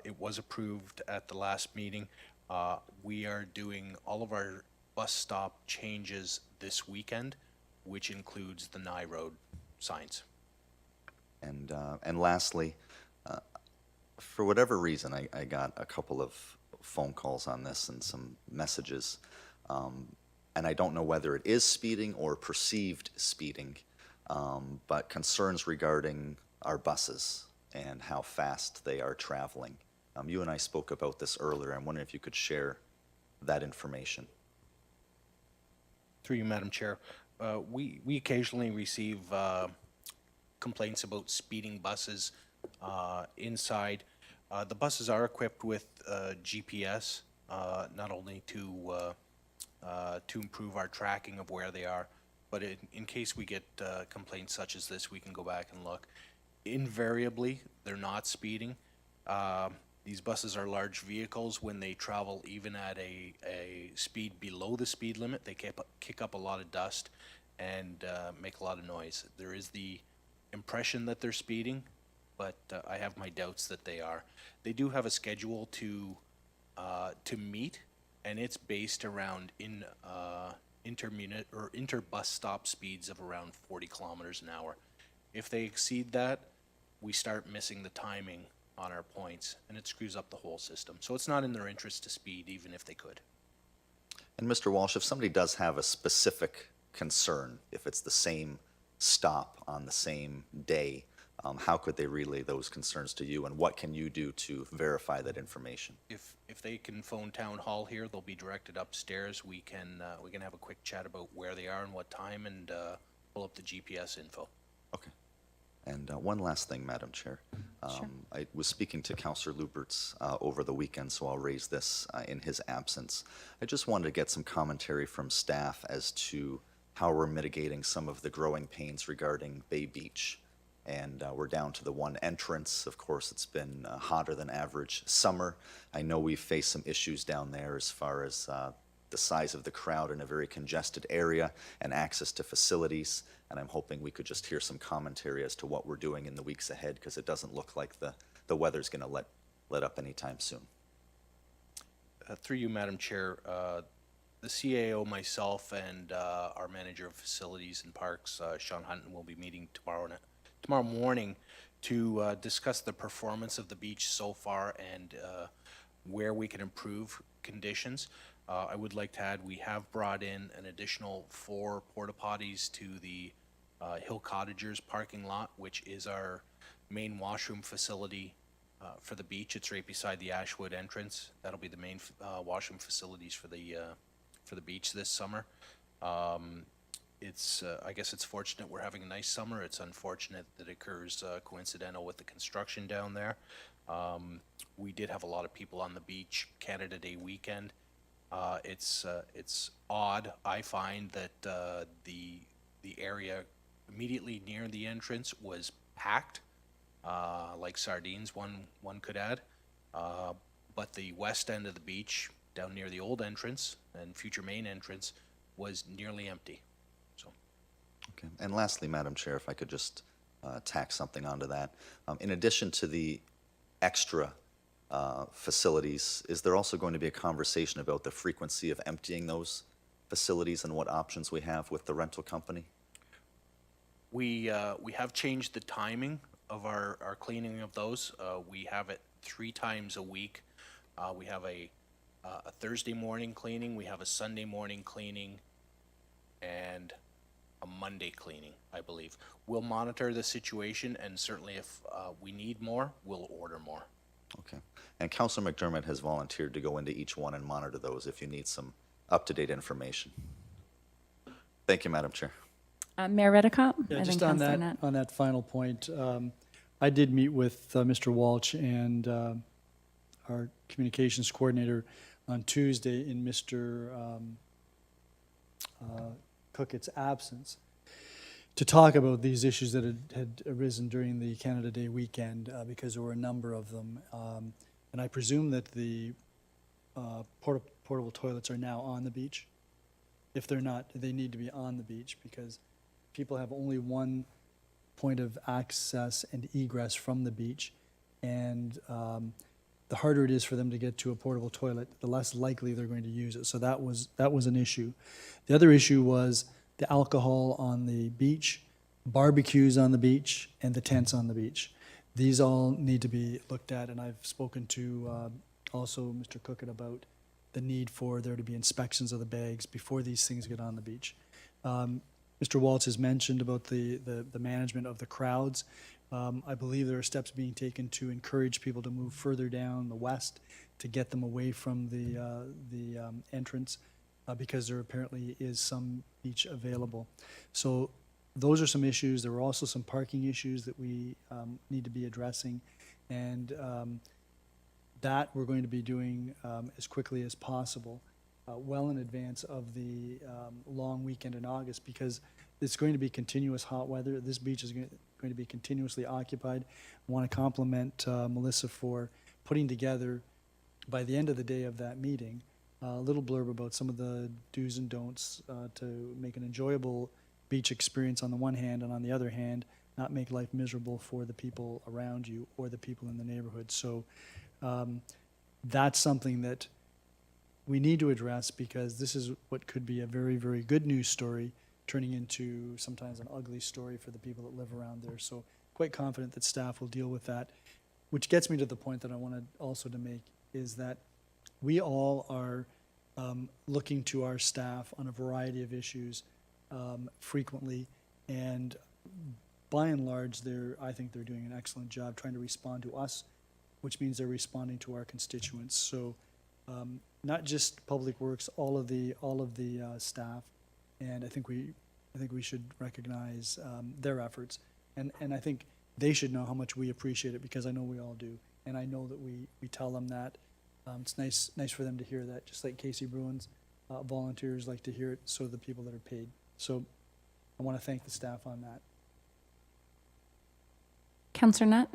[SPEAKER 14] it was approved at the last meeting. We are doing all of our bus stop changes this weekend, which includes the Nye Road signs.
[SPEAKER 3] And lastly, for whatever reason, I got a couple of phone calls on this and some messages, and I don't know whether it is speeding or perceived speeding, but concerns regarding our buses and how fast they are traveling. You and I spoke about this earlier. I'm wondering if you could share that information.
[SPEAKER 14] Through you, Madam Chair, we occasionally receive complaints about speeding buses inside. The buses are equipped with GPS, not only to improve our tracking of where they are, but in case we get complaints such as this, we can go back and look. Invariably, they're not speeding. These buses are large vehicles. When they travel even at a speed below the speed limit, they kick up a lot of dust and make a lot of noise. There is the impression that they're speeding, but I have my doubts that they are. They do have a schedule to meet, and it's based around inter-bus stop speeds of around 40 kilometers an hour. If they exceed that, we start missing the timing on our points, and it screws up the whole system. So it's not in their interest to speed, even if they could.
[SPEAKER 3] And Mr. Walsh, if somebody does have a specific concern, if it's the same stop on the same day, how could they relay those concerns to you, and what can you do to verify that information?
[SPEAKER 14] If they can phone town hall here, they'll be directed upstairs. We can have a quick chat about where they are and what time, and pull up the GPS info.
[SPEAKER 3] Okay. And one last thing, Madam Chair. I was speaking to Councillor Luberts over the weekend, so I'll raise this in his absence. I just wanted to get some commentary from staff as to how we're mitigating some of the growing pains regarding Bay Beach. And we're down to the one entrance. Of course, it's been hotter than average summer. I know we've faced some issues down there as far as the size of the crowd in a very congested area and access to facilities. And I'm hoping we could just hear some commentary as to what we're doing in the weeks ahead, because it doesn't look like the weather's going to let up anytime soon.
[SPEAKER 14] Through you, Madam Chair, the CAO, myself, and our manager of facilities and parks, Sean Hunton, will be meeting tomorrow morning to discuss the performance of the beach so far and where we can improve conditions. I would like to add, we have brought in an additional 4 porta potties to the Hill Cottagers parking lot, which is our main washroom facility for the beach. It's right beside the Ashwood entrance. That'll be the main washroom facilities for the beach this summer. I guess it's fortunate we're having a nice summer. It's unfortunate that it occurs coincidental with the construction down there. We did have a lot of people on the beach Canada Day weekend. It's odd, I find, that the area immediately near the entrance was packed, like sardines, one could add. But the west end of the beach, down near the old entrance and future main entrance, was nearly empty. So,
[SPEAKER 3] Okay. And lastly, Madam Chair, if I could just tack something onto that. In addition to the extra facilities, is there also going to be a conversation about the frequency of emptying those facilities and what options we have with the rental company?
[SPEAKER 14] we have changed the timing of our cleaning of those. We have it 3 times a week. We have a Thursday morning cleaning, we have a Sunday morning cleaning, and a Monday cleaning, I believe. We'll monitor the situation, and certainly if we need more, we'll order more.
[SPEAKER 3] Okay. And Councilor McDermott has volunteered to go into each one and monitor those if you need some up-to-date information. Thank you, Madam Chair.
[SPEAKER 9] Mayor Redekop?
[SPEAKER 1] Yeah,
[SPEAKER 9] and
[SPEAKER 1] just
[SPEAKER 9] then
[SPEAKER 1] on
[SPEAKER 9] Councillor
[SPEAKER 1] that,
[SPEAKER 9] Nutt.
[SPEAKER 1] on that final point, I did meet with Mr. Walsh and our communications coordinator on Tuesday in Mr. Cookett's absence to talk about these issues that had arisen during the Canada Day weekend, because there were a number of them. And I presume that the portable toilets are now on the beach. If they're not, they need to be on the beach, because people have only one point of access and egress from the beach. And the harder it is for them to get to a portable toilet, the less likely they're going to use it. So that was an issue. The other issue was the alcohol on the beach, barbecues on the beach, and the tents on the beach. These all need to be looked at, and I've spoken to also Mr. Cookett about the need for there to be inspections of the bags before these things get on the beach. Mr. Waltz has mentioned about the management of the crowds. I believe there are steps being taken to encourage people to move further down the west to get them away from the entrance, because there apparently is some beach available. So those are some issues. There were also some parking issues that we need to be addressing, and that we're going to be doing as quickly as possible, well in advance of the long weekend in August, because it's going to be continuous hot weather. This beach is going to be continuously occupied. I want to compliment Melissa for putting together, by the end of the day of that meeting, a little blurb about some of the do's and don'ts to make an enjoyable beach experience on the one hand, and on the other hand, not make life miserable for the people around you or the people in the neighborhood. So that's something that we need to address, because this is what could be a very, very good news story turning into sometimes an ugly story for the people that live around there. So quite confident that staff will deal with that, which gets me to the point that I wanted also to make, is that we all are looking to our staff on a variety of issues frequently, and by and large, I think they're doing an excellent job trying to respond to us, which means they're responding to our constituents. So not just Public Works, all of the staff, and I think we should recognize their efforts, and I think they should know how much we appreciate it, because I know we all do, and I know that we tell them that. It's nice for them to hear that, just like Casey Bruins volunteers like to hear it, so do the people that are paid. So I want to thank the staff on that.
[SPEAKER 9] Councillor Nutt?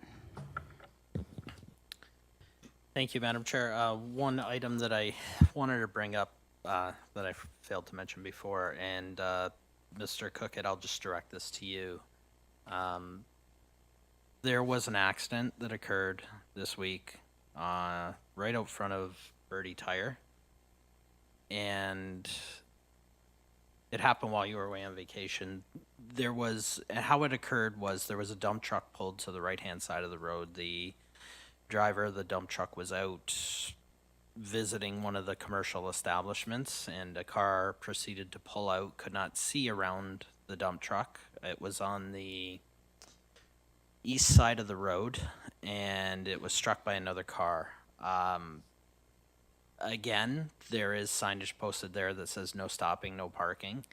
[SPEAKER 4] Thank you, Madam Chair. One item that I wanted to bring up that I failed to mention before, and Mr. Cookett, I'll just direct this to you. There was an accident that occurred this week right out front of Birdie Tire, and it happened while you were away on vacation. How it occurred was there was a dump truck pulled to the right-hand side of the road. The driver of the dump truck was out visiting one of the commercial establishments, and a car proceeded to pull out, could not see around the dump truck. It was on the east side of the road, and it was struck by another car. Again, there is signage posted there that says no stopping, no parking.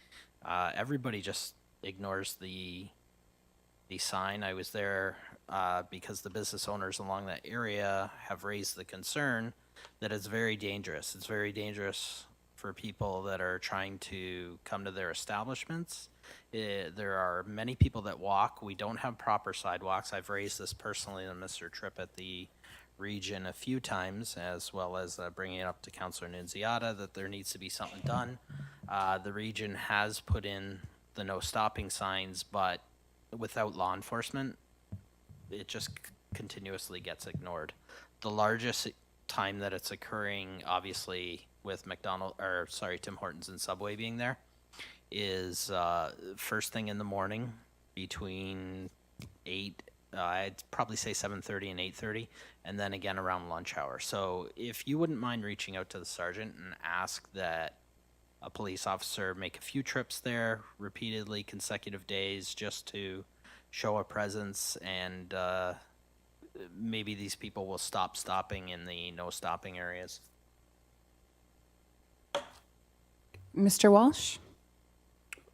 [SPEAKER 4] Everybody just ignores the sign. I was there because the business owners along that area have raised the concern that it's very dangerous. It's very dangerous for people that are trying to come to their establishments. There are many people that walk. We don't have proper sidewalks. I've raised this personally on Mr. Tripp at the region a few times, as well as bringing it up to Councillor Nunziata that there needs to be something done. The region has put in the no stopping signs, but without law enforcement, it just continuously gets ignored. The largest time that it's occurring, obviously, with Tim Hortons and Subway being there, is first thing in the morning between 8, I'd probably say 7:30 and 8:30, and then again around lunch hour. So if you wouldn't mind reaching out to the sergeant and ask that a police officer make a few trips there repeatedly, consecutive days, just to show a presence, and maybe these people will stop stopping in the no stopping areas.
[SPEAKER 9] Mr. Walsh?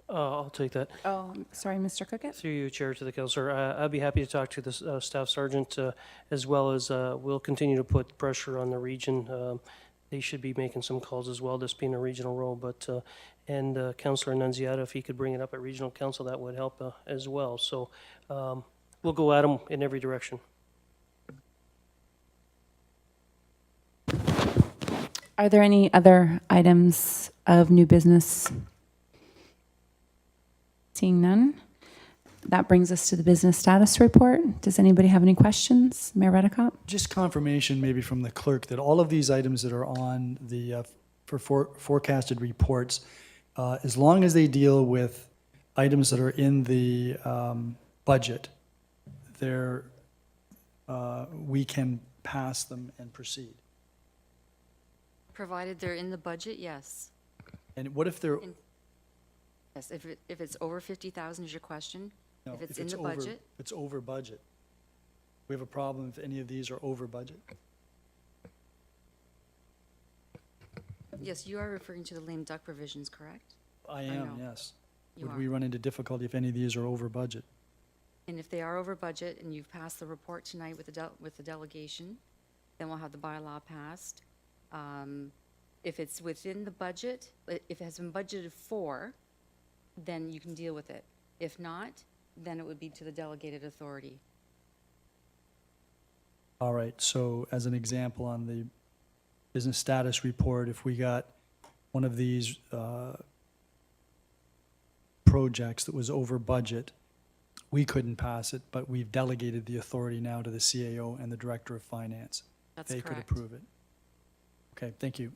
[SPEAKER 8] I'll take that.
[SPEAKER 9] Oh, sorry, Mr. Cookett?
[SPEAKER 8] Through you, Chair, to the councillor. I'd be happy to talk to the staff sergeant, as well as we'll continue to put pressure on the region. They should be making some calls as well, this being a regional role. But and Councillor Nunziata, if he could bring it up at regional council, that would help as well. So we'll go at them in every direction.
[SPEAKER 9] Are there any other items of new business? Seeing none, that brings us to the business status report. Does anybody have any questions? Mayor Redekop?
[SPEAKER 1] Just confirmation maybe from the clerk that all of these items that are on the forecasted reports, as long as they deal with items that are in the budget, we can pass them and proceed.
[SPEAKER 2] Provided they're in the budget, yes.
[SPEAKER 1] And what if they're,
[SPEAKER 2] Yes, if it's over 50,000 is your question?
[SPEAKER 1] no,
[SPEAKER 2] If it's in the
[SPEAKER 1] over-
[SPEAKER 2] budget?
[SPEAKER 1] if it's over budget? We have a problem if any of these are over budget?
[SPEAKER 2] Yes, you are referring to the lame duck provisions, correct?
[SPEAKER 1] I
[SPEAKER 2] know.
[SPEAKER 1] am, yes.
[SPEAKER 2] You
[SPEAKER 1] Would
[SPEAKER 2] are.
[SPEAKER 1] we run into difficulty if any of these are over budget?
[SPEAKER 2] And if they are over budget and you've passed the report tonight with the delegation, then we'll have the bylaw passed. If it's within the budget, if it has been budgeted for, then you can deal with it. If not, then it would be to the delegated authority.
[SPEAKER 1] All right, so as an example, on the business status report, if we got one of these projects that was over budget, we couldn't pass it, but we've delegated the authority now to the CAO and the Director of Finance.
[SPEAKER 2] That's
[SPEAKER 1] They could
[SPEAKER 2] correct.
[SPEAKER 1] approve it. Okay, thank you.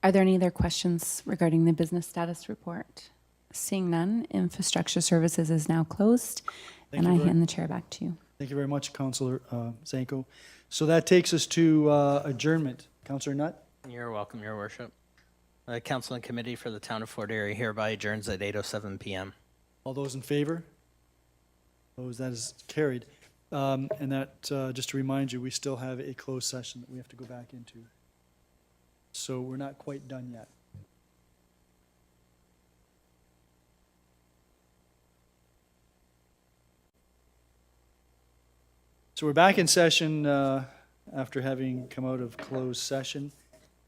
[SPEAKER 9] Are there any other questions regarding the business status report? Seeing none, infrastructure services is now closed,
[SPEAKER 1] Thank
[SPEAKER 9] and
[SPEAKER 1] you
[SPEAKER 9] I
[SPEAKER 1] very-
[SPEAKER 9] hand the chair back to you.
[SPEAKER 1] Thank you very much, Councillor Zanko. So that takes us to adjournment. Councillor Nutt?
[SPEAKER 4] You're welcome, Your Worship. The Council and Committee for the Town of Fort Erie hereby adjourns at 8:07 p.m.
[SPEAKER 1] All those in favor? Opposed, that is carried. And that, just to remind you, we still have a closed session that we have to go back into. So we're not quite done yet. So we're back in session after having come out of closed session,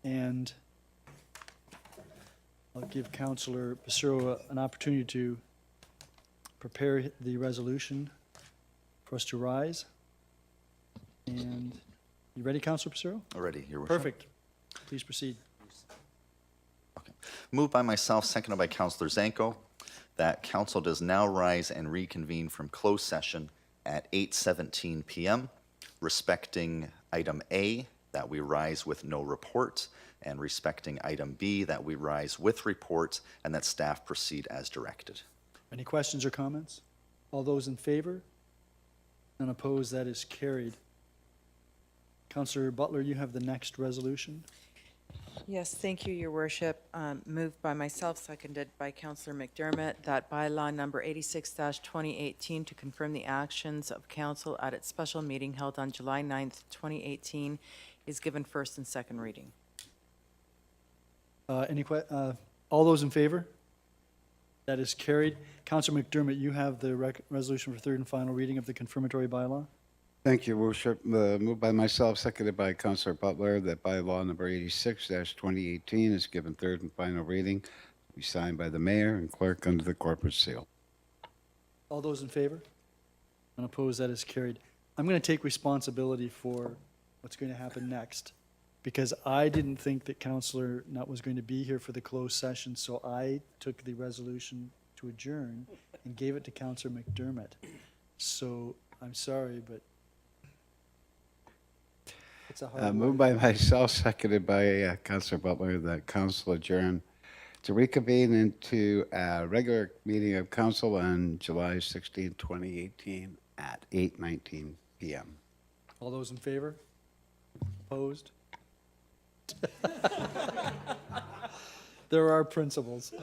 [SPEAKER 1] and I'll give Councillor Passero an opportunity to prepare the resolution for us to rise. And you ready, Councillor Passero?
[SPEAKER 3] Already, Your Worship.
[SPEAKER 1] Perfect. Please proceed.
[SPEAKER 3] Moved by myself, seconded by Councillor Zanko, that council does now rise and reconvene from closed session at 8:17 p.m. Respecting item A, that we rise with no report, and respecting item B, that we rise with report, and that staff proceed as directed.
[SPEAKER 1] Any questions or comments? All those in favor? None opposed, that is carried. Councillor Butler, you have the next resolution.
[SPEAKER 6] Yes, thank you, Your Worship. Moved by myself, seconded by Councillor McDermott, that bylaw number 86-2018 to confirm the actions of council at its special meeting held on July 9th, 2018 is given first and second reading.
[SPEAKER 1] All those in favor? That is carried. Councillor McDermott, you have the resolution for third and final reading of the confirmatory bylaw.
[SPEAKER 13] Thank you, Worship. Moved by myself, seconded by Councillor Butler, that bylaw number 86-2018 is given third and final reading, be signed by the mayor and clerk under the corporate seal.
[SPEAKER 1] All those in favor? Unopposed, that is carried. I'm going to take responsibility for what's going to happen next, because I didn't think that Councillor Nutt was going to be here for the closed session, so I took the resolution to adjourn and gave it to Councillor McDermott. So I'm sorry, but it's a hard
[SPEAKER 13] Moved
[SPEAKER 1] life.
[SPEAKER 13] by myself, seconded by Councillor Butler, that council adjourn to reconvene into a regular meeting of council on July 16, 2018 at 8:19 p.m.
[SPEAKER 1] All those in favor? Opposed? There are principles.